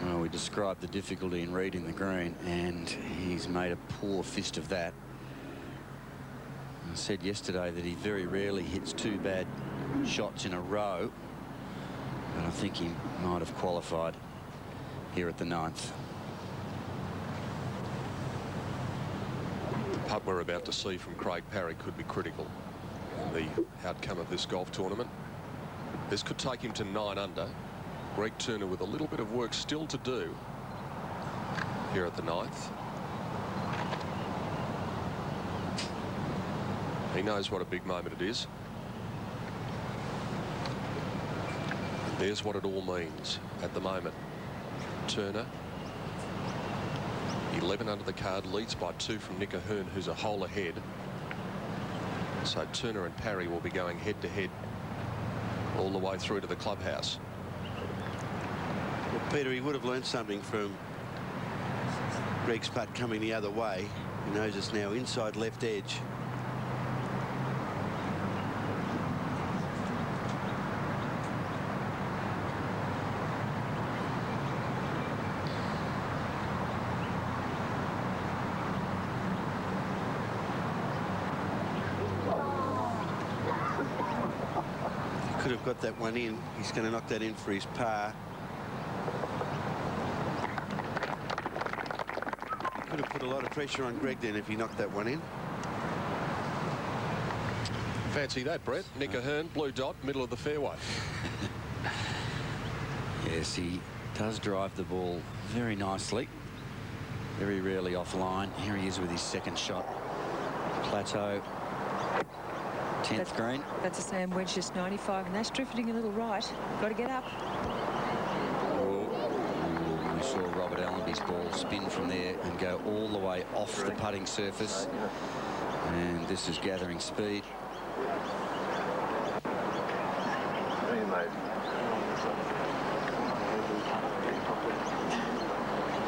Well, we described the difficulty in reading the green, and he's made a poor fist of that. I said yesterday that he very rarely hits 2 bad shots in a row, but I think he might have qualified here at the 9th. The putt we're about to see from Craig Parry could be critical in the outcome of this golf tournament. This could take him to 9 under. Greg Turner with a little bit of work still to do here at the 9th. He knows what a big moment it is. There's what it all means at the moment. Turner, 11 under the card, leads by 2 from Nick Ahern, who's a hole ahead. So Turner and Parry will be going head to head all the way through to the clubhouse. Well, Peter, he would have learned something from Greg's putt coming the other way. He knows it's now inside left edge. Could have got that one in. He's going to knock that in for his par. He could have put a lot of pressure on Greg then if he knocked that one in. Fancy that, Brett. Nick Ahern, blue dot, middle of the fairway. Yes, he does drive the ball very nicely. Very rarely offline. Here he is with his 2nd shot. Plateau. 10th green. That's a sand wedge, just 95, and that's drifting a little right. Got to get up. We saw Robert Allenby's ball spin from there and go all the way off the putting surface. And this is gathering speed.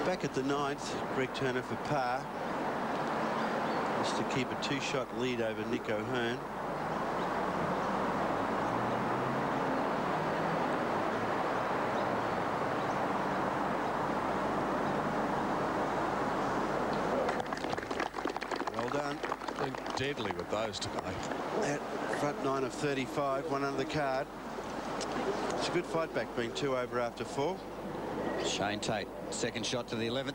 Back at the 9th, Greg Turner for par. Just to keep a 2-shot lead over Nick Ahern. done. Been deadly with those today. That front 9 of 35, one under the card. It's a good fight back, being 2 over after 4. Shane Tate, second shot to the 11th.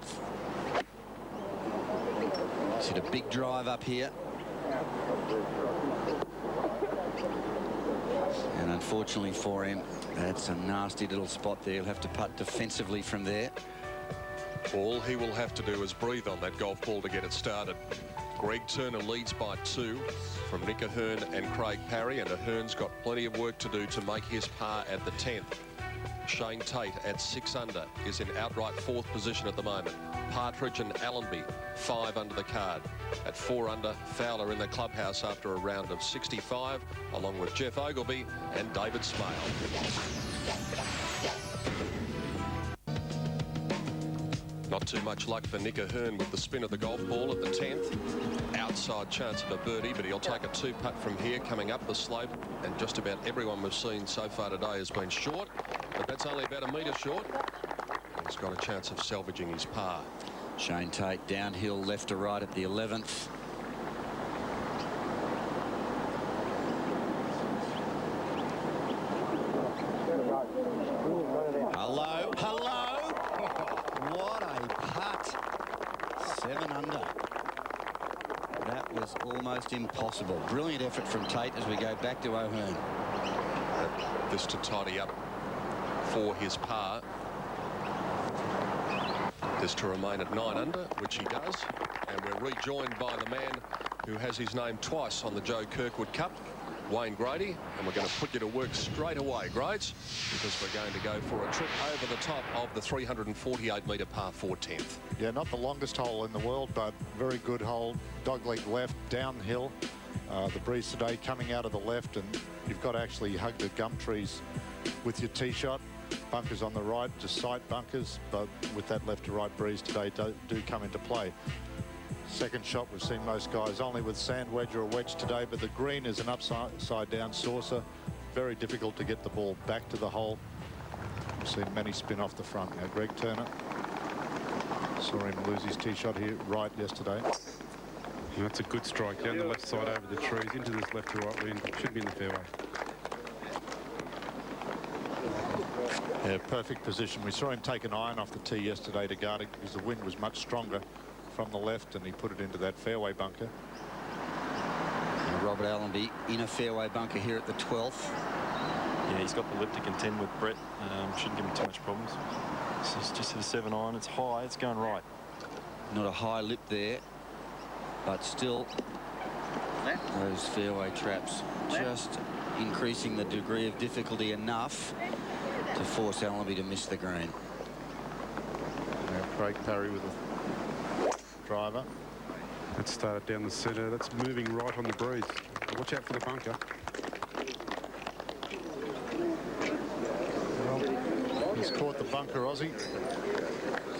He's hit a big drive up here. And unfortunately for him, that's a nasty little spot there. He'll have to putt defensively from there. All he will have to do is breathe on that golf ball to get it started. Greg Turner leads by 2 from Nick Ahern and Craig Parry, and Ahern's got plenty of work to do to make his par at the 10th. Shane Tate at 6 under is in outright 4th position at the moment. Partridge and Allenby 5 under the card. At 4 under, Fowler in the clubhouse after a round of 65, along with Jeff Ogilvy and David Smale. Not too much luck for Nick Ahern with the spin of the golf ball at the 10th. Outside chance of a birdie, but he'll take a 2-putt from here coming up the slope, and just about everyone we've seen so far today has been short, but that's only about a metre short. He's got a chance of salvaging his par. Shane Tate downhill left to right at the 11th. Hello, hello. What a putt. 7 under. That was almost impossible. Brilliant effort from Tate as we go back to O'Hearn. This to tidy up for his par. This to remain at 9 under, which he does. And we're rejoined by the man who has his name twice on the Joe Kirkwood Cup, Wayne Grady. And we're going to put you to work straight away, Grades, because we're going to go for a trip over the top of the 348-metre par 4 10th. Yeah, not the longest hole in the world, but very good hole. Dogleg left, downhill. The breeze today coming out of the left, and you've got to actually hug the gum trees with your tee shot. Bunkers on the right, just sight bunkers, but with that left to right breeze today do come into play. Second shot, we've seen most guys only with sand wedge or a wedge today, but the green is an upside down saucer. Very difficult to get the ball back to the hole. We've seen many spin off the front. Now Greg Turner, saw him lose his tee shot here right yesterday. And that's a good strike down the left side over the trees into this left to right wind. Should be in the fairway. Yeah, perfect position. We saw him take an iron off the tee yesterday to guard it because the wind was much stronger from the left, and he put it into that fairway bunker. And Robert Allenby in a fairway bunker here at the 12th. Yeah, he's got the lip to contend with Brett. Shouldn't give him too much problems. It's just hit a 7 iron. It's high. It's going right. Not a high lip there, but still those fairway traps just increasing the degree of difficulty enough to force Allenby to miss the green. Now Craig Parry with a driver. That started down the centre. That's moving right on the breeze. Watch out for the bunker. Well, he's caught the bunker, Aussie.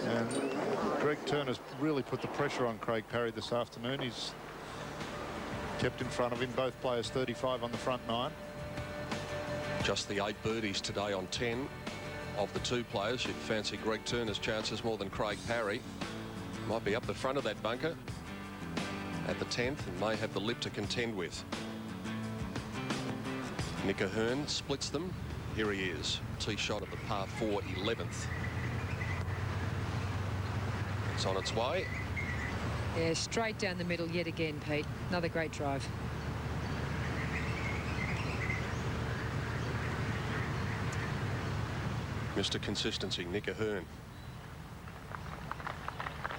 And Greg Turner's really put the pressure on Craig Parry this afternoon. He's kept in front of him. Both players 35 on the front 9. Just the 8 birdies today on 10 of the 2 players. You'd fancy Greg Turner's chances more than Craig Parry. Might be up the front of that bunker at the 10th and may have the lip to contend with. Nick Ahern splits them. Here he is. Tee shot at the par 4 11th. It's on its way. Yeah, straight down the middle yet again, Pete. Another great drive. Mr. Consistency, Nick Ahern.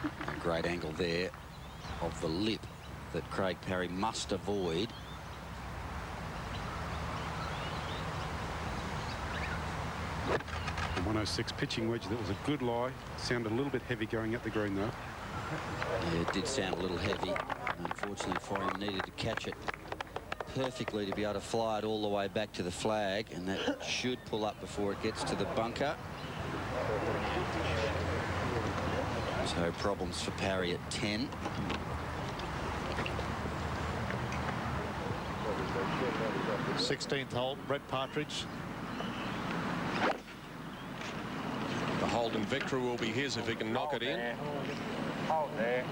A great angle there of the lip that Craig Parry must avoid. The 106 pitching wedge, that was a good lie. Sounded a little bit heavy going up the green though. Yeah, it did sound a little heavy. Unfortunately for him, needed to catch it perfectly to be able to fly it all the way back to the flag, and that should pull up before it gets to the bunker. So problems for Parry at 10. th hole, Brett Partridge. The Holden victory will be his if he can knock it in. Hold there.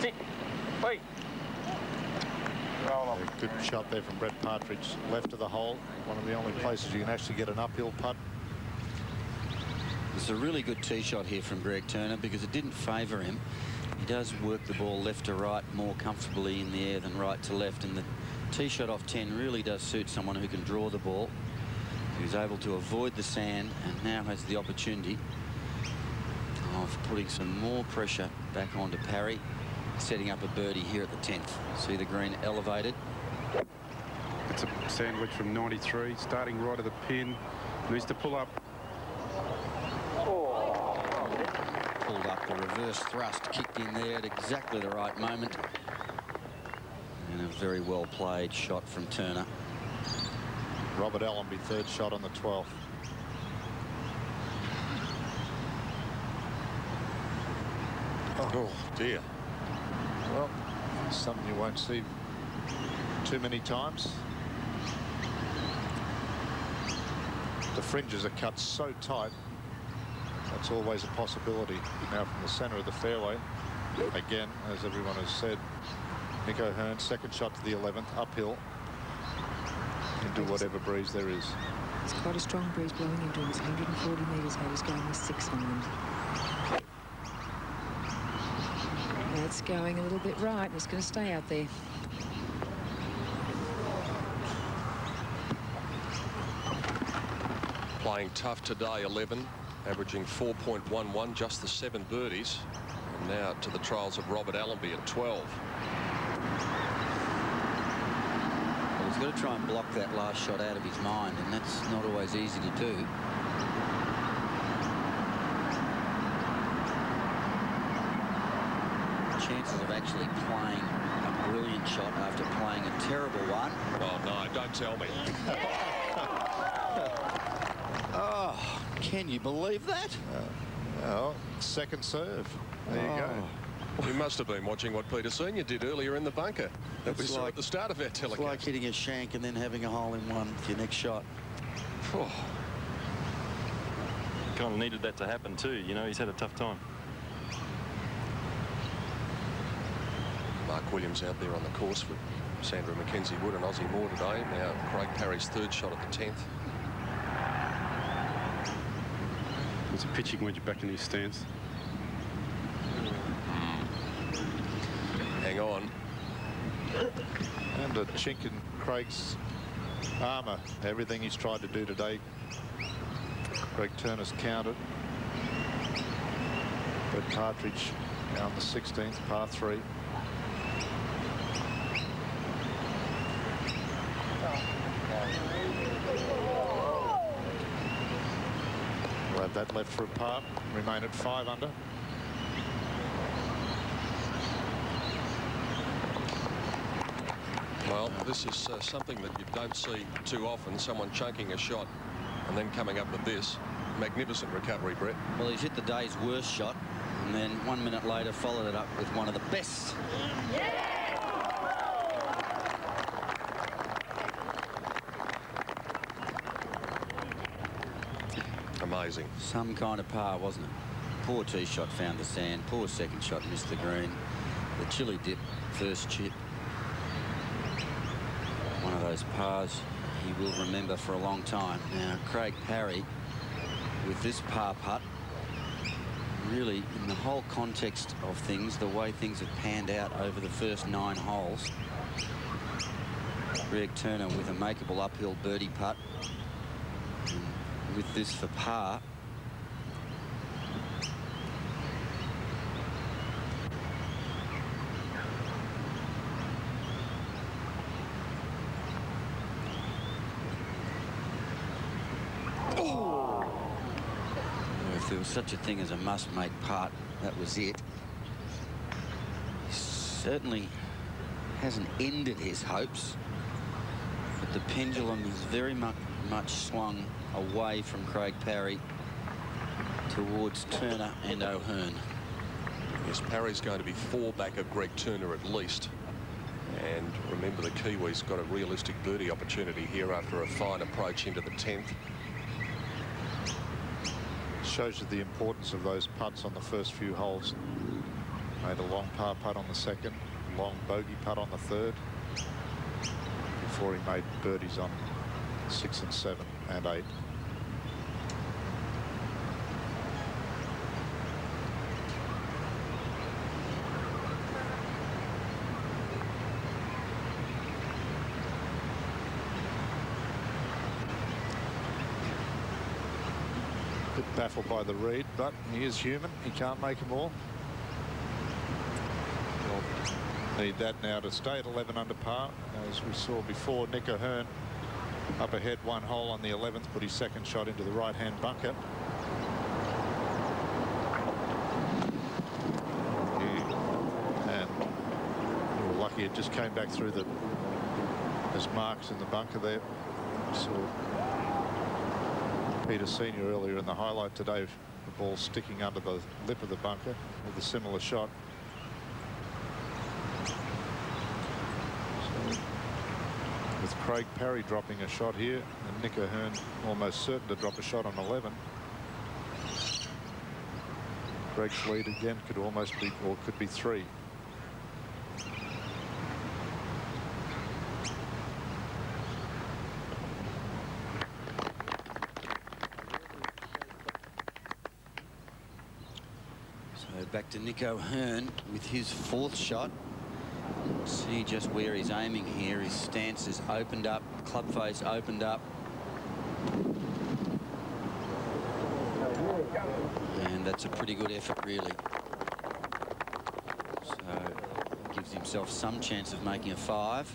Sit. Wait. A good shot there from Brett Partridge, left of the hole. One of the only places you can actually get an uphill putt. It's a really good tee shot here from Greg Turner because it didn't favour him. He does work the ball left to right more comfortably in the air than right to left, and the tee shot off 10 really does suit someone who can draw the ball, who's able to avoid the sand and now has the opportunity of putting some more pressure back onto Parry, setting up a birdie here at the 10th. See the green elevated. It's a sandwich from 93, starting right at the pin. Needs to pull up. Pulled up, the reverse thrust kicked in there at exactly the right moment. And a very well played shot from Turner. Robert Allenby, third shot on the 12th. Oh, dear. Well, something you won't see too many times. The fringes are cut so tight. That's always a possibility. Now from the center of the fairway. Again, as everyone has said, Nick O'Hearn, second shot to the 11th, uphill. Into whatever breeze there is. It's quite a strong breeze blowing into him. It's 140 metres out. He's going with 6 on. That's going a little bit right. It's going to stay out there. Playing tough today, 11, averaging 4.11, just the 7 birdies. And now to the trials of Robert Allenby at 12. Well, he's got to try and block that last shot out of his mind, and that's not always easy to do. Chances of actually playing a brilliant shot after playing a terrible one. Oh, no, don't tell me. Oh, can you believe that? Oh, second serve. There you go. You must have been watching what Peter Senior did earlier in the bunker that we saw at the start of our telecast. It's like hitting a shank and then having a hole in one for your next shot. Oh. Kind of needed that to happen too. You know, he's had a tough time. Mark Williams out there on the course with Sandra Mackenzie Wood and Ozzie Moore today. Now Craig Parry's third shot at the 10th. It's a pitching wedge back in his stance. Hang on. And a chink in Craig's armour. Everything he's tried to do today, Greg Turner's counted. But Partridge now on the 16th, par 3. We'll have that left for a par, remain at 5 under. Well, this is something that you don't see too often, someone chunking a shot and then coming up with this. Magnificent recovery, Brett. Well, he's hit the day's worst shot and then 1 minute later followed it up with one of the best. Amazing. Some kind of par, wasn't it? Poor tee shot found the sand. Poor second shot missed the green. The chilly dip, first chip. One of those pars he will remember for a long time. Now, Craig Parry with this par putt, really in the whole context of things, the way things have panned out over the first 9 holes. Greg Turner with a makeable uphill birdie putt. And with this for par. If there was such a thing as a must-make putt, that was it. He certainly hasn't ended his hopes, but the pendulum is very much swung away from Craig Parry towards Turner and O'Hearn. Yes, Parry's going to be 4 back of Greg Turner at least. And remember, the Kiwi's got a realistic birdie opportunity here after a fine approach into the 10th. Shows you the importance of those putts on the first few holes. Made a long par putt on the second. long bogey putt on the third before he made birdies on 6 and 7 and 8. Bit baffled by the read, but he is human. He can't make them all. We'll need that now to stay at 11 under par. As we saw before, Nick O'Hearn up ahead 1 hole on the 11th, put his second shot into the right-hand bunker. And we were lucky it just came back through there's marks in the bunker there. Saw Peter Senior earlier in the highlight today, the ball sticking under the lip of the bunker with a similar shot. So, with Craig Parry dropping a shot here and Nick O'Hearn almost certain to drop a shot on 11. Greg's lead again could almost be, or could be 3. Back to Nick O'Hearn with his 4th shot. See just where he's aiming here. His stance is opened up, club face opened up. And that's a pretty good effort, really. So he gives himself some chance of making a 5.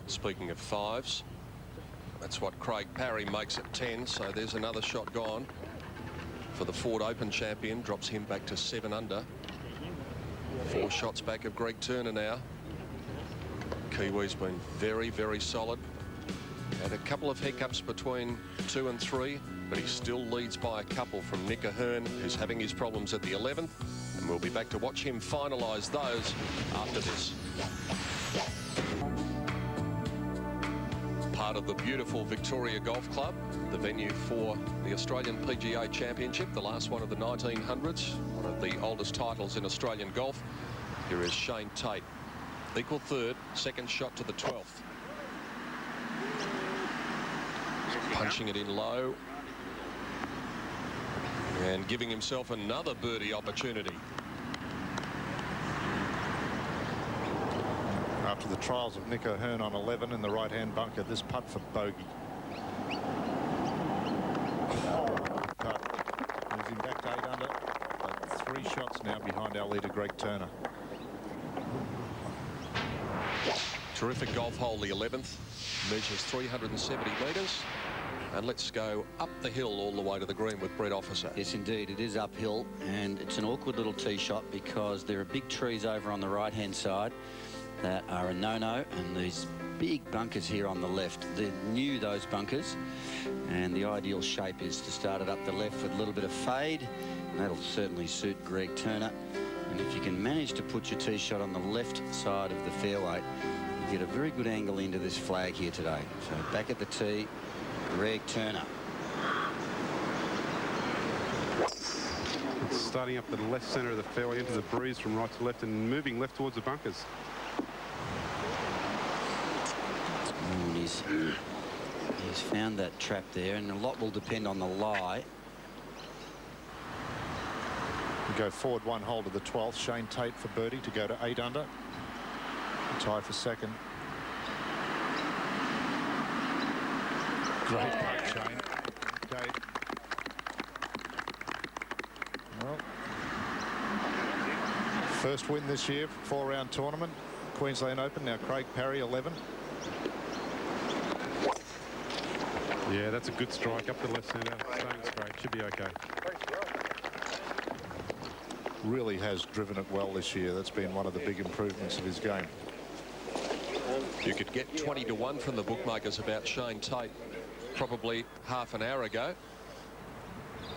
Speaking of 5s, that's what Craig Parry makes at 10, so there's another shot gone for the Ford Open champion. Drops him back to 7 under. 4 shots back of Greg Turner now. Kiwi's been very, very solid. Had a couple of hiccups between 2 and 3, but he still leads by a couple from Nick O'Hearn, who's having his problems at the 11th. And we'll be back to watch him finalise those after this. Part of the beautiful Victoria Golf Club, the venue for the Australian PGA Championship, the last one of the 1900s, one of the oldest titles in Australian golf. Here is Shane Tate, equal 3rd, second shot to the 12th. Punching it in low and giving himself another birdie opportunity. After the trials of Nick O'Hearn on 11 in the right-hand bunker, this putt for bogey. Putt moves him back to 8 under. 3 shots now behind our leader, Greg Turner. Terrific golf hole, the 11th. Measures 370 metres. And let's go up the hill all the way to the green with Brett Officer. Yes, indeed. It is uphill, and it's an awkward little tee shot because there are big trees over on the right-hand side that are a no-no, and these big bunkers here on the left. They're new, those bunkers, and the ideal shape is to start it up the left with a little bit of fade, and that'll certainly suit Greg Turner. And if you can manage to put your tee shot on the left side of the fairway, you get a very good angle into this flag here today. So back at the tee, Greg Turner. Starting up the left centre of the fairway into the breeze from right to left and moving left towards the bunkers. And he's found that trap there, and a lot will depend on the lie. We go forward 1 hole to the 12th. Shane Tate for birdie to go to 8 under. A tie for second. Great putt, Shane. Okay. Well, first win this year, 4-round tournament, Queensland Open. Now Craig Parry, 11. Yeah, that's a good strike up the left centre. Staying straight, should be okay. Really has driven it well this year. That's been one of the big improvements of his game. You could get 20 to 1 from the bookmakers about Shane Tate probably half an hour ago.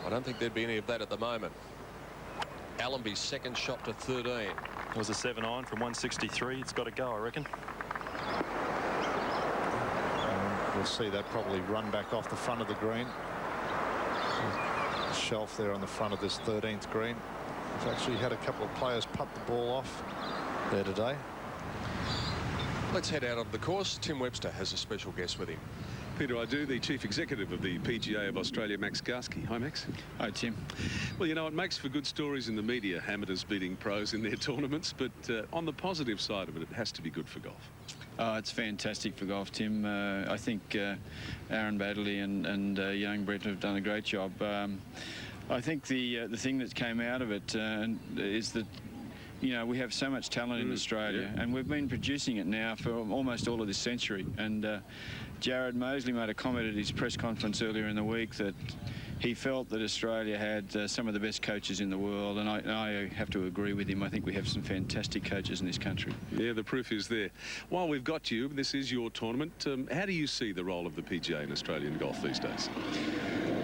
I don't think there'd be any of that at the moment. Allenby's second shot to 13. It was a 7-iron from 163. It's got to go, I reckon. We'll see that probably run back off the front of the green. The shelf there on the front of this 13th green. We've actually had a couple of players putt the ball off there today. Let's head out of the course. Tim Webster has a special guest with him. Peter, I do, the Chief Executive of the PGA of Australia, Max Garski. Hi, Max. Hi, Tim. Well, you know, it makes for good stories in the media, amateurs beating pros in their tournaments, but on the positive side of it, it has to be good for golf. Oh, it's fantastic for golf, Tim. I think Aaron Baddeley and young Brett have done a great job. I think the thing that came out of it is that, you know, we have so much talent in Australia, and we've been producing it now for almost all of this century. And Jared Mosley made a comment at his press conference earlier in the week that he felt that Australia had some of the best coaches in the world, and I have to agree with him. I think we have some fantastic coaches in this country. Yeah, the proof is there. While we've got you, this is your tournament. How do you see the role of the PGA in Australian golf these days?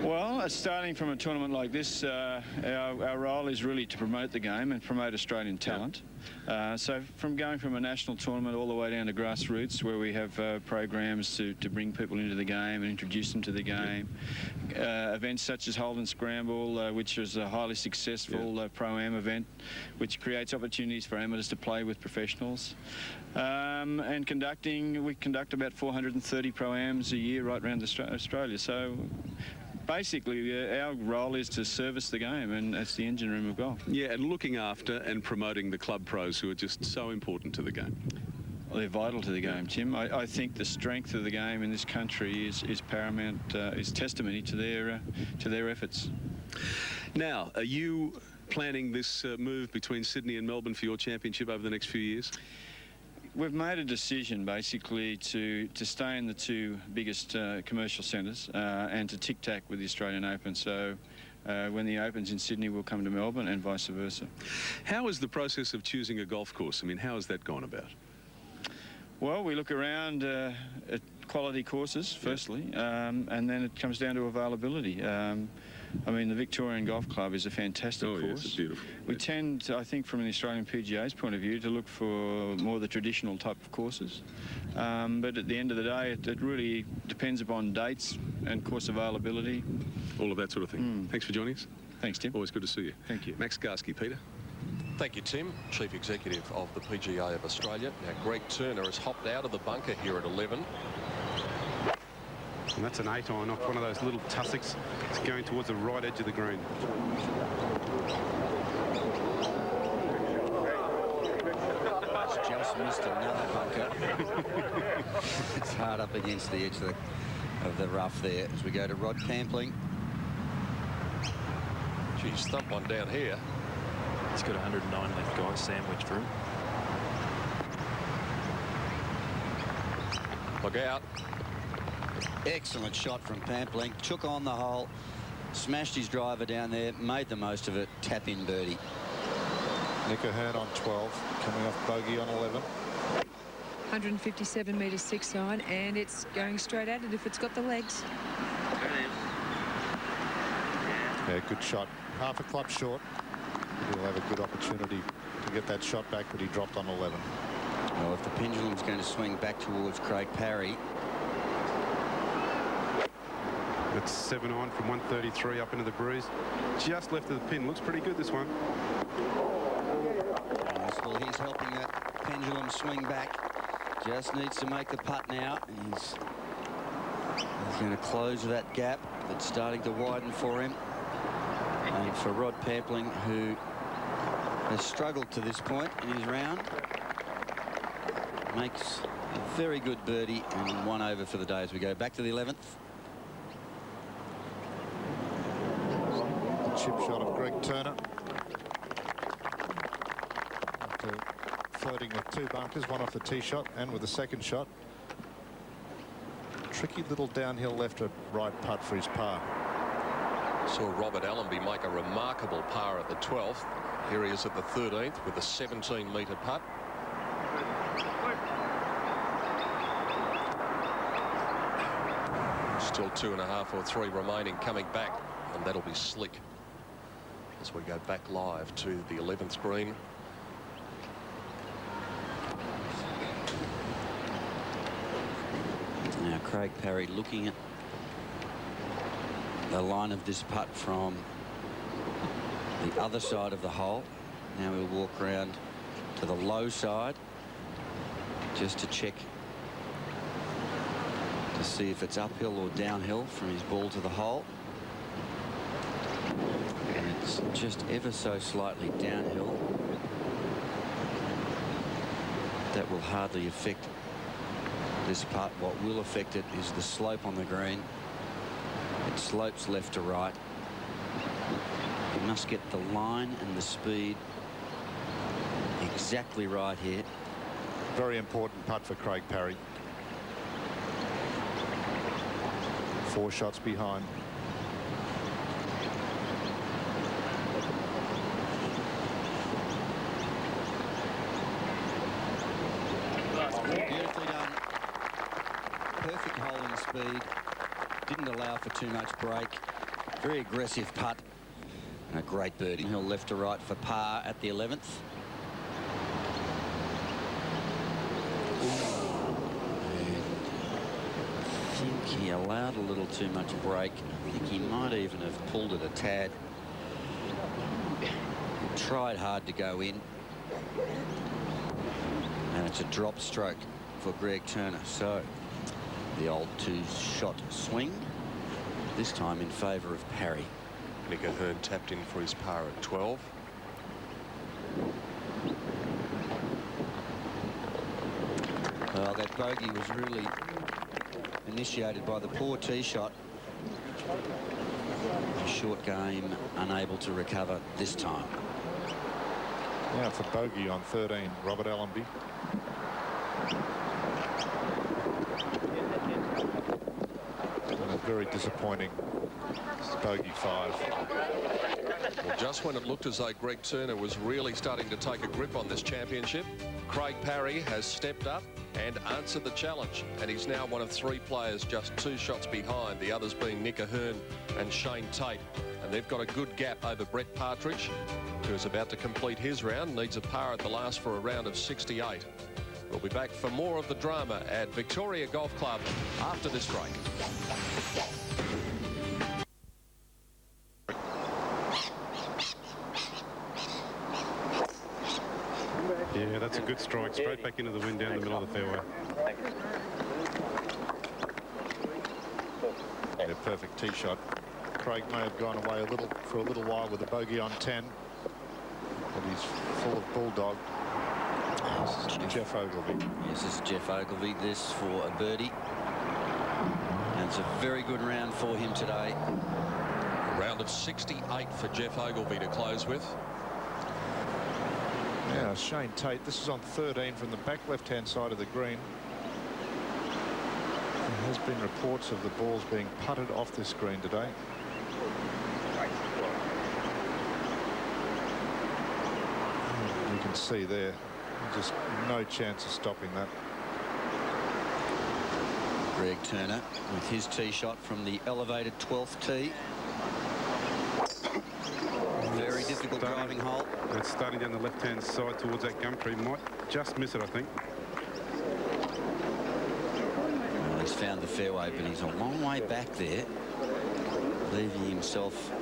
Well, starting from a tournament like this, our role is really to promote the game and promote Australian talent. So from going from a national tournament all the way down to grassroots, where we have programs to bring people into the game and introduce them to the game. Events such as Holden Scramble, which is a highly successful pro-am event, which creates opportunities for amateurs to play with professionals. And we conduct about 430 pro-ams a year right around Australia. So basically, our role is to service the game, and that's the engine room of golf. Yeah, and looking after and promoting the club pros who are just so important to the game. Well, they're vital to the game, Tim. I think the strength of the game in this country is paramount, is testimony to their efforts. Now, are you planning this move between Sydney and Melbourne for your championship over the next few years? We've made a decision basically to stay in the two biggest commercial centres and to tic-tac with the Australian Open. So when the Open's in Sydney, we'll come to Melbourne and vice versa. How is the process of choosing a golf course? I mean, how has that gone about? Well, we look around at quality courses, firstly, and then it comes down to availability. I mean, the Victorian Golf Club is a fantastic course. Yes, it's beautiful. We tend, I think, from the Australian PGA's point of view, to look for more the traditional type of courses. But at the end of the day, it really depends upon dates and course availability. All of that sort of thing. Thanks for joining us. Thanks, Tim. Always good to see you. Thank you. Max Garski, Peter. Thank you, Tim, Chief Executive of the PGA of Australia. Now, Greg Turner has hopped out of the bunker here at 11. And that's an 8-iron off one of those little tussocks. It's going towards the right edge of the green. Just missed another bunker. It's hard up against the edge of the rough there as we go to Rod Pampling. Geez, thump one down here. He's got 109 left, guys, sandwiched for him. Look out. Excellent shot from Pampling. Took on the hole, smashed his driver down there, made the most of it, tap-in birdie. Nick Ahern on 12, coming off bogey on 11. 157 metres 6 iron, and it's going straight at it if it's got the legs. Yeah, good shot. Half a club short. He'll have a good opportunity to get that shot back, but he dropped on 11. Well, if the pendulum's going to swing back towards Craig Parry. That's 7-iron from 133 up into the breeze. Just left of the pin. Looks pretty good, this one. Yes, well, he's helping that pendulum swing back. Just needs to make the putt now. And he's going to close that gap that's starting to widen for him. And for Rod Pampling, who has struggled to this point in his round, makes a very good birdie and 1 over for the day as we go back to the 11th. Chip shot of Greg Turner. After flirting with 2 bunkers, one off the tee shot and with the second shot. Tricky little downhill left to right putt for his par. Saw Robert Allenby make a remarkable par at the 12th. Here he is at the 13th with a 17-metre putt. Still 2.5 or 3 remaining, coming back, and that'll be slick as we go back live to the 11th green. Now Craig Parry looking at the line of this putt from the other side of the hole. Now we'll walk around to the low side. just to check to see if it's uphill or downhill from his ball to the hole. And it's just ever so slightly downhill. That will hardly affect this putt. What will affect it is the slope on the green. It slopes left to right. You must get the line and the speed exactly right here. Very important putt for Craig Parry. 4 shots behind. Beautifully done. Perfect holding speed. Didn't allow for too much break. Very aggressive putt. And a great birdie. He'll left to right for par at the 11th. I think he allowed a little too much break. I think he might even have pulled it a tad. He tried hard to go in. And it's a drop stroke for Greg Turner. So the old 2-shot swing, this time in favour of Parry. Nick Ahern tapped in for his par at 12. Well, that bogey was really initiated by the poor tee shot. A short game, unable to recover this time. Now for bogey on 13, Robert Allenby. And a very disappointing bogey 5. Well, just when it looked as though Greg Turner was really starting to take a grip on this championship, Craig Parry has stepped up and answered the challenge, and he's now one of 3 players just 2 shots behind, the others being Nick Ahern and Shane Tate, and they've got a good gap over Brett Partridge, who's about to complete his round, needs a par at the last for a round of 68. We'll be back for more of the drama at Victoria Golf Club after this break. Yeah, that's a good strike, straight back into the wind down the middle of the fairway. A perfect tee shot. Craig may have gone away for a little while with a bogey on 10, but he's full of bulldog. This is Jeff Ogilvy. Yes, this is Jeff Ogilvy. This for a birdie. And it's a very good round for him today. A round of 68 for Jeff Ogilvy to close with. Yeah, Shane Tate. This is on 13 from the back left-hand side of the green. There has been reports of the balls being putted off this green today. You can see there, just no chance of stopping that. Greg Turner with his tee shot from the elevated 12th tee. Very difficult driving hole. It's starting down the left-hand side towards that gum tree. Might just miss it, I think. Well, he's found the fairway, but he's a long way back there, leaving himself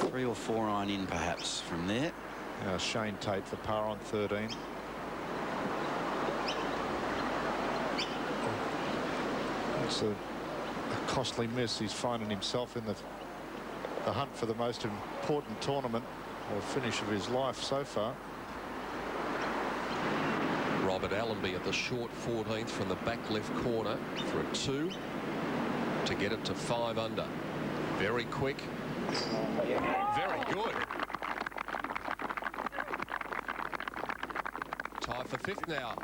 3 or 4 iron in perhaps from there. Now Shane Tate for par on 13. It's a costly miss. He's finding himself in the hunt for the most important tournament or finish of his life so far. Robert Allenby at the short 14th from the back left corner for a 2 to get it to 5 under. Very quick. Very good. Tie for 5th now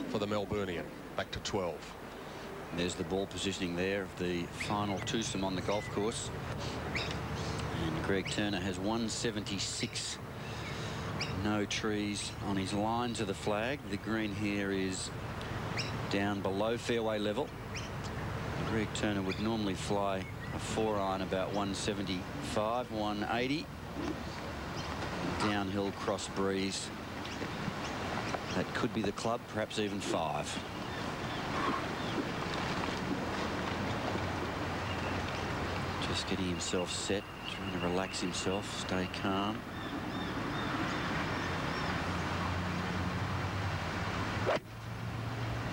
for the Melburnian. Back to 12. There's the ball positioning there of the final twosome on the golf course. And Greg Turner has 176. No trees on his line to the flag. The green here is down below fairway level. Greg Turner would normally fly a 4-iron about 175, 180. Downhill cross breeze. That could be the club, perhaps even 5. Just getting himself set, trying to relax himself, stay calm.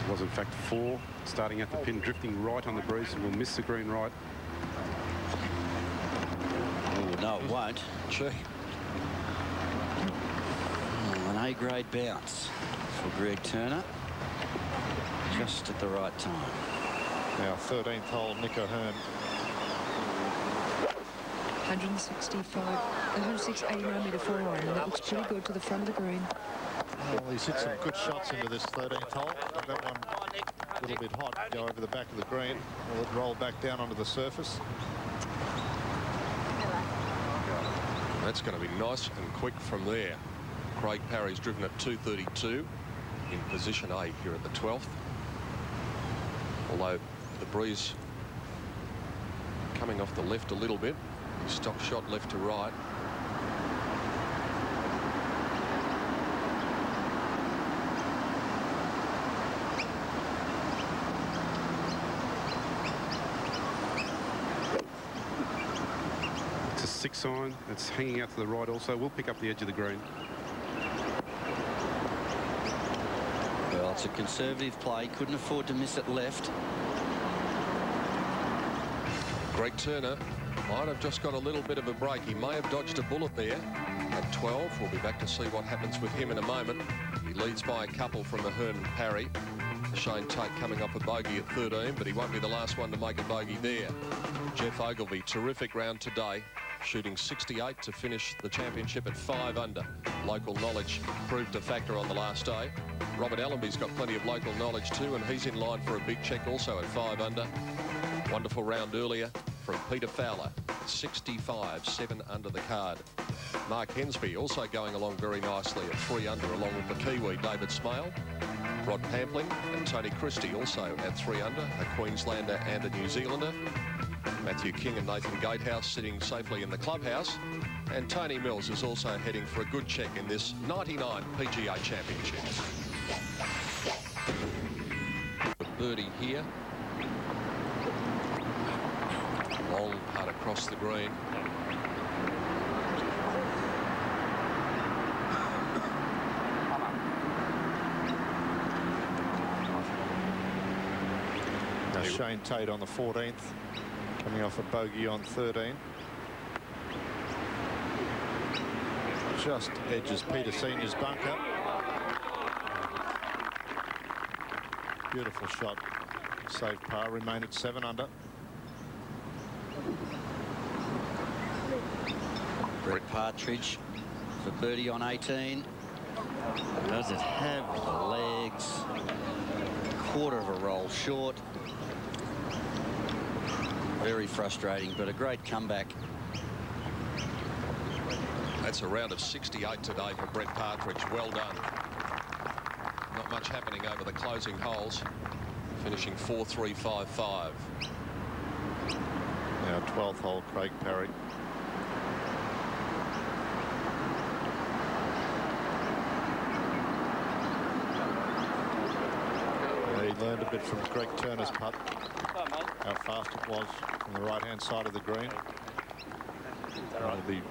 Was in fact 4, starting at the pin, drifting right on the breeze, and will miss the green right. Oh, no, it won't. Gee. Oh, an A-grade bounce for Greg Turner. Just at the right time. Now, 13th hole, Nick O'Hearn. 189 metre 4 iron, and that looks pretty good to the front of the green. Well, he's hit some good shots into this 13th hole. That one a little bit hot, go over the back of the green. Will it roll back down onto the surface? That's going to be nice and quick from there. Craig Parry's driven at 232 in position A here at the 12th. Although the breeze coming off the left a little bit. Stock shot left to right. It's a 6 iron. It's hanging out to the right also. We'll pick up the edge of the green. Well, it's a conservative play. Couldn't afford to miss it left. Greg Turner might have just got a little bit of a break. He may have dodged a bullet there at 12. We'll be back to see what happens with him in a moment. He leads by a couple from Ahern and Parry. Shane Tate coming off a bogey at 13, but he won't be the last one to make a bogey there. Jeff Ogilvy, terrific round today, shooting 68 to finish the championship at 5 under. Local knowledge proved a factor on the last day. Robert Allenby's got plenty of local knowledge too, and he's in line for a big check also at 5 under. Wonderful round earlier from Peter Fowler, 65, 7 under the card. Mark Hensby also going along very nicely at 3 under, along with the Kiwi David Smale. Rod Pampling and Tony Christie also at 3 under, a Queenslander and a New Zealander. Matthew King and Nathan Gatehouse sitting safely in the clubhouse. And Tony Mills is also heading for a good check in this 99 PGA Championship. A birdie here. Long putt across the green. Now Shane Tate on the 14th, coming off a bogey on 13. Just edges Peter Senior's bunker. Beautiful shot. Save par, remain at 7 under. Brett Partridge for birdie on 18. Does it have the legs? Quarter of a roll short. Very frustrating, but a great comeback. That's a round of 68 today for Brett Partridge. Well done. Not much happening over the closing holes. Finishing 4-3-5-5. Now 12th hole, Craig Parry. He learned a bit from Greg Turner's putt, how fast it was from the right-hand side of the green. That'll be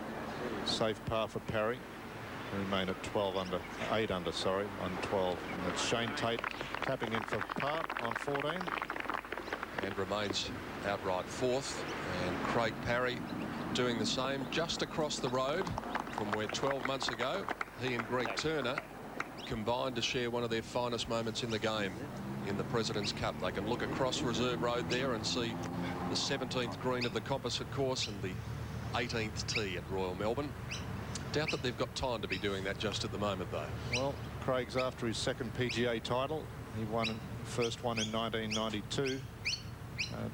safe par for Parry. Remain at 12 under, 8 under, sorry, on 12. And that's Shane Tate tapping in for par on 14. And remains outright 4th. And Craig Parry doing the same just across the road from where 12 months ago he and Greg Turner combined to share one of their finest moments in the game in the President's Cup. They can look across Reserve Road there and see the 17th green of the composite course and the 18th tee at Royal Melbourne. Doubt that they've got time to be doing that just at the moment, though. Well, Craig's after his second PGA title. He won first one in 1992.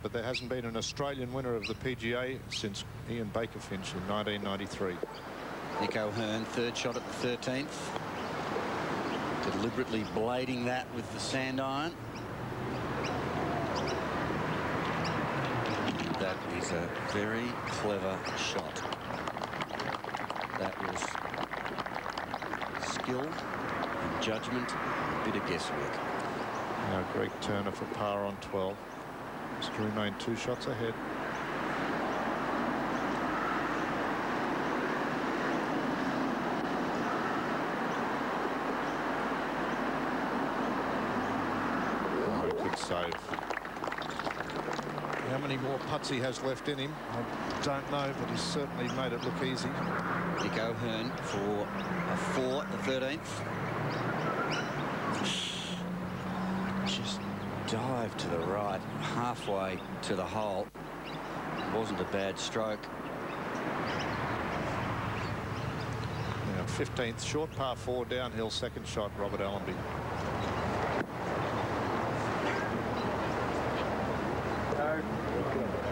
But there hasn't been an Australian winner of the PGA since Ian Bakerfinch in 1993. Nick O'Hearn, third shot at the 13th. Deliberately blading that with the sand iron. That is a very clever shot. That was skill and judgment, a bit of guesswork. Now Greg Turner for par on 12. Just to remain 2 shots ahead. good save. How many more putts he has left in him, I don't know, but he's certainly made it look easy. Nick O'Hearn for a 4 at the 13th. Just dive to the right, halfway to the hole. Wasn't a bad stroke. Now 15th, short par 4, downhill, second shot, Robert Allenby.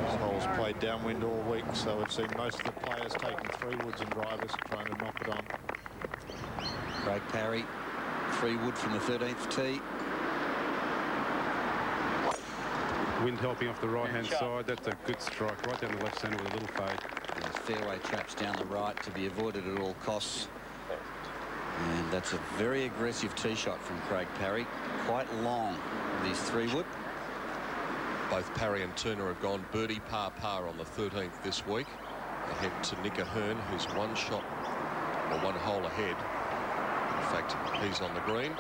This hole's played downwind all week, so we've seen most of the players taking 3 woods and drivers, trying to knock it on. Craig Parry, 3 wood from the 13th tee. Wind helping off the right-hand side. That's a good strike right down the left centre with a little fade. There's fairway traps down the right to be avoided at all costs. And that's a very aggressive tee shot from Craig Parry. Quite long, these 3 wood. Both Parry and Turner have gone birdie par on the 13th this week. Ahead to Nick O'Hearn, who's 1 shot or 1 hole ahead. In fact, he's on the green.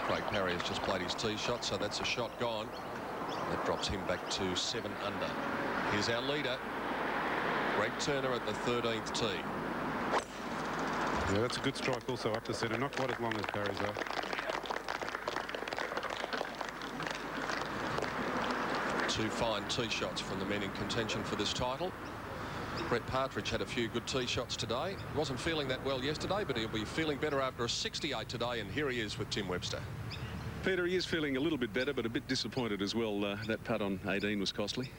Craig Parry has just played his tee shot, so that's a shot gone. That drops him back to 7 under. Here's our leader, Greg Turner at the 13th tee. Yeah, that's a good strike also up the centre. Not quite as long as Parry's though. Two fine tee shots from the men in contention for this title. Brett Partridge had a few good tee shots today. Wasn't feeling that well yesterday, but he'll be feeling better after a 68 today, and here he is with Tim Webster. Peter, he is feeling a little bit better, but a bit disappointed as well. That putt on 18 was costly.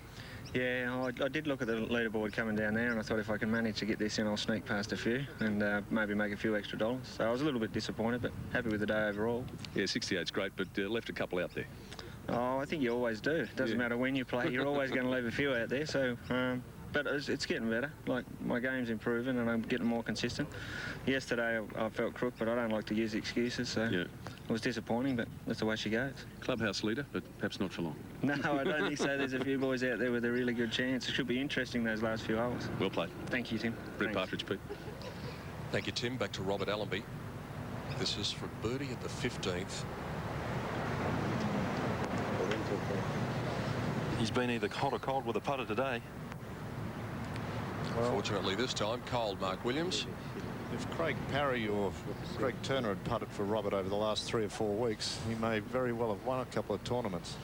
Yeah, I did look at the leaderboard coming down there, and I thought if I can manage to get this in, I'll sneak past a few and maybe make a few extra dollars. So I was a little bit disappointed, but happy with the day overall. Yeah, 68's great, but left a couple out there. Oh, I think you always do. It doesn't matter when you play, you're always going to leave a few out there. So, but it's getting better. Like, my game's improving and I'm getting more consistent. Yesterday I felt crook, but I don't like to use excuses, so yeah. It was disappointing, but that's the way she goes. Clubhouse leader, but perhaps not for long. No, I don't think so. There's a few boys out there with a really good chance. It should be interesting, those last few holes. Well played. Thank you, Tim. Brett Partridge, Pete. Thank you, Tim. Back to Robert Allenby. This is for birdie at the 15th. He's been either hot or cold with a putter today. Well, fortunately this time, cold Mark Williams. If Craig Parry or Greg Turner had putted for Robert over the last 3 or 4 weeks, he may very well have won a couple of tournaments.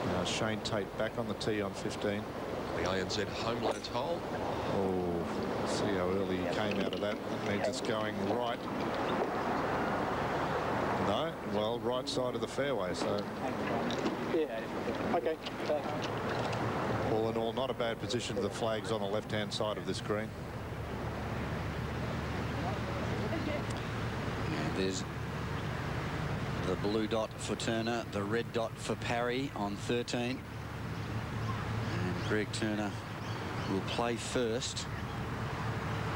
Now Shane Tate back on the tee on 15. The ANZ Homelands hole. Oh, see how early he came out of that. That means it's going right. No, well, right side of the fairway, so. Yeah, okay. All in all, not a bad position. The flag's on the left-hand side of this green. There's the blue dot for Turner, the red dot for Parry on 13. And Greg Turner will play first.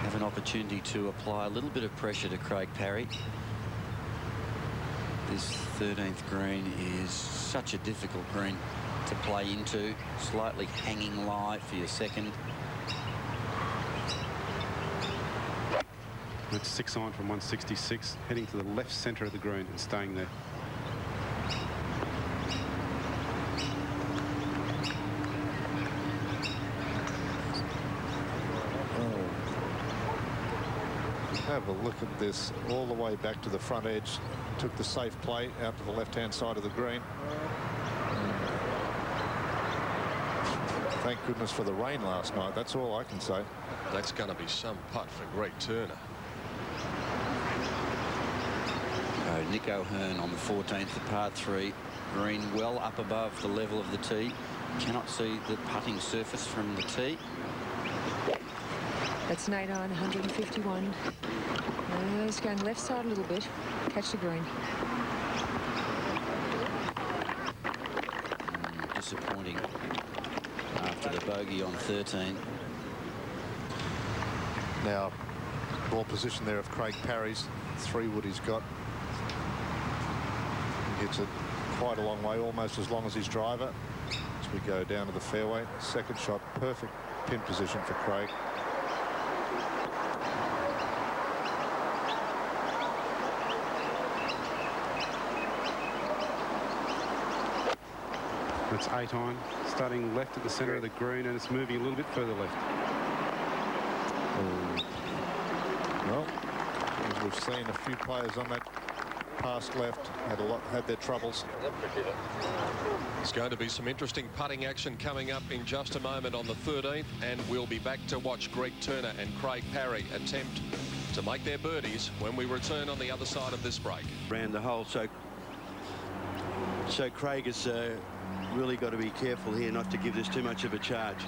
Have an opportunity to apply a little bit of pressure to Craig Parry. This 13th green is such a difficult green to play into. Slightly hanging lie for your second. It's 6 iron from 166, heading to the left centre of the green and staying there. Have a look at this all the way back to the front edge. Took the safe play out to the left-hand side of the green. Thank goodness for the rain last night. That's all I can say. That's going to be some putt for Greg Turner. Nick O'Hearn on the 14th, the par 3. Green well up above the level of the tee. Cannot see the putting surface from the tee. That's an 8 iron, 151. He's going left side a little bit. Catch the green. Disappointing after the bogey on 13. Now, ball position there of Craig Parry's. 3 wood he's got. He hits it quite a long way, almost as long as his driver. As we go down to the fairway. Second shot, perfect pin position for Craig. It's 8 iron, starting left at the centre of the green, and it's moving a little bit further left. Well, as we've seen, a few players on that past left had their troubles. There's going to be some interesting putting action coming up in just a moment on the 13th, and we'll be back to watch Greg Turner and Craig Parry attempt to make their birdies when we return on the other side of this break. Around the hole, so Craig has really got to be careful here not to give this too much of a charge.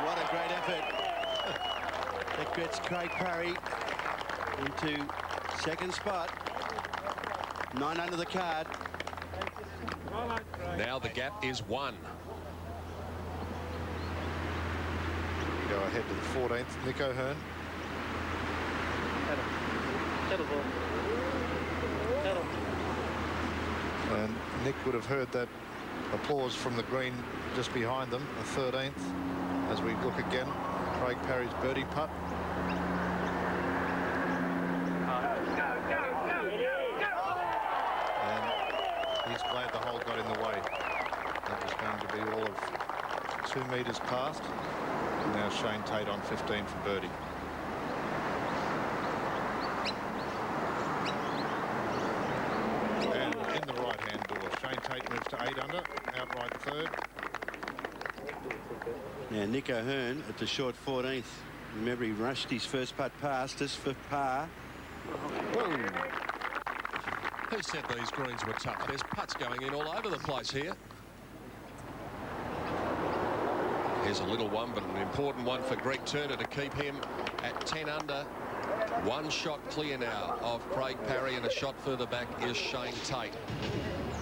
What a great effort. That gets Craig Parry into second spot. 9 under the card. Now the gap is 1. Go ahead to the 14th, Nick O'Hearn. And Nick would have heard that applause from the green just behind them, the 13th. As we look again, Craig Parry's birdie putt. And he's glad the hole got in the way. That was going to be all of 2 metres past. Now Shane Tate on 15 for birdie. And in the right-hand door, Shane Tate moves to 8 under, outright third. Now Nick O'Hearn at the short 14th. Remember, he rushed his first putt past us for par. Whoa. Who said these greens were tough? There's putts going in all over the place here. Here's a little one, but an important one for Greg Turner to keep him at 10 under. 1 shot clear now of Craig Parry, and a shot further back is Shane Tate.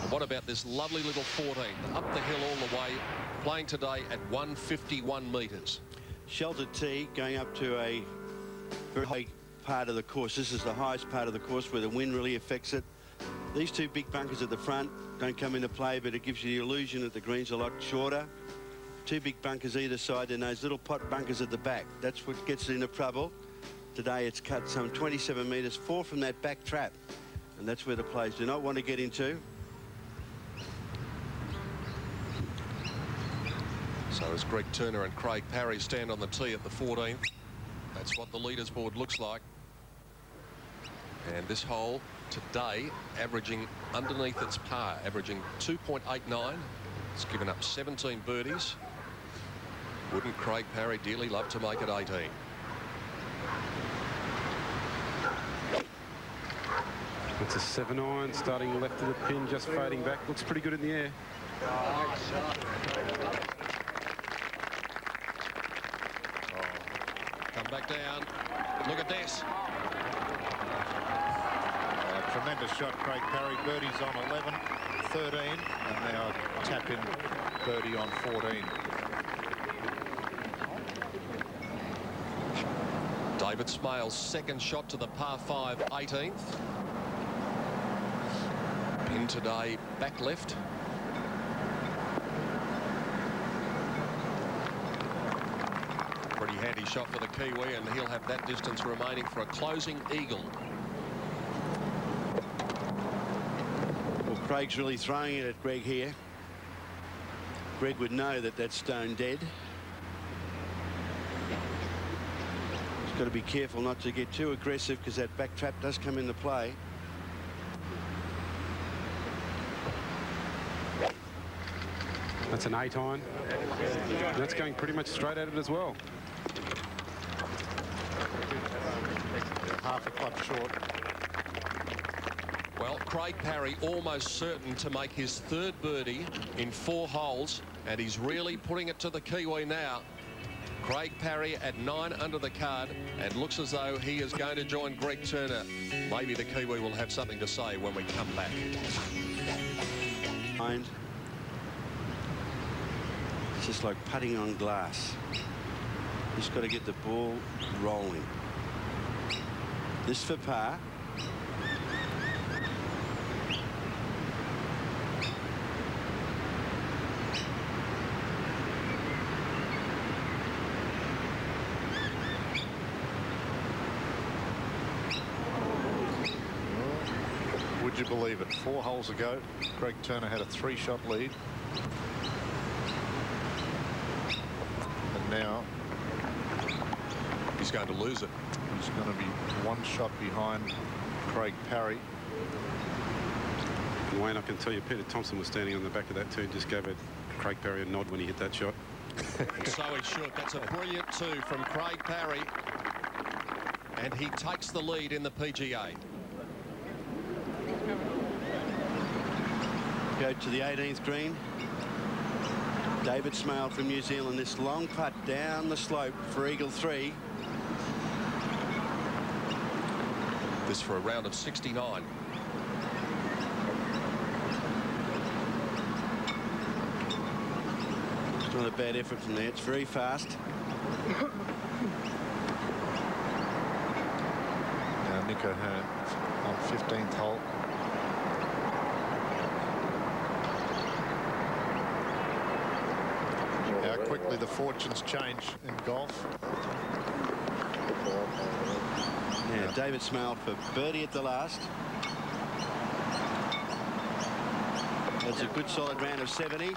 What about this lovely little 14? Up the hill all the way, playing today at 151 metres. Sheltered tee going up to a very high part of the course. This is the highest part of the course where the wind really affects it. These 2 big bunkers at the front don't come into play, but it gives you the illusion that the green's a lot shorter. 2 big bunkers either side, and those little pot bunkers at the back. That's what gets it into trouble. Today it's cut some 27 metres, 4 from that back trap. And that's where the players do not want to get into. So as Greg Turner and Craig Parry stand on the tee at the 14th, that's what the leaders board looks like. And this hole today averaging underneath its par, averaging 2.89. It's given up 17 birdies. Wouldn't Craig Parry dearly love to make it 18? It's a 7 iron, starting left of the pin, just fading back. Looks pretty good in the air. Come back down. Look at this. Tremendous shot, Craig Parry. Birdie's on 11, 13, and now tap in birdie on 14. David Smale's second shot to the par 5 18th. Pin today back left. Pretty handy shot for the Kiwi, and he'll have that distance remaining for a closing eagle. Well, Craig's really throwing it at Greg here. Greg would know that that's stone dead. He's got to be careful not to get too aggressive, because that back trap does come into play. That's an 8 iron. That's going pretty much straight at it as well. Half a club short. Well, Craig Parry almost certain to make his 3rd birdie in 4 holes, and he's really putting it to the Kiwi now. Craig Parry at 9 under the card, and looks as though he is going to join Greg Turner. Maybe the Kiwi will have something to say when we come back. It's just like putting on glass. Just got to get the ball rolling. This for par. you believe it? 4 holes ago, Greg Turner had a 3-shot lead. And now he's going to lose it. He's going to be 1 shot behind Craig Parry. Wayne, I can tell you Peter Thompson was standing on the back of that too, just gave Craig Parry a nod when he hit that shot. So he should. That's a brilliant 2 from Craig Parry. And he takes the lead in the PGA. Go to the 18th green. David Smale from New Zealand. This long putt down the slope for Eagle 3. This for a round of 69. It's not a bad effort from there. It's very fast. Now Nico Hearn on 15th hole. How quickly the fortunes change in golf. Yeah, David Smale for birdie at the last. That's a good solid round of 70.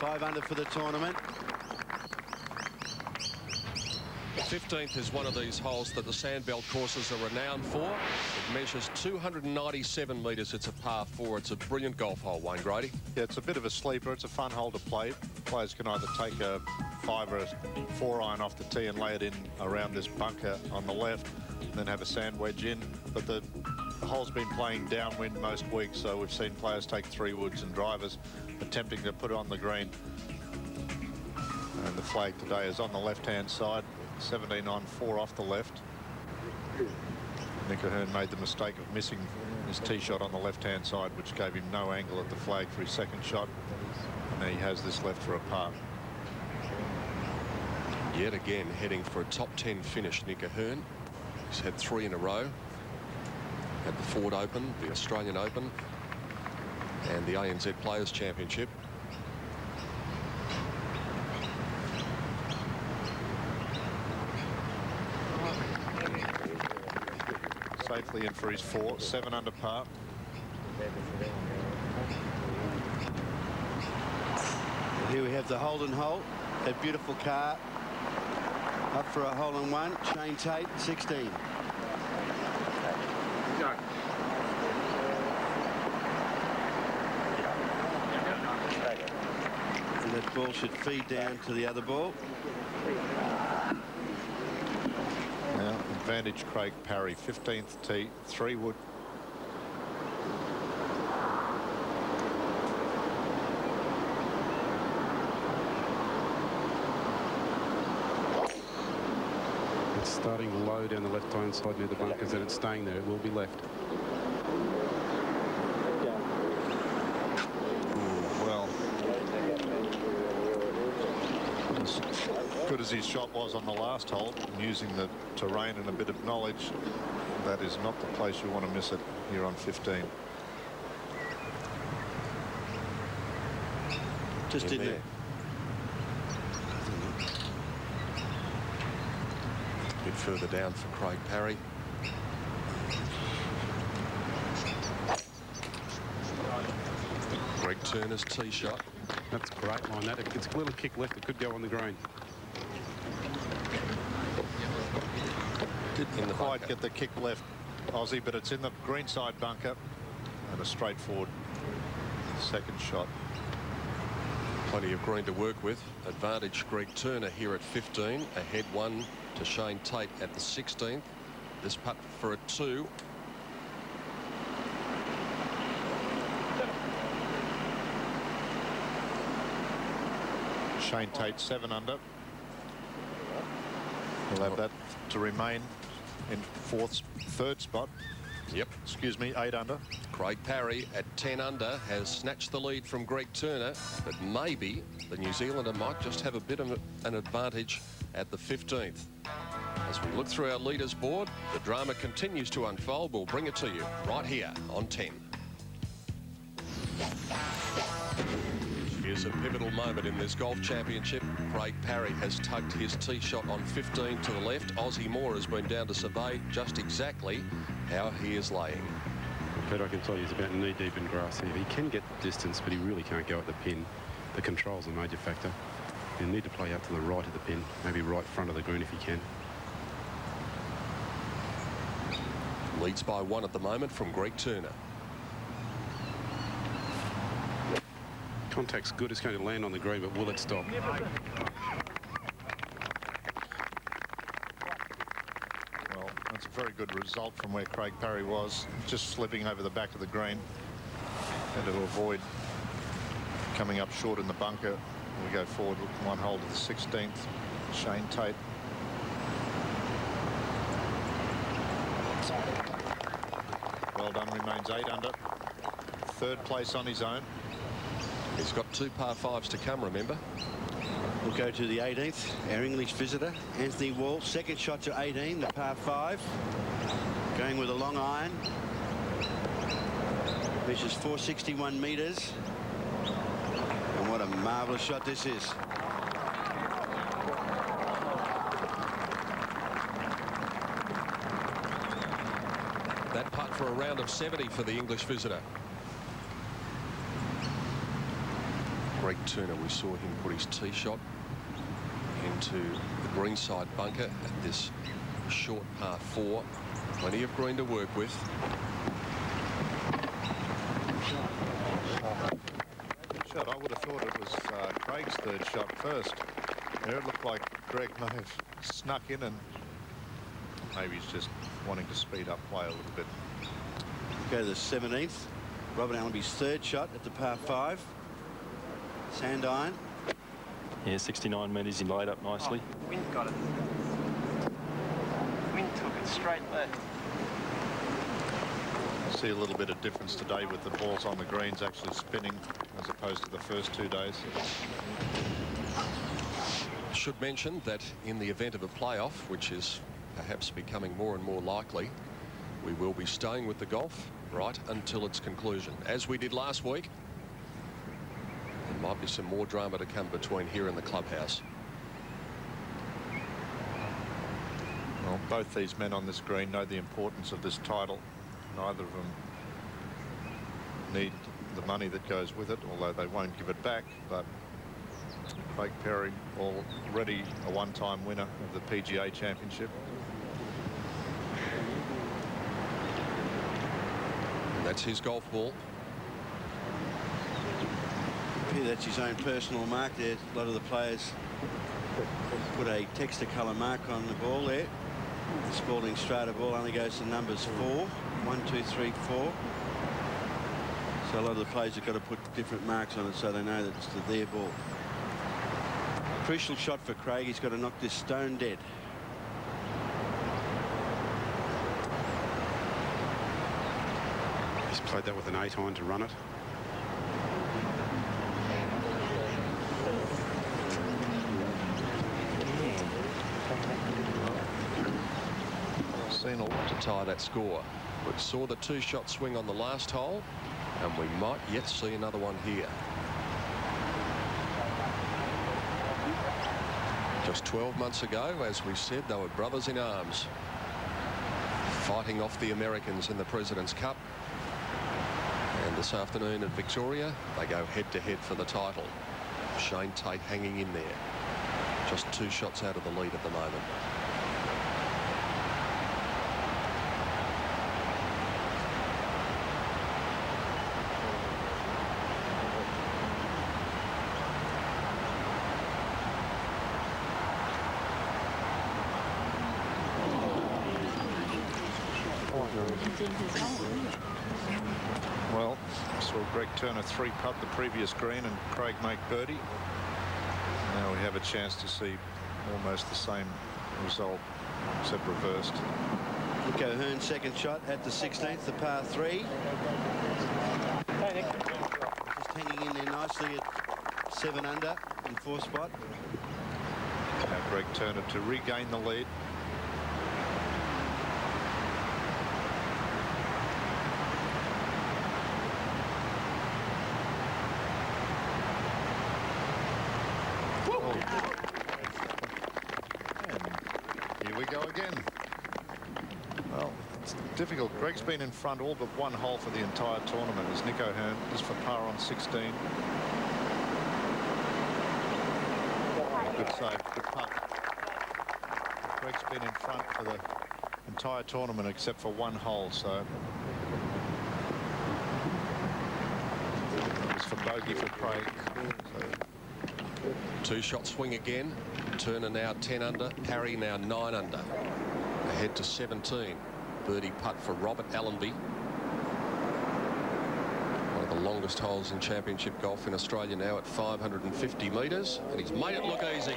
5 under for the tournament. 15th is one of these holes that the Sandbelt courses are renowned for. It measures 297 metres. It's a par 4. It's a brilliant golf hole, Wayne Grady. Yeah, it's a bit of a sleeper. It's a fun hole to play. Players can either take a 5 or a 4 iron off the tee and lay it in around this bunker on the left, and then have a sand wedge in. But the hole's been playing downwind most weeks, so we've seen players take 3 woods and drivers attempting to put it on the green. And the flag today is on the left-hand side. 17 on, 4 off the left. Nico Hearn made the mistake of missing his tee shot on the left-hand side, which gave him no angle at the flag for his second shot. And now he has this left for a par. Yet again, heading for a top 10 finish, Nico Hearn. He's had 3 in a row. Had the Ford Open, the Australian Open, and the ANZ Players Championship. Safely in for his 4, 7 under par. Here we have the Holden hole. That beautiful car up for a hole-in-one. Shane Tate, 16. And that ball should feed down to the other ball. Now, advantage Craig Parry, 15th tee, 3 wood. It's starting low down the left-hand side near the bunkers, and it's staying there. It will be left. Well, as good as his shot was on the last hole, using the terrain and a bit of knowledge, that is not the place you want to miss it here on 15. Just in there. A bit further down for Craig Parry. Greg Turner's tee shot. That's a great line. That it's a little kick left. It could go on the green. Didn't quite get the kick left, Aussie, but it's in the greenside bunker, and a straightforward second shot. Plenty of green to work with. Advantage Greg Turner here at 15. Ahead 1 to Shane Tate at the 16th. This putt for a 2. Shane Tate 7 under. He'll have that to remain in third spot. Yep. Excuse me, 8 under. Craig Parry at 10 under has snatched the lead from Greg Turner, but maybe the New Zealander might just have a bit of an advantage at the 15th. As we look through our leaders board, the drama continues to unfold. We'll bring it to you right here on 10. Here's a pivotal moment in this golf championship. Craig Parry has tucked his tee shot on 15 to the left. Aussie Moore has been down to survey just exactly how he is laying. But I can tell you he's about knee-deep in grass here. He can get the distance, but he really can't go at the pin. The control's a major factor. You need to play out to the right of the pin, maybe right front of the green if you can. Leads by 1 at the moment from Greg Turner. Contact's good. It's going to land on the green, but will it stop? Well, that's a very good result from where Craig Parry was, just slipping over the back of the green. And to avoid coming up short in the bunker, we go forward with 1 hole to the 16th. Shane Tate. Well done, remains 8 under. 3rd place on his own. He's got 2 par 5s to come, remember. We'll go to the 18th, our English visitor, Anthony Wall. 2nd shot to 18, the par 5. Going with a long iron. Measures 461 metres. And what a marvellous shot this is. That putt for a round of 70 for the English visitor. Greg Turner, we saw him put his tee shot into the greenside bunker at this short par 4. Plenty of green to work with. Good shot. I would have thought it was Craig's 3rd shot first. There it looked like Greg may have snuck in, and maybe he's just wanting to speed up play a little bit. Go to the 17th. Robert Allenby's 3rd shot at the par 5. Sand iron. Yeah, 69 metres. He laid up nicely. Oh, wind got it. Wind took it straight left. See a little bit of difference today with the balls on the greens actually spinning as opposed to the first 2 days. Should mention that in the event of a playoff, which is perhaps becoming more and more likely, we will be staying with the golf right until its conclusion, as we did last week. There might be some more drama to come between here and the clubhouse. Well, both these men on this green know the importance of this title. Neither of them need the money that goes with it, although they won't give it back. But Craig Parry, already a 1-time winner of the PGA Championship. And that's his golf ball. Yeah, that's his own personal mark there. A lot of the players put a texture colour mark on the ball there. The Spalding Strata ball only goes to numbers 4. 1, 2, 3, 4. So a lot of the players have got to put different marks on it so they know that it's their ball. Crucial shot for Craig. He's got to knock this stone dead. He's played that with an 8 iron to run it. Seen a lot to tie that score. We saw the 2-shot swing on the last hole, and we might yet see another one here. Just 12 months ago, as we said, they were brothers in arms, fighting off the Americans in the President's Cup. And this afternoon at Victoria, they go head-to-head for the title. Shane Tate hanging in there. Just 2 shots out of the lead at the moment. Well, I saw Greg Turner 3-putt the previous green and Craig make birdie. Now we have a chance to see almost the same result, except reversed. Nico Hearn 2nd shot at the 16th, the par 3. Just hanging in there nicely at 7 under in 4th spot. Now Greg Turner to regain the lead. Here we go again. Well, it's difficult. Greg's been in front all but one hole for the entire tournament as Nick O'Hearn is for par on 16. Good save, good putt. Greg's been in front for the entire tournament except for one hole, so it's for bogey for Craig. Two-shot swing again. Turner now 10 under. Parry now 9 under. Ahead to 17. Birdie putt for Robert Allenby. One of the longest holes in championship golf in Australia now at 550 metres. And he's made it look easy.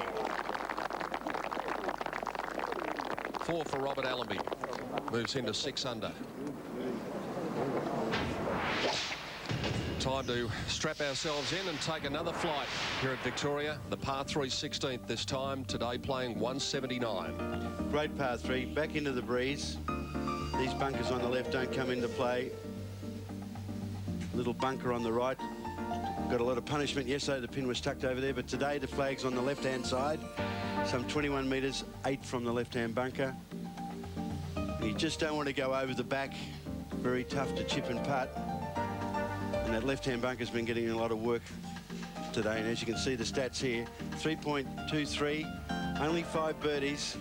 4 for Robert Allenby. Moves into 6 under. Time to strap ourselves in and take another flight here at Victoria. The par 3 16th this time. Today playing 179. Great par 3. Back into the breeze. These bunkers on the left don't come into play. Little bunker on the right. Got a lot of punishment. Yesterday the pin was tucked over there, but today the flag's on the left-hand side. Some 21 metres, 8 from the left-hand bunker. And you just don't want to go over the back. Very tough to chip and putt. And that left-hand bunker's been getting a lot of work today. And as you can see the stats here, 3.23, only 5 birdies,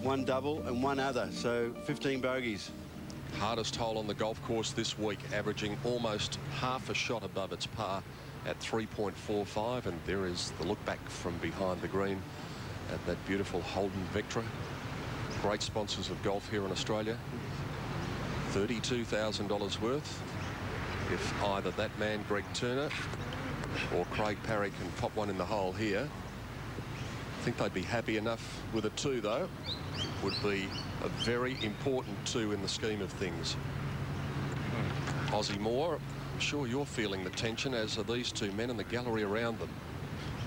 1 double and 1 other, so 15 bogeys. Hardest hole on the golf course this week, averaging almost half a shot above its par at 3.45. And there is the look back from behind the green at that beautiful Holden Vectra. Great sponsors of golf here in Australia. $32,000 worth. If either that man, Greg Turner, or Craig Parry can pop one in the hole here. I think they'd be happy enough with a 2, though. Would be a very important 2 in the scheme of things. Ozzie Moore, I'm sure you're feeling the tension, as are these 2 men in the gallery around them.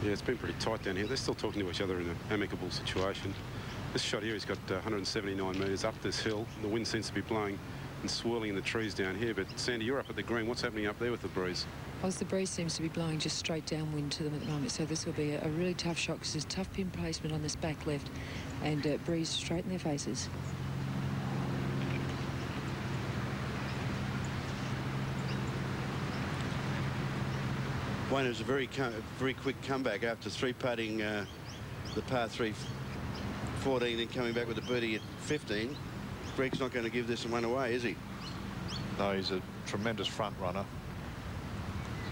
Yeah, it's been pretty tight down here. They're still talking to each other in an amicable situation. This shot here, he's got 179 metres up this hill. The wind seems to be blowing and swirling in the trees down here. But Sandy, you're up at the green. What's happening up there with the breeze? Well, the breeze seems to be blowing just straight downwind to them at the moment, so this will be a really tough shot because there's tough pin placement on this back left and breeze straight in their faces. Wayne, it was a very quick comeback after 3-putting the par 3 14 and coming back with a birdie at 15. Greg's not going to give this one away, is he? No, he's a tremendous front runner.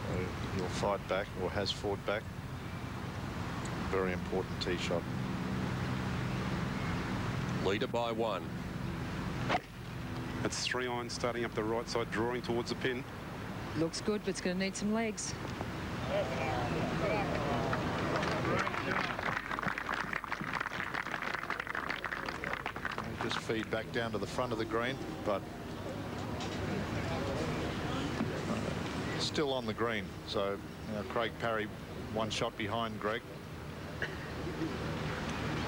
So he'll fight back, or has fought back. Very important tee shot. Leader by 1. That's 3 iron starting up the right side, drawing towards the pin. Looks good, but it's going to need some legs. Just feed back down to the front of the green, but still on the green. So Craig Parry 1 shot behind Greg.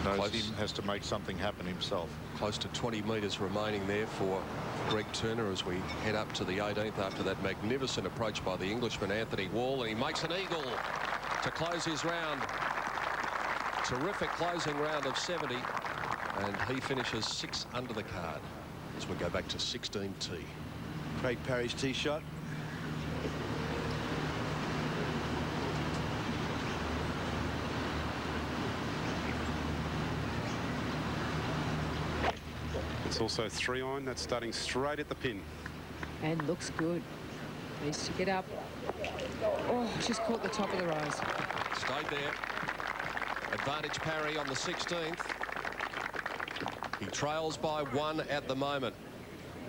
Knows he has to make something happen himself. Close to 20 metres remaining there for Greg Turner as we head up to the 18th after that magnificent approach by the Englishman Anthony Wall, and he makes an eagle to close his round. Terrific closing round of 70, and he finishes 6 under the card as we go back to 16 tee. Craig Parry's tee shot. It's also 3 iron. That's starting straight at the pin. And looks good. Needs to get up. Oh, just caught the top of the rise. Stayed there. Advantage Parry on the 16th. He trails by 1 at the moment.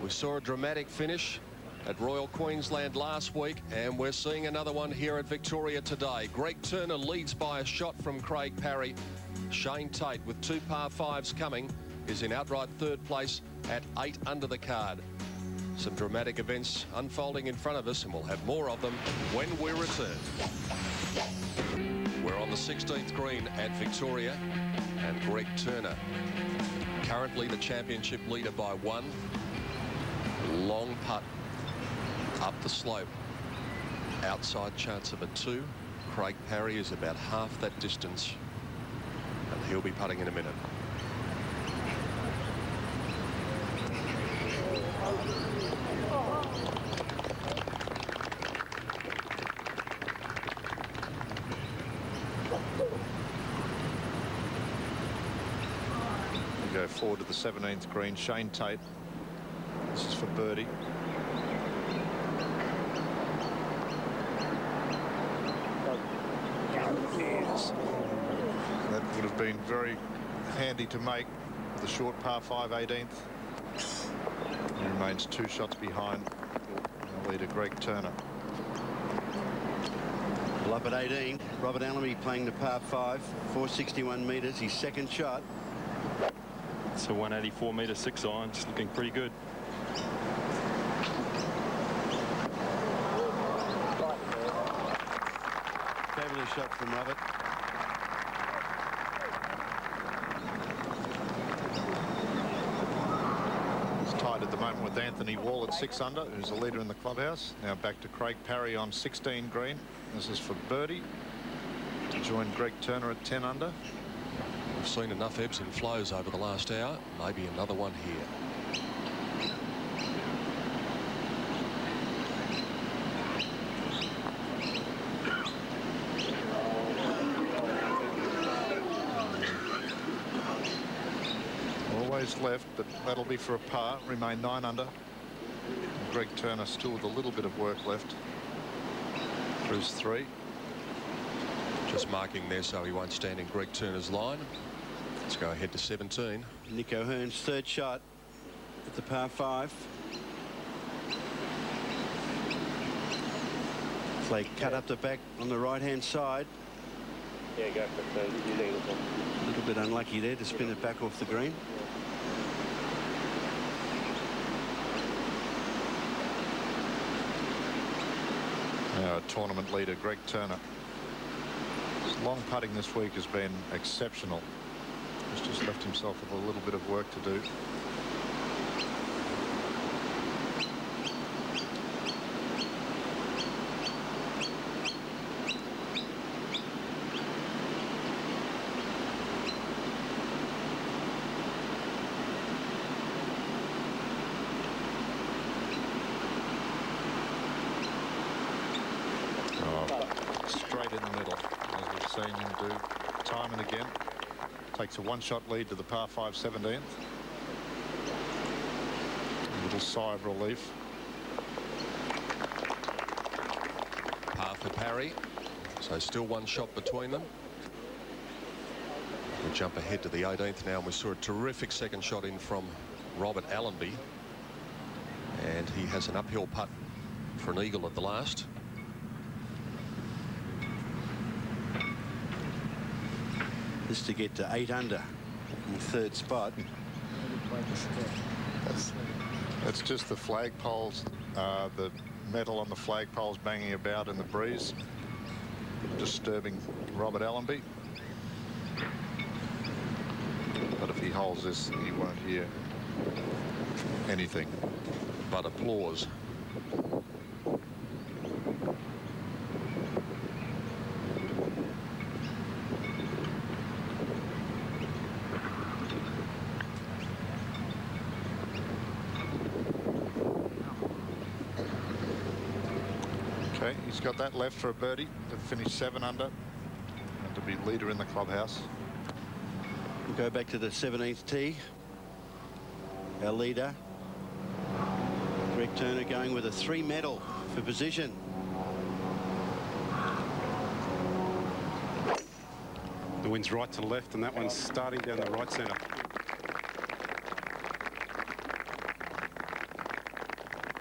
We saw a dramatic finish at Royal Queensland last week, and we're seeing another one here at Victoria today. Greg Turner leads by a shot from Craig Parry. Shane Tate, with 2 par 5s coming, is in outright 3rd place at 8 under the card. Some dramatic events unfolding in front of us, and we'll have more of them when we return. We're on the 16th green at Victoria, and Greg Turner, currently the championship leader by 1. Long putt up the slope. Outside chance of a 2. Craig Parry is about half that distance, and he'll be putting in a minute. go forward to the 17th green. Shane Tate. This is for birdie. That would have been very handy to make the short par 5 18th. He remains 2 shots behind our leader Greg Turner. Well, up at 18, Robert Allenby playing the par 5, 461 metres, his second shot. It's a 184 metre 6 iron, just looking pretty good. Fabulous shot from Robert. It's tied at the moment with Anthony Wall at 6 under, who's the leader in the clubhouse. Now back to Craig Parry on 16 green. This is for birdie to join Greg Turner at 10 under. We've seen enough ebbs and flows over the last hour. Maybe another one here. Always left, but that'll be for a par. Remain 9 under. Greg Turner still with a little bit of work left. Cruise 3. Just marking there so he won't stand in Greg Turner's line. Let's go ahead to 17. Nick O'Hearn's third shot at the par 5. Flag cut up the back on the right-hand side. Yeah, go for it. You need it. A little bit unlucky there to spin it back off the green. Our tournament leader Greg Turner. His long putting this week has been exceptional. He's just left himself with a little bit of work to do. Straight in the middle, as we've seen him do time and again. Takes a 1-shot lead to the par 5 17th. A little sigh of relief. Par for Parry. So still 1 shot between them. We jump ahead to the 18th now, and we saw a terrific second shot in from Robert Allenby. And he has an uphill putt for an eagle at the last. This to get to 8 under in the third spot. That's just the flagpoles, the metal on the flagpoles banging about in the breeze, disturbing Robert Allenby. But if he holds this, he won't hear anything but applause. Okay, he's got that left for a birdie to finish 7 under and to be leader in the clubhouse. We'll go back to the 17th tee. Our leader, Greg Turner, going with a 3 medal for position. The wind's right to left, and that one's starting down the right centre.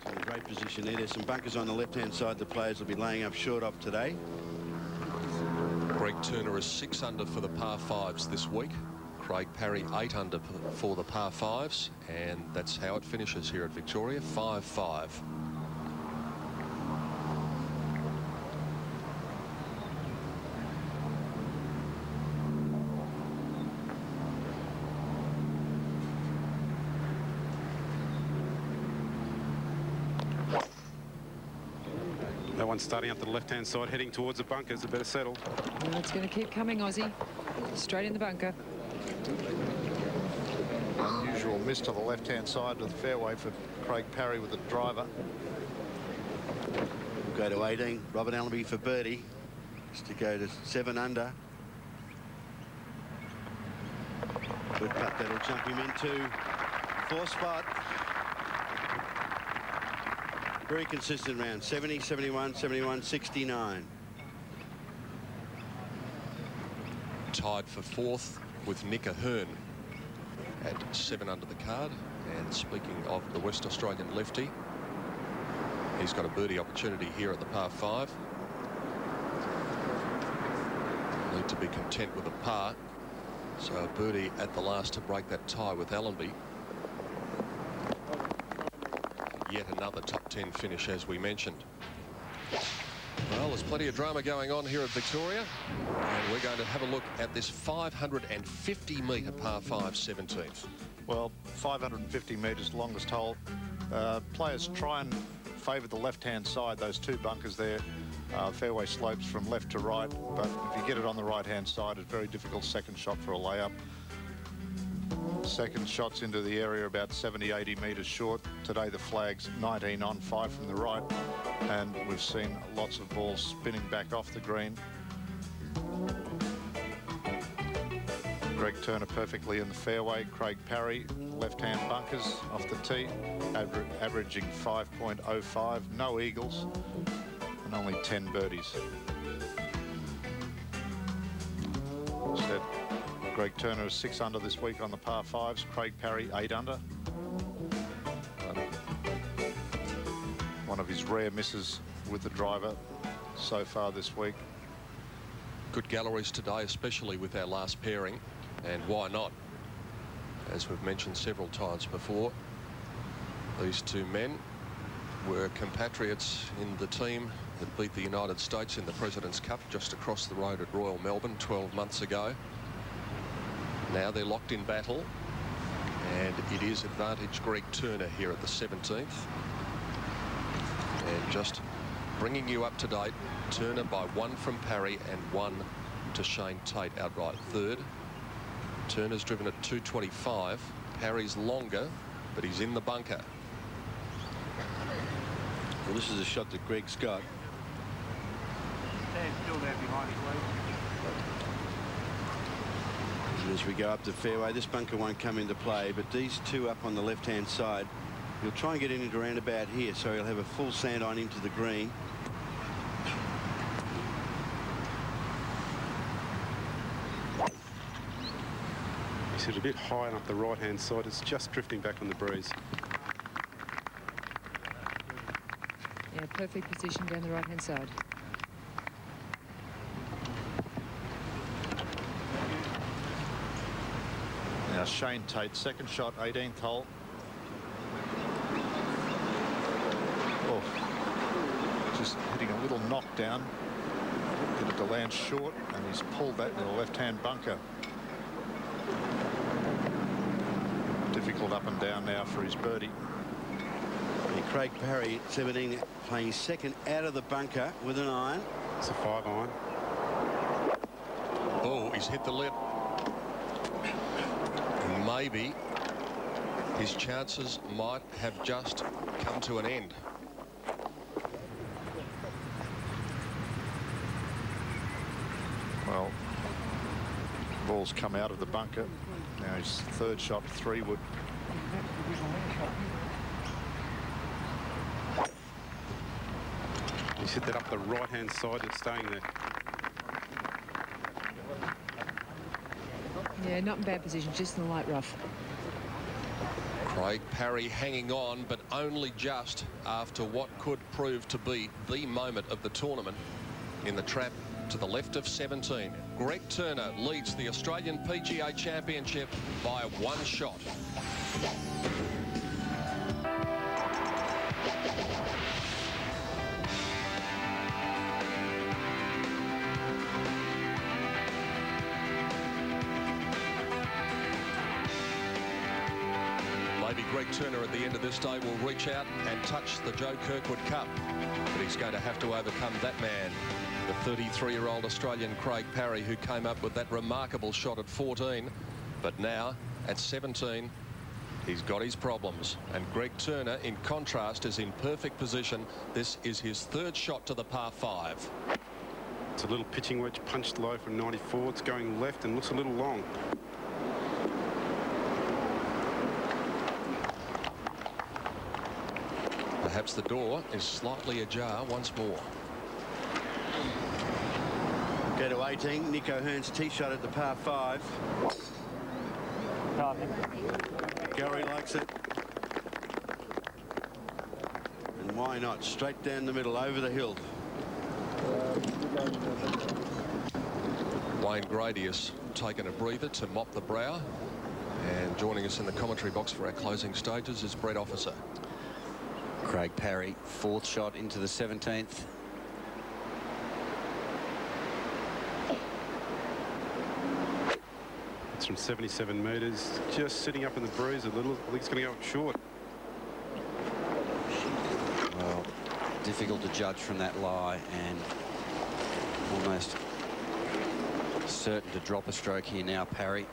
In a great position there. There's some bunkers on the left-hand side the players will be laying up short of today. Greg Turner is 6 under for the par 5s this week. Craig Parry 8 under for the par 5s, and that's how it finishes here at Victoria, 5-5. That one's starting up the left-hand side, heading towards the bunkers. A better settle. Well, it's going to keep coming, Aussie. Straight in the bunker. Unusual miss to the left-hand side of the fairway for Craig Parry with the driver. We'll go to 18. Robert Allenby for birdie. Just to go to 7 under. Good putt that'll jump him into fourth spot. Very consistent round. 70, 71, 71, 69. Tied for fourth with Nick Ahern at 7 under the card. And speaking of the West Australian lefty, he's got a birdie opportunity here at the par 5. Need to be content with a par. So a birdie at the last to break that tie with Allenby. Yet another top 10 finish, as we mentioned. Well, there's plenty of drama going on here at Victoria, and we're going to have a look at this 550-metre par 5 17th. Well, 550 metres, longest hole. Players try and favour the left-hand side, those two bunkers there. Fairway slopes from left to right, but if you get it on the right-hand side, it's very difficult second shot for a layup. Second shots into the area about 70, 80 metres short. Today the flag's 19 on, 5 from the right, and we've seen lots of balls spinning back off the green. Greg Turner perfectly in the fairway. Craig Parry, left-hand bunkers off the tee, averaging 5.05, no eagles, and only 10 birdies. Instead, Greg Turner is 6 under this week on the par 5s. Craig Parry 8 under. One of his rare misses with the driver so far this week. Good galleries today, especially with our last pairing, and why not? As we've mentioned several times before, these two men were compatriots in the team that beat the United States in the President's Cup just across the road at Royal Melbourne 12 months ago. Now they're locked in battle, and it is advantage Greg Turner here at the 17th. And just bringing you up to date, Turner by 1 from Parry and 1 to Shane Tate outright third. Turner's driven at 225. Parry's longer, but he's in the bunker. Well, this is a shot that Greg's got. Still there behind As we go up the fairway, this bunker won't come into play, but these two up on the left-hand side, he'll try and get in around about here, so he'll have a full sand on into the green. He's hit a bit high and up the right-hand side. It's just drifting back on the breeze. Yeah, perfect position down the right-hand side. Now Shane Tate, second shot, 18th hole. Oh, just hitting a little knockdown. Hit it to land short, and he's pulled that in the left-hand bunker. Difficult up and down now for his birdie. And Craig Parry at 17, playing second out of the bunker with an iron. It's a 5-iron. Oh, he's hit the lip. Maybe his chances might have just come to an end. Well, ball's come out of the bunker. Now his third shot, 3 wood. He's hit that up the right-hand side and staying there. Yeah, not in bad position, just in the light rough. Craig Parry hanging on, but only just after what could prove to be the moment of the tournament in the trap to the left of 17. Greg Turner leads the Australian PGA Championship by 1 shot. Maybe Greg Turner at the end of this day will reach out and touch the Joe Kirkwood Cup, but he's going to have to overcome that man, the 33-year-old Australian Craig Parry, who came up with that remarkable shot at 14, but now at 17 he's got his problems. And Greg Turner, in contrast, is in perfect position. This is his 3rd shot to the par 5. It's a little pitching wedge punched low from 94. It's going left and looks a little long. perhaps the door is slightly ajar once more. Go to 18. Nick O'Hearn's tee shot at the par 5. Gary likes it. And why not? Straight down the middle, over the hill. Wayne Grady has taken a breather to mop the brow. And joining us in the commentary box for our closing stages is Brett Officer. Craig Parry, 4th shot into the 17th. It's from 77 metres, just sitting up in the breeze a little. I think it's going to go short. Well, difficult to judge from that lie, and almost certain to drop a stroke here now, Parry.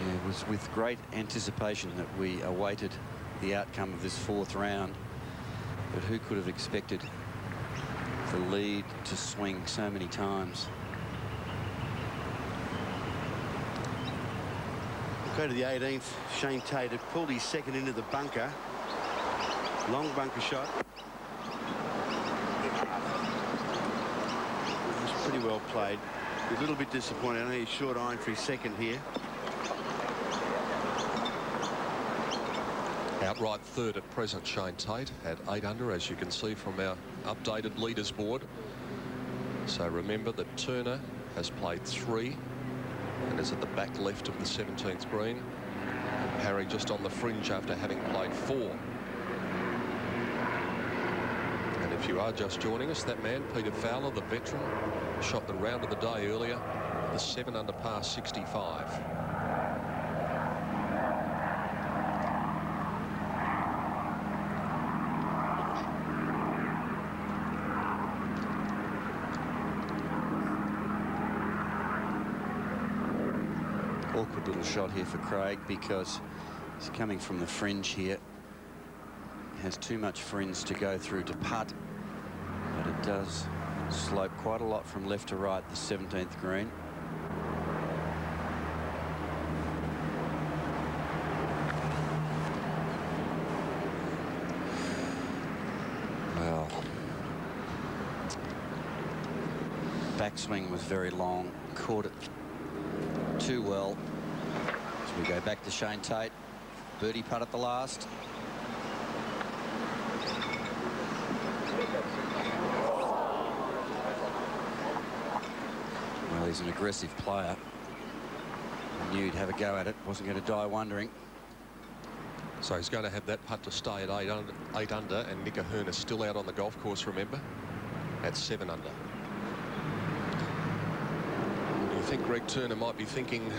Yeah, it was with great anticipation that we awaited the outcome of this 4th round, but who could have expected the lead to swing so many times? Go to the 18th. Shane Tate had pulled his second into the bunker. Long bunker shot. It was pretty well played. A little bit disappointed. I know he's short iron for his second here. Outright third at present, Shane Tate at 8 under, as you can see from our updated leaders board. So remember that Turner has played 3 and is at the back left of the 17th green. And Parry just on the fringe after having played 4. And if you are just joining us, that man, Peter Fowler, the veteran, shot the round of the day earlier, the 7 under par 65. Awkward little shot here for Craig because he's coming from the fringe here. Has too much fringe to go through to putt, but it does slope quite a lot from left to right, the 17th green. Well, backswing was very long, caught it too well. So we go back to Shane Tate. Birdie putt at the last. Well, he's an aggressive player. I knew he'd have a go at it. Wasn't going to die wondering. So he's going to have that putt to stay at 8 under, and Nick O'Hearn is still out on the golf course, remember, at 7 under. Do you think Greg Turner might be thinking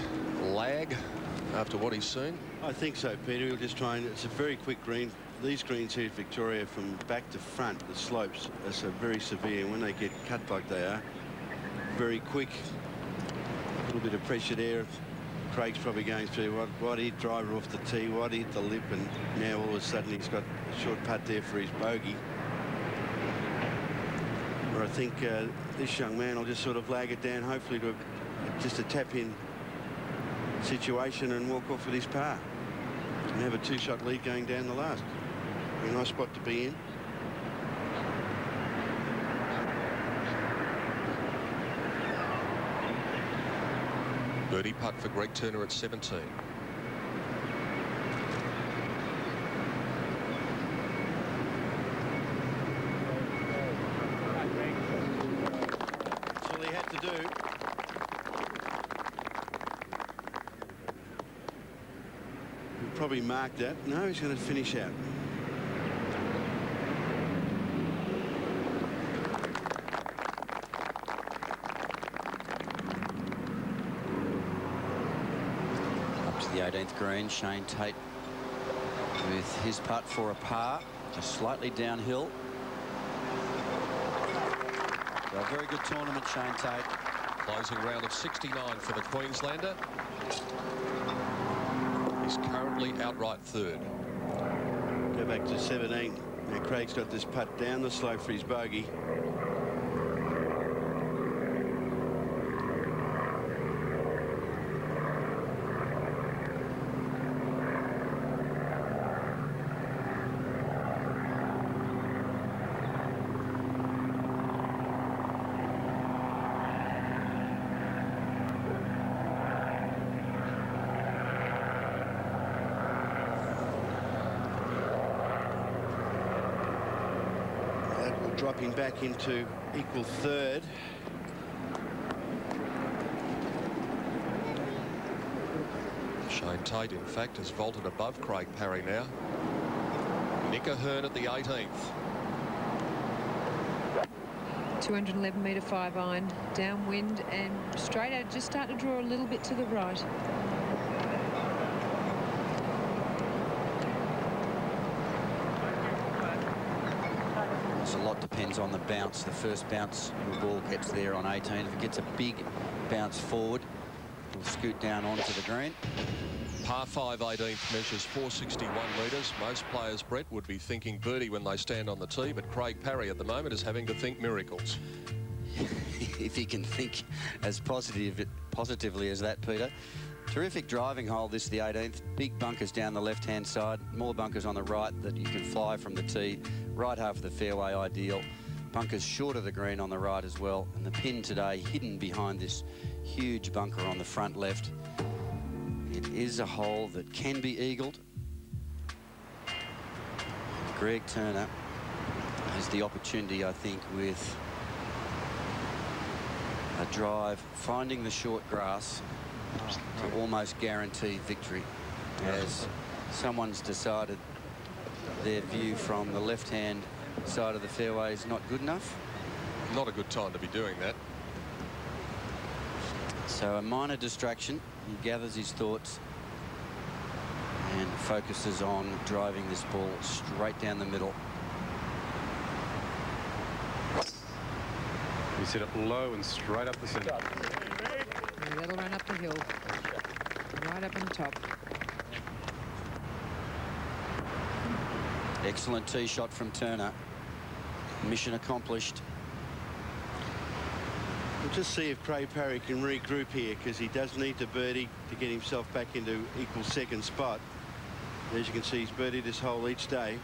lag after what he's seen? I think so, Peter. We'll just try and... It's a very quick green. These greens here at Victoria, from back to front, the slopes are so very severe. And when they get cut like they are, very quick. A little bit of pressure there. Craig's probably going through what hit driver off the tee, what hit the lip, and now all of a sudden he's got a short putt there for his bogey. Or I think this young man will just sort of lag it down, hopefully to just a tap-in situation and walk off with his par. And have a 2-shot lead going down the last. A nice spot to be in. Birdie putt for Greg Turner at 17. That's all he had to do. He'll probably mark that. No, he's going to finish out. The 18th green, Shane Tate with his putt for a par, just slightly downhill. So a very good tournament, Shane Tate. Closing round of 69 for the Queenslander. He's currently outright third. Go back to 17. Now Craig's got this putt down the slope for his bogey. dropping back into equal third. Shane Tate, in fact, has vaulted above Craig Parry now. Nick Ahern at the 18th. 211 metre 5 iron, downwind and straight out, just starting to draw a little bit to the right. A lot depends on the bounce. The first bounce the ball gets there on 18. If it gets a big bounce forward, it'll scoot down onto the green. Par 5 18th measures 461 metres. Most players, Brett, would be thinking birdie when they stand on the tee, but Craig Parry at the moment is having to think miracles. If he can think as positively as that, Peter. Terrific driving hole, this, the 18th. Big bunkers down the left-hand side, more bunkers on the right that you can fly from the tee. Right half of the fairway ideal. Bunkers short of the green on the right as well. And the pin today hidden behind this huge bunker on the front left. It is a hole that can be eagled. Greg Turner has the opportunity, I think, with a drive, finding the short grass to almost guarantee victory, as someone's decided their view from the left-hand side of the fairway is not good enough. Not a good time to be doing that. So a minor distraction. He gathers his thoughts and focuses on driving this ball straight down the middle. He set it low and straight up the centre. And that'll run up the hill, right up on top. Excellent tee shot from Turner. Mission accomplished. We'll just see if Craig Parry can regroup here, because he does need to birdie to get himself back into equal second spot. As you can see, he's birdied this hole each day.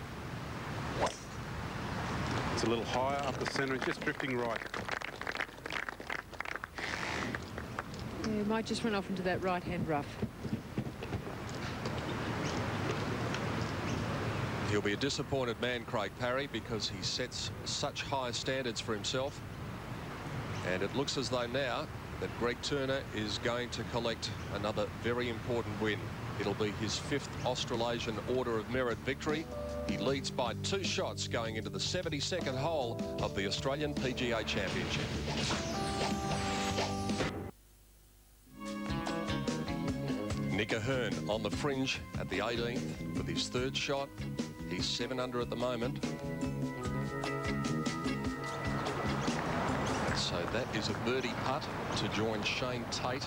It's a little higher up the centre and just drifting right. Yeah, he might just run off into that right-hand rough. He'll be a disappointed man, Craig Parry, because he sets such high standards for himself. And it looks as though now that Greg Turner is going to collect another very important win. It'll be his 5th Australasian Order of Merit victory. He leads by 2 shots going into the 72nd hole of the Australian PGA Championship. Nick Ahern on the fringe at the 18th with his 3rd shot. He's 7 under at the moment. So that is a birdie putt to join Shane Tate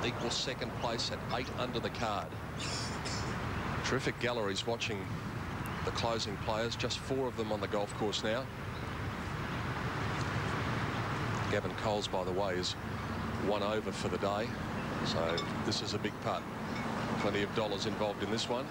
in equal 2nd place at 8 under the card. Terrific galleries watching the closing players, just 4 of them on the golf course now. Gavin Coles, by the way, is 1 over for the day, so this is a big putt. Plenty of dollars involved in this one.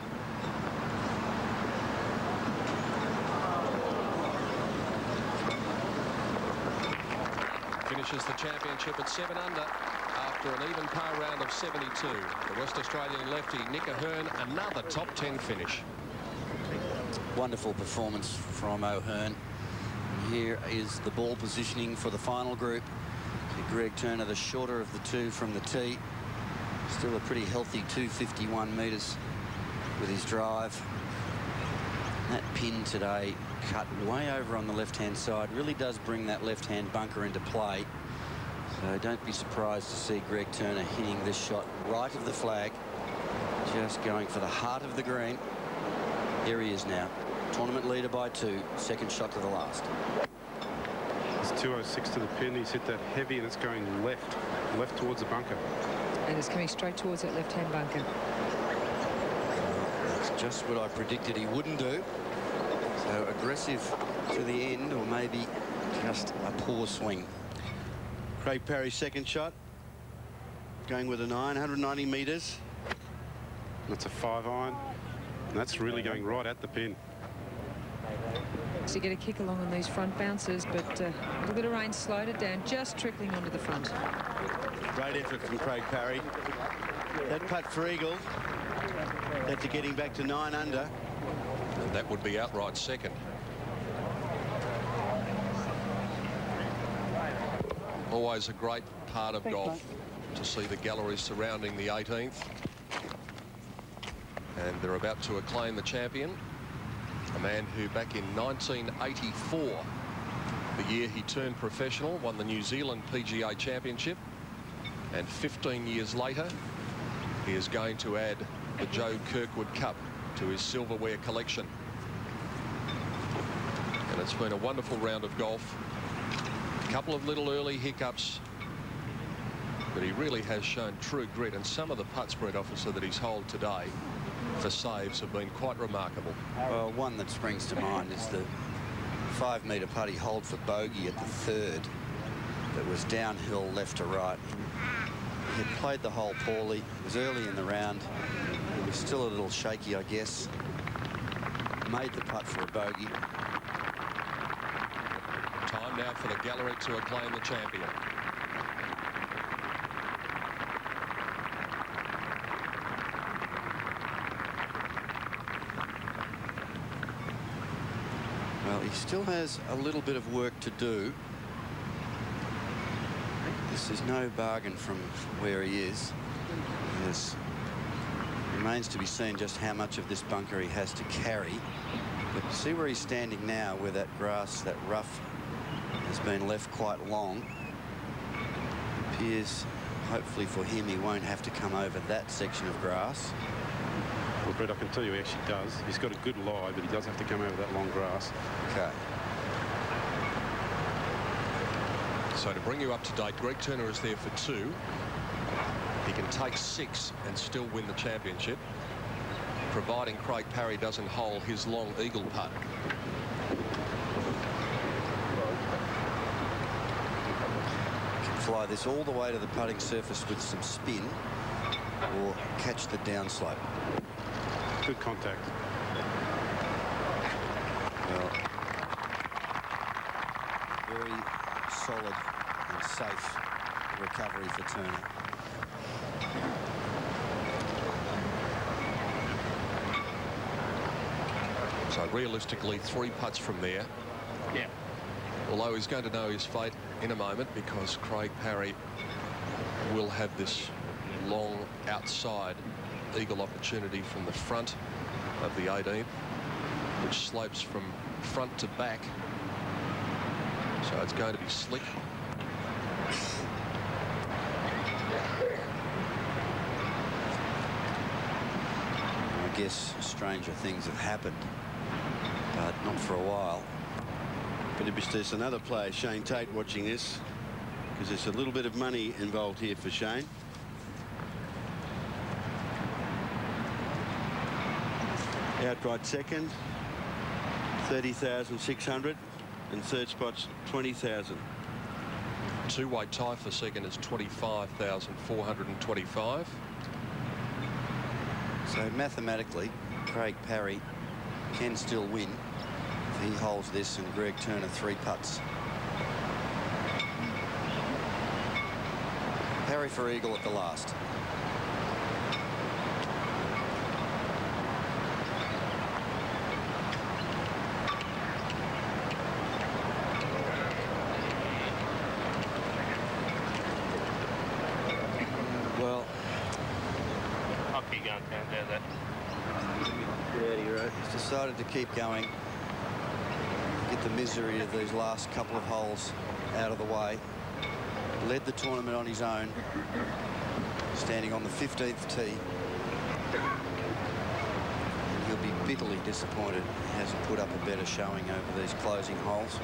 Finishes the championship at 7 under after an even par round of 72. The West Australian lefty Nick Ahern, another top 10 finish. Wonderful performance from O'Hearn. Here is the ball positioning for the final group. Greg Turner, the shorter of the 2 from the tee. Still a pretty healthy 251 metres with his drive. That pin today cut way over on the left-hand side really does bring that left-hand bunker into play. So don't be surprised to see Greg Turner hitting this shot right of the flag, just going for the heart of the green. Here he is now, tournament leader by 2, 2nd shot to the last. It's 206 to the pin. He's hit that heavy and it's going left towards the bunker. And it's coming straight towards that left-hand bunker. That's just what I predicted he wouldn't do. So aggressive to the end, or maybe just a poor swing. Craig Parry's 2nd shot, going with a 990 metres. That's a 5-iron. And that's really going right at the pin. So you get a kick along on these front bounces, but a little bit of rain slowed it down, just trickling onto the front. Great effort from Craig Parry. That putt for eagle. That's getting back to 9 under. And that would be outright 2nd. Always a great part of golf to see the galleries surrounding the 18th. And they're about to acclaim the champion, a man who back in 1984, the year he turned professional, won the New Zealand PGA Championship. And 15 years later, he is going to add the Joe Kirkwood Cup to his silverware collection. And it's been a wonderful round of golf. A couple of little early hiccups, but he really has shown true grit. And some of the putts, Brett Officer, that he's holed today for saves have been quite remarkable. Well, one that springs to mind is the 5-metre putt he holed for bogey at the third. That was downhill left to right. He had played the hole poorly. It was early in the round. He was still a little shaky, I guess. Made the putt for a bogey. Time now for the gallery to acclaim the champion. Well, he still has a little bit of work to do. This is no bargain from where he is. It remains to be seen just how much of this bunker he has to carry. But see where he's standing now, where that grass, that rough, has been left quite long. It appears, hopefully for him, he won't have to come over that section of grass. Well, Brett, I can tell you he actually does. He's got a good lie, but he does have to come over that long grass. Okay. So to bring you up to date, Greg Turner is there for 2. He can take 6 and still win the championship, providing Craig Parry doesn't hole his long eagle putt. Can fly this all the way to the putting surface with some spin, or catch the downslope. Good contact. Well, very solid and safe recovery for Turner. So realistically, 3 putts from there. Yeah. Although he's going to know his fate in a moment, because Craig Parry will have this long outside eagle opportunity from the front of the 18th, which slopes from front to back. So it's going to be slick. I guess stranger things have happened, but not for a while. But if there's another player, Shane Tate, watching this, because there's a little bit of money involved here for Shane. Outright second, 30,600, and third spot's 20,000. Two-way tie for second is 25,425. So mathematically, Craig Parry can still win if he holds this and Greg Turner 3 putts. Parry for eagle at the last. Well, I'll keep going down there. He's decided to keep going, get the misery of these last couple of holes out of the way. Led the tournament on his own, standing on the 15th tee. And he'll be bitterly disappointed he hasn't put up a better showing over these closing holes.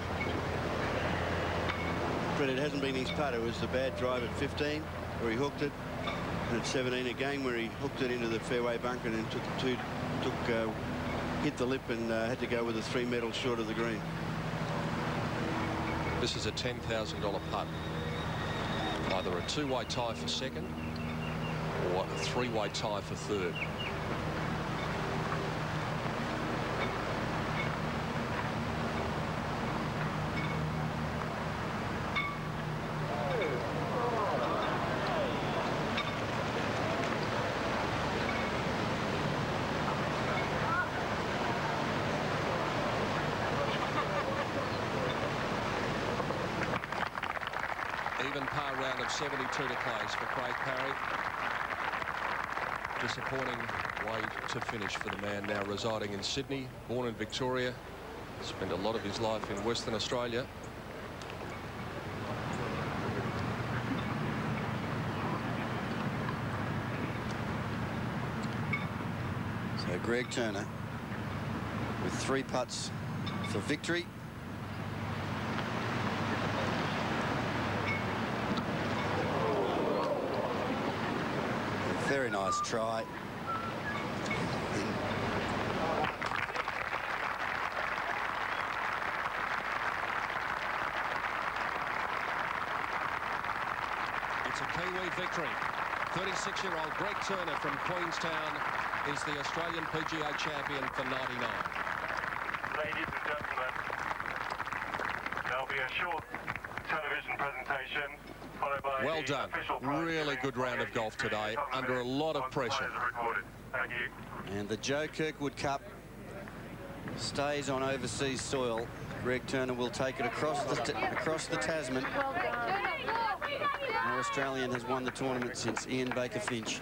But it hasn't been his putt. It was the bad drive at 15 where he hooked it, and at 17 again where he hooked it into the fairway bunker and then hit the lip and had to go with a 3 metres short of the green. This is a $10,000 putt. Either a 2-way tie for second or a 3-way tie for third. Even par round of 72 to close for Craig Parry. Disappointing way to finish for the man now residing in Sydney, born in Victoria, spent a lot of his life in Western Australia. So Greg Turner with 3 putts for victory. A very nice try. It's a Kiwi victory. 36-year-old Greg Turner from Queenstown is the Australian PGA champion for 99. Ladies and gentlemen, there'll be a short television presentation followed by Well the done. official Really good round of golf today under a lot of pressure. Thank you. And the Joe Kirkwood Cup stays on overseas soil. Greg Turner will take it across the Tasman. No Australian has won the tournament since Ian Baker Finch.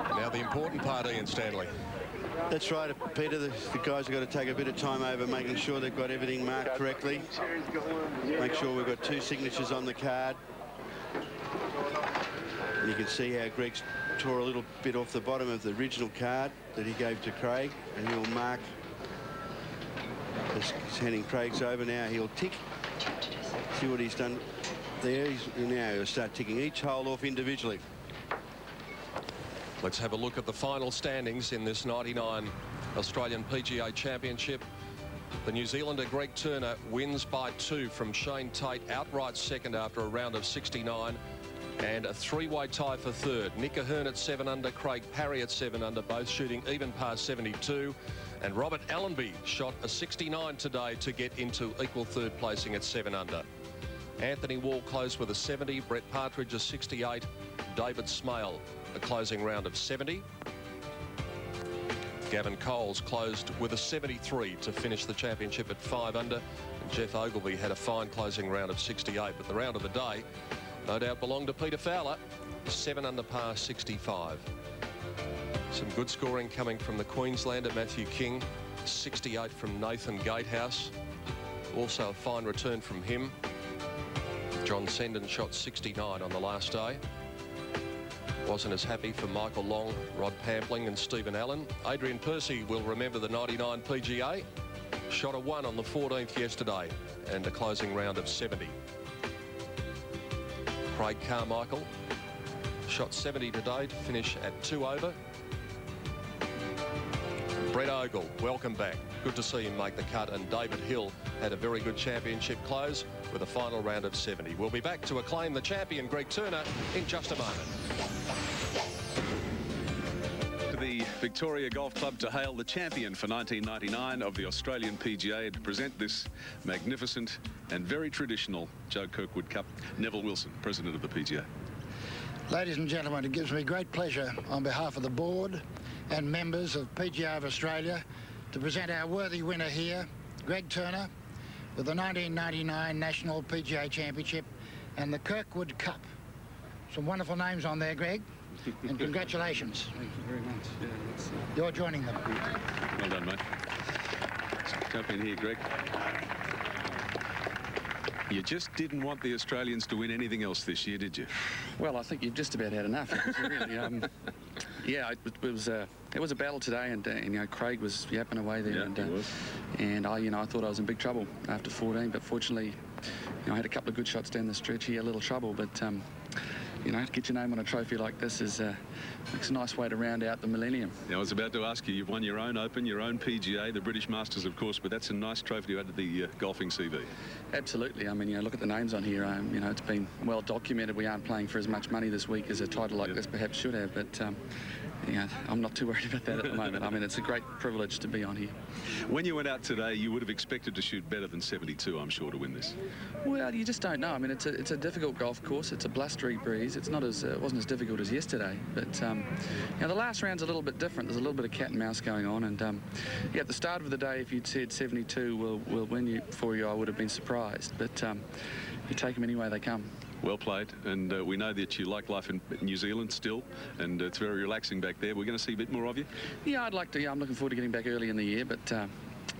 Now the important part, Ian Stanley. That's right, Peter. The guys have got to take a bit of time over making sure they've got everything marked correctly. Make sure we've got 2 signatures on the card. And you can see how Greg's tore a little bit off the bottom of the original card that he gave to Craig, and he'll mark. Just handing Craig's over now. He'll tick. See what he's done there. Now he'll start ticking each hole off individually. Let's have a look at the final standings in this 99 Australian PGA Championship. The New Zealander Greg Turner wins by 2 from Shane Tate, outright second after a round of 69. And a 3-way tie for third. Nick Ahern at 7 under, Craig Parry at 7 under, both shooting even par 72. And Robert Allenby shot a 69 today to get into equal third placing at 7 under. Anthony Wall closed with a 70, Brett Partridge a 68, David Smale a closing round of 70. Gavin Coles closed with a 73 to finish the championship at 5 under. And Jeff Ogilvy had a fine closing round of 68, but the round of the day no doubt belonged to Peter Fowler, 7 under par 65. Some good scoring coming from the Queenslander Matthew King, 68 from Nathan Gatehouse. Also a fine return from him. John Sendon shot 69 on the last day. Wasn't as happy for Michael Long, Rod Pampling and Stephen Allen. Adrian Percy will remember the 99 PGA. Shot a 1 on the 14th yesterday and a closing round of 70. Craig Carmichael shot 70 today to finish at 2 over. Brett Ogle, welcome back. Good to see him make the cut. And David Hill had a very good championship close with a final round of 70. We'll be back to acclaim the champion, Greg Turner, in just a moment. To the Victoria Golf Club to hail the champion for 1999 of the Australian PGA to present this magnificent and very traditional Joe Kirkwood Cup. Neville Wilson, president of the PGA. Ladies and gentlemen, it gives me great pleasure on behalf of the board and members of PGA of Australia to present our worthy winner here, Greg Turner, with the 1999 National PGA Championship and the Kirkwood Cup. Some wonderful names on there, Greg, and congratulations. Thank you very much. Yeah, You're joining them. Well done, mate. Jump in here, Greg. You just didn't want the Australians to win anything else this year, did you? Well, I think you've just about had enough. Really. Yeah, it was a battle today, and you know, Craig was yapping away there, Yeah, and he was. And I thought I was in big trouble after 14, but fortunately, you know, I had a couple of good shots down the stretch here, a little trouble, but you know, to get your name on a trophy like this is it's a nice way to round out the millennium. Yeah, I was about to ask you, you've won your own Open, your own PGA, the British Masters, of course, but that's a nice trophy to add to the golfing CV. Absolutely. I mean, you know, look at the names on here. You know, it's been well documented. We aren't playing for as much money this week as a title like this perhaps should have, but I'm not too worried about that at the moment. I mean, it's a great privilege to be on here. When you went out today, you would have expected to shoot better than 72, I'm sure, to win this. Well, you just don't know. I mean, it's a difficult golf course. It's a blustery breeze. It's not as it wasn't as difficult as yesterday. But the last round's a little bit different. There's a little bit of cat and mouse going on. And at the start of the day, if you'd said 72 will win for you, I would have been surprised. But you take them any way they come. Well played, and we know that you like life in New Zealand still, and it's very relaxing back there. We're going to see a bit more of you? Yeah, I'd like to. Yeah, I'm looking forward to getting back early in the year, but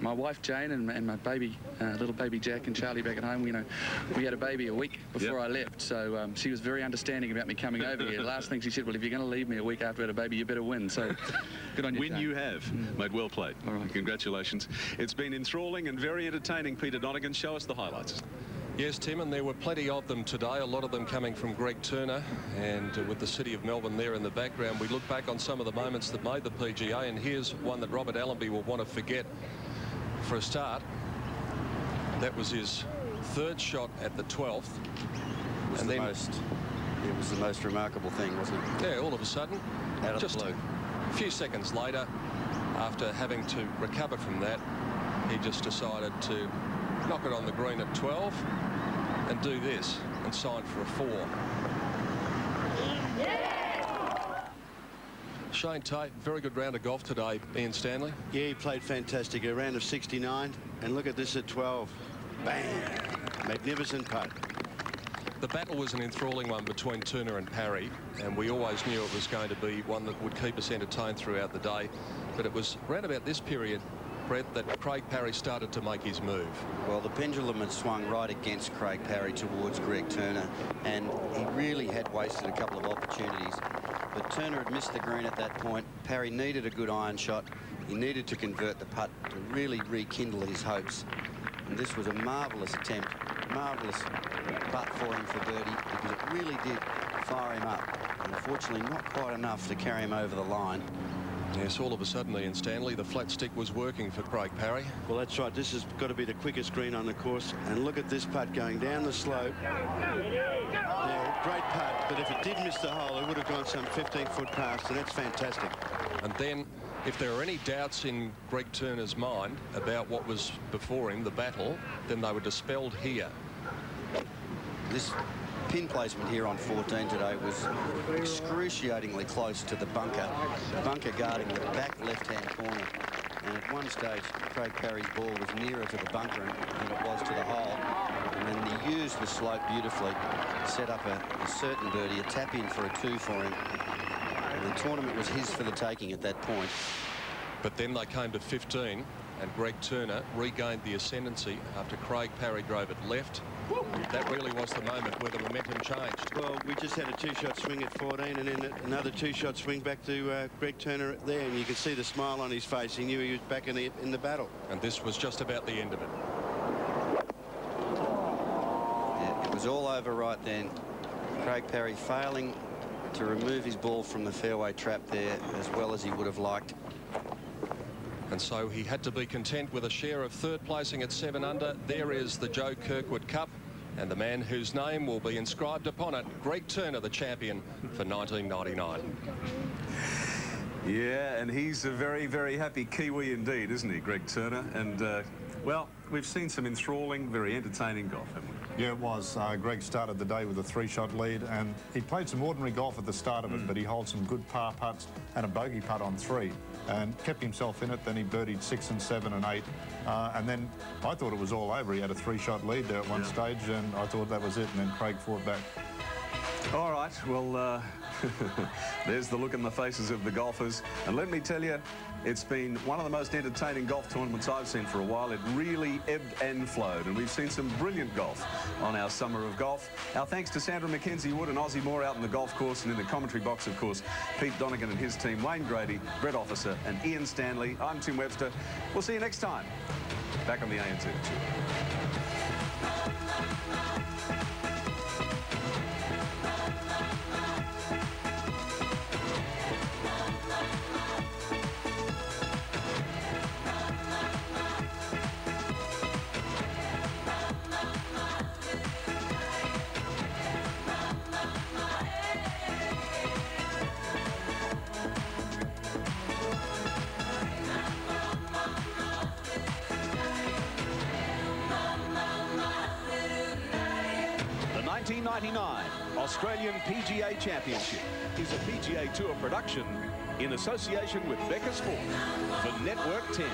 my wife Jane and my baby, little baby Jack and Charlie back at home, we had a baby a week before I left, so she was very understanding about me coming over here. Last thing she said, well, if you're going to leave me a week after I had a baby, you better win. So good on you, Win Jane. you have. Mate, well played. All right. Congratulations. It's been enthralling and very entertaining. Peter Donegan, show us the highlights. Yes, Tim, and there were plenty of them today, a lot of them coming from Greg Turner, and with the city of Melbourne there in the background, we look back on some of the moments that made the PGA, and here's one that Robert Allenby will want to forget for a start. That was his third shot at the 12th. It was the most remarkable thing, wasn't it? Yeah, all of a sudden, just a few seconds later, after having to recover from that, he just decided to knock it on the green at 12 and do this and sign for a 4. Shane Tate, very good round of golf today, Ian Stanley. Yeah, he played fantastic. A round of 69, and look at this at 12. Bang! Magnificent putt. The battle was an enthralling one between Turner and Parry, and we always knew it was going to be one that would keep us entertained throughout the day. But it was round about this period, Brett, that Craig Parry started to make his move. Well, the pendulum had swung right against Craig Parry towards Greg Turner, and he really had wasted a couple of opportunities. But Turner had missed the green at that point. Parry needed a good iron shot. He needed to convert the putt to really rekindle his hopes. And this was a marvellous attempt, marvellous putt for him for birdie, because it really did fire him up. Unfortunately, not quite enough to carry him over the line. Yes, all of a sudden, Ian Stanley, the flat stick was working for Craig Parry. Well, that's right. This has got to be the quickest green on the course. And look at this putt going down the slope. Yeah, great putt, but if it did miss the hole, it would have gone some 15-foot past, and that's fantastic. And then, if there are any doubts in Greg Turner's mind about what was before him, the battle, then they were dispelled here. This pin placement here on 14 today was excruciatingly close to the bunker guarding the back left-hand corner. And at one stage, Craig Parry's ball was nearer to the bunker than it was to the hole. And then he used the slope beautifully, set up a certain birdie, a tap in for a 2 for him. And the tournament was his for the taking at that point. But then they came to 15, and Greg Turner regained the ascendancy after Craig Parry drove it left. That really was the moment where the momentum changed. Well, we just had a 2-shot swing at 14, and then another 2-shot swing back to Greg Turner there, and you could see the smile on his face. He knew he was back in the battle. And this was just about the end of it. Yeah, it was all over right then. Craig Parry failing to remove his ball from the fairway trap there as well as he would have liked. And so he had to be content with a share of third placing at 7 under. There is the Joe Kirkwood Cup, and the man whose name will be inscribed upon it, Greg Turner, the champion for 1999. Yeah, and he's a very, very happy Kiwi indeed, isn't he, Greg Turner? And, well, we've seen some enthralling, very entertaining golf, haven't we? Yeah, it was. Greg started the day with a 3-shot lead, and he played some ordinary golf at the start of it, but he holed some good par putts and a bogey putt on 3 and kept himself in it. Then he birdied 6 and 7 and 8. And then I thought it was all over. He had a 3-shot lead there at one stage, and I thought that was it, and then Craig fought back. All right, well, there's the look in the faces of the golfers. And let me tell you, it's been one of the most entertaining golf tournaments I've seen for a while. It really ebbed and flowed, and we've seen some brilliant golf on our Summer of Golf. Our thanks to Sandra Mackenzie-Wood and Ozzie Moore out in the golf course, and in the commentary box, of course, Pete Donegan and his team, Wayne Grady, Brett Officer, and Ian Stanley. I'm Tim Webster. We'll see you next time back on the ANZ. 1999 Australian PGA Championship is a PGA Tour production in association with Becca Sport for Network 10.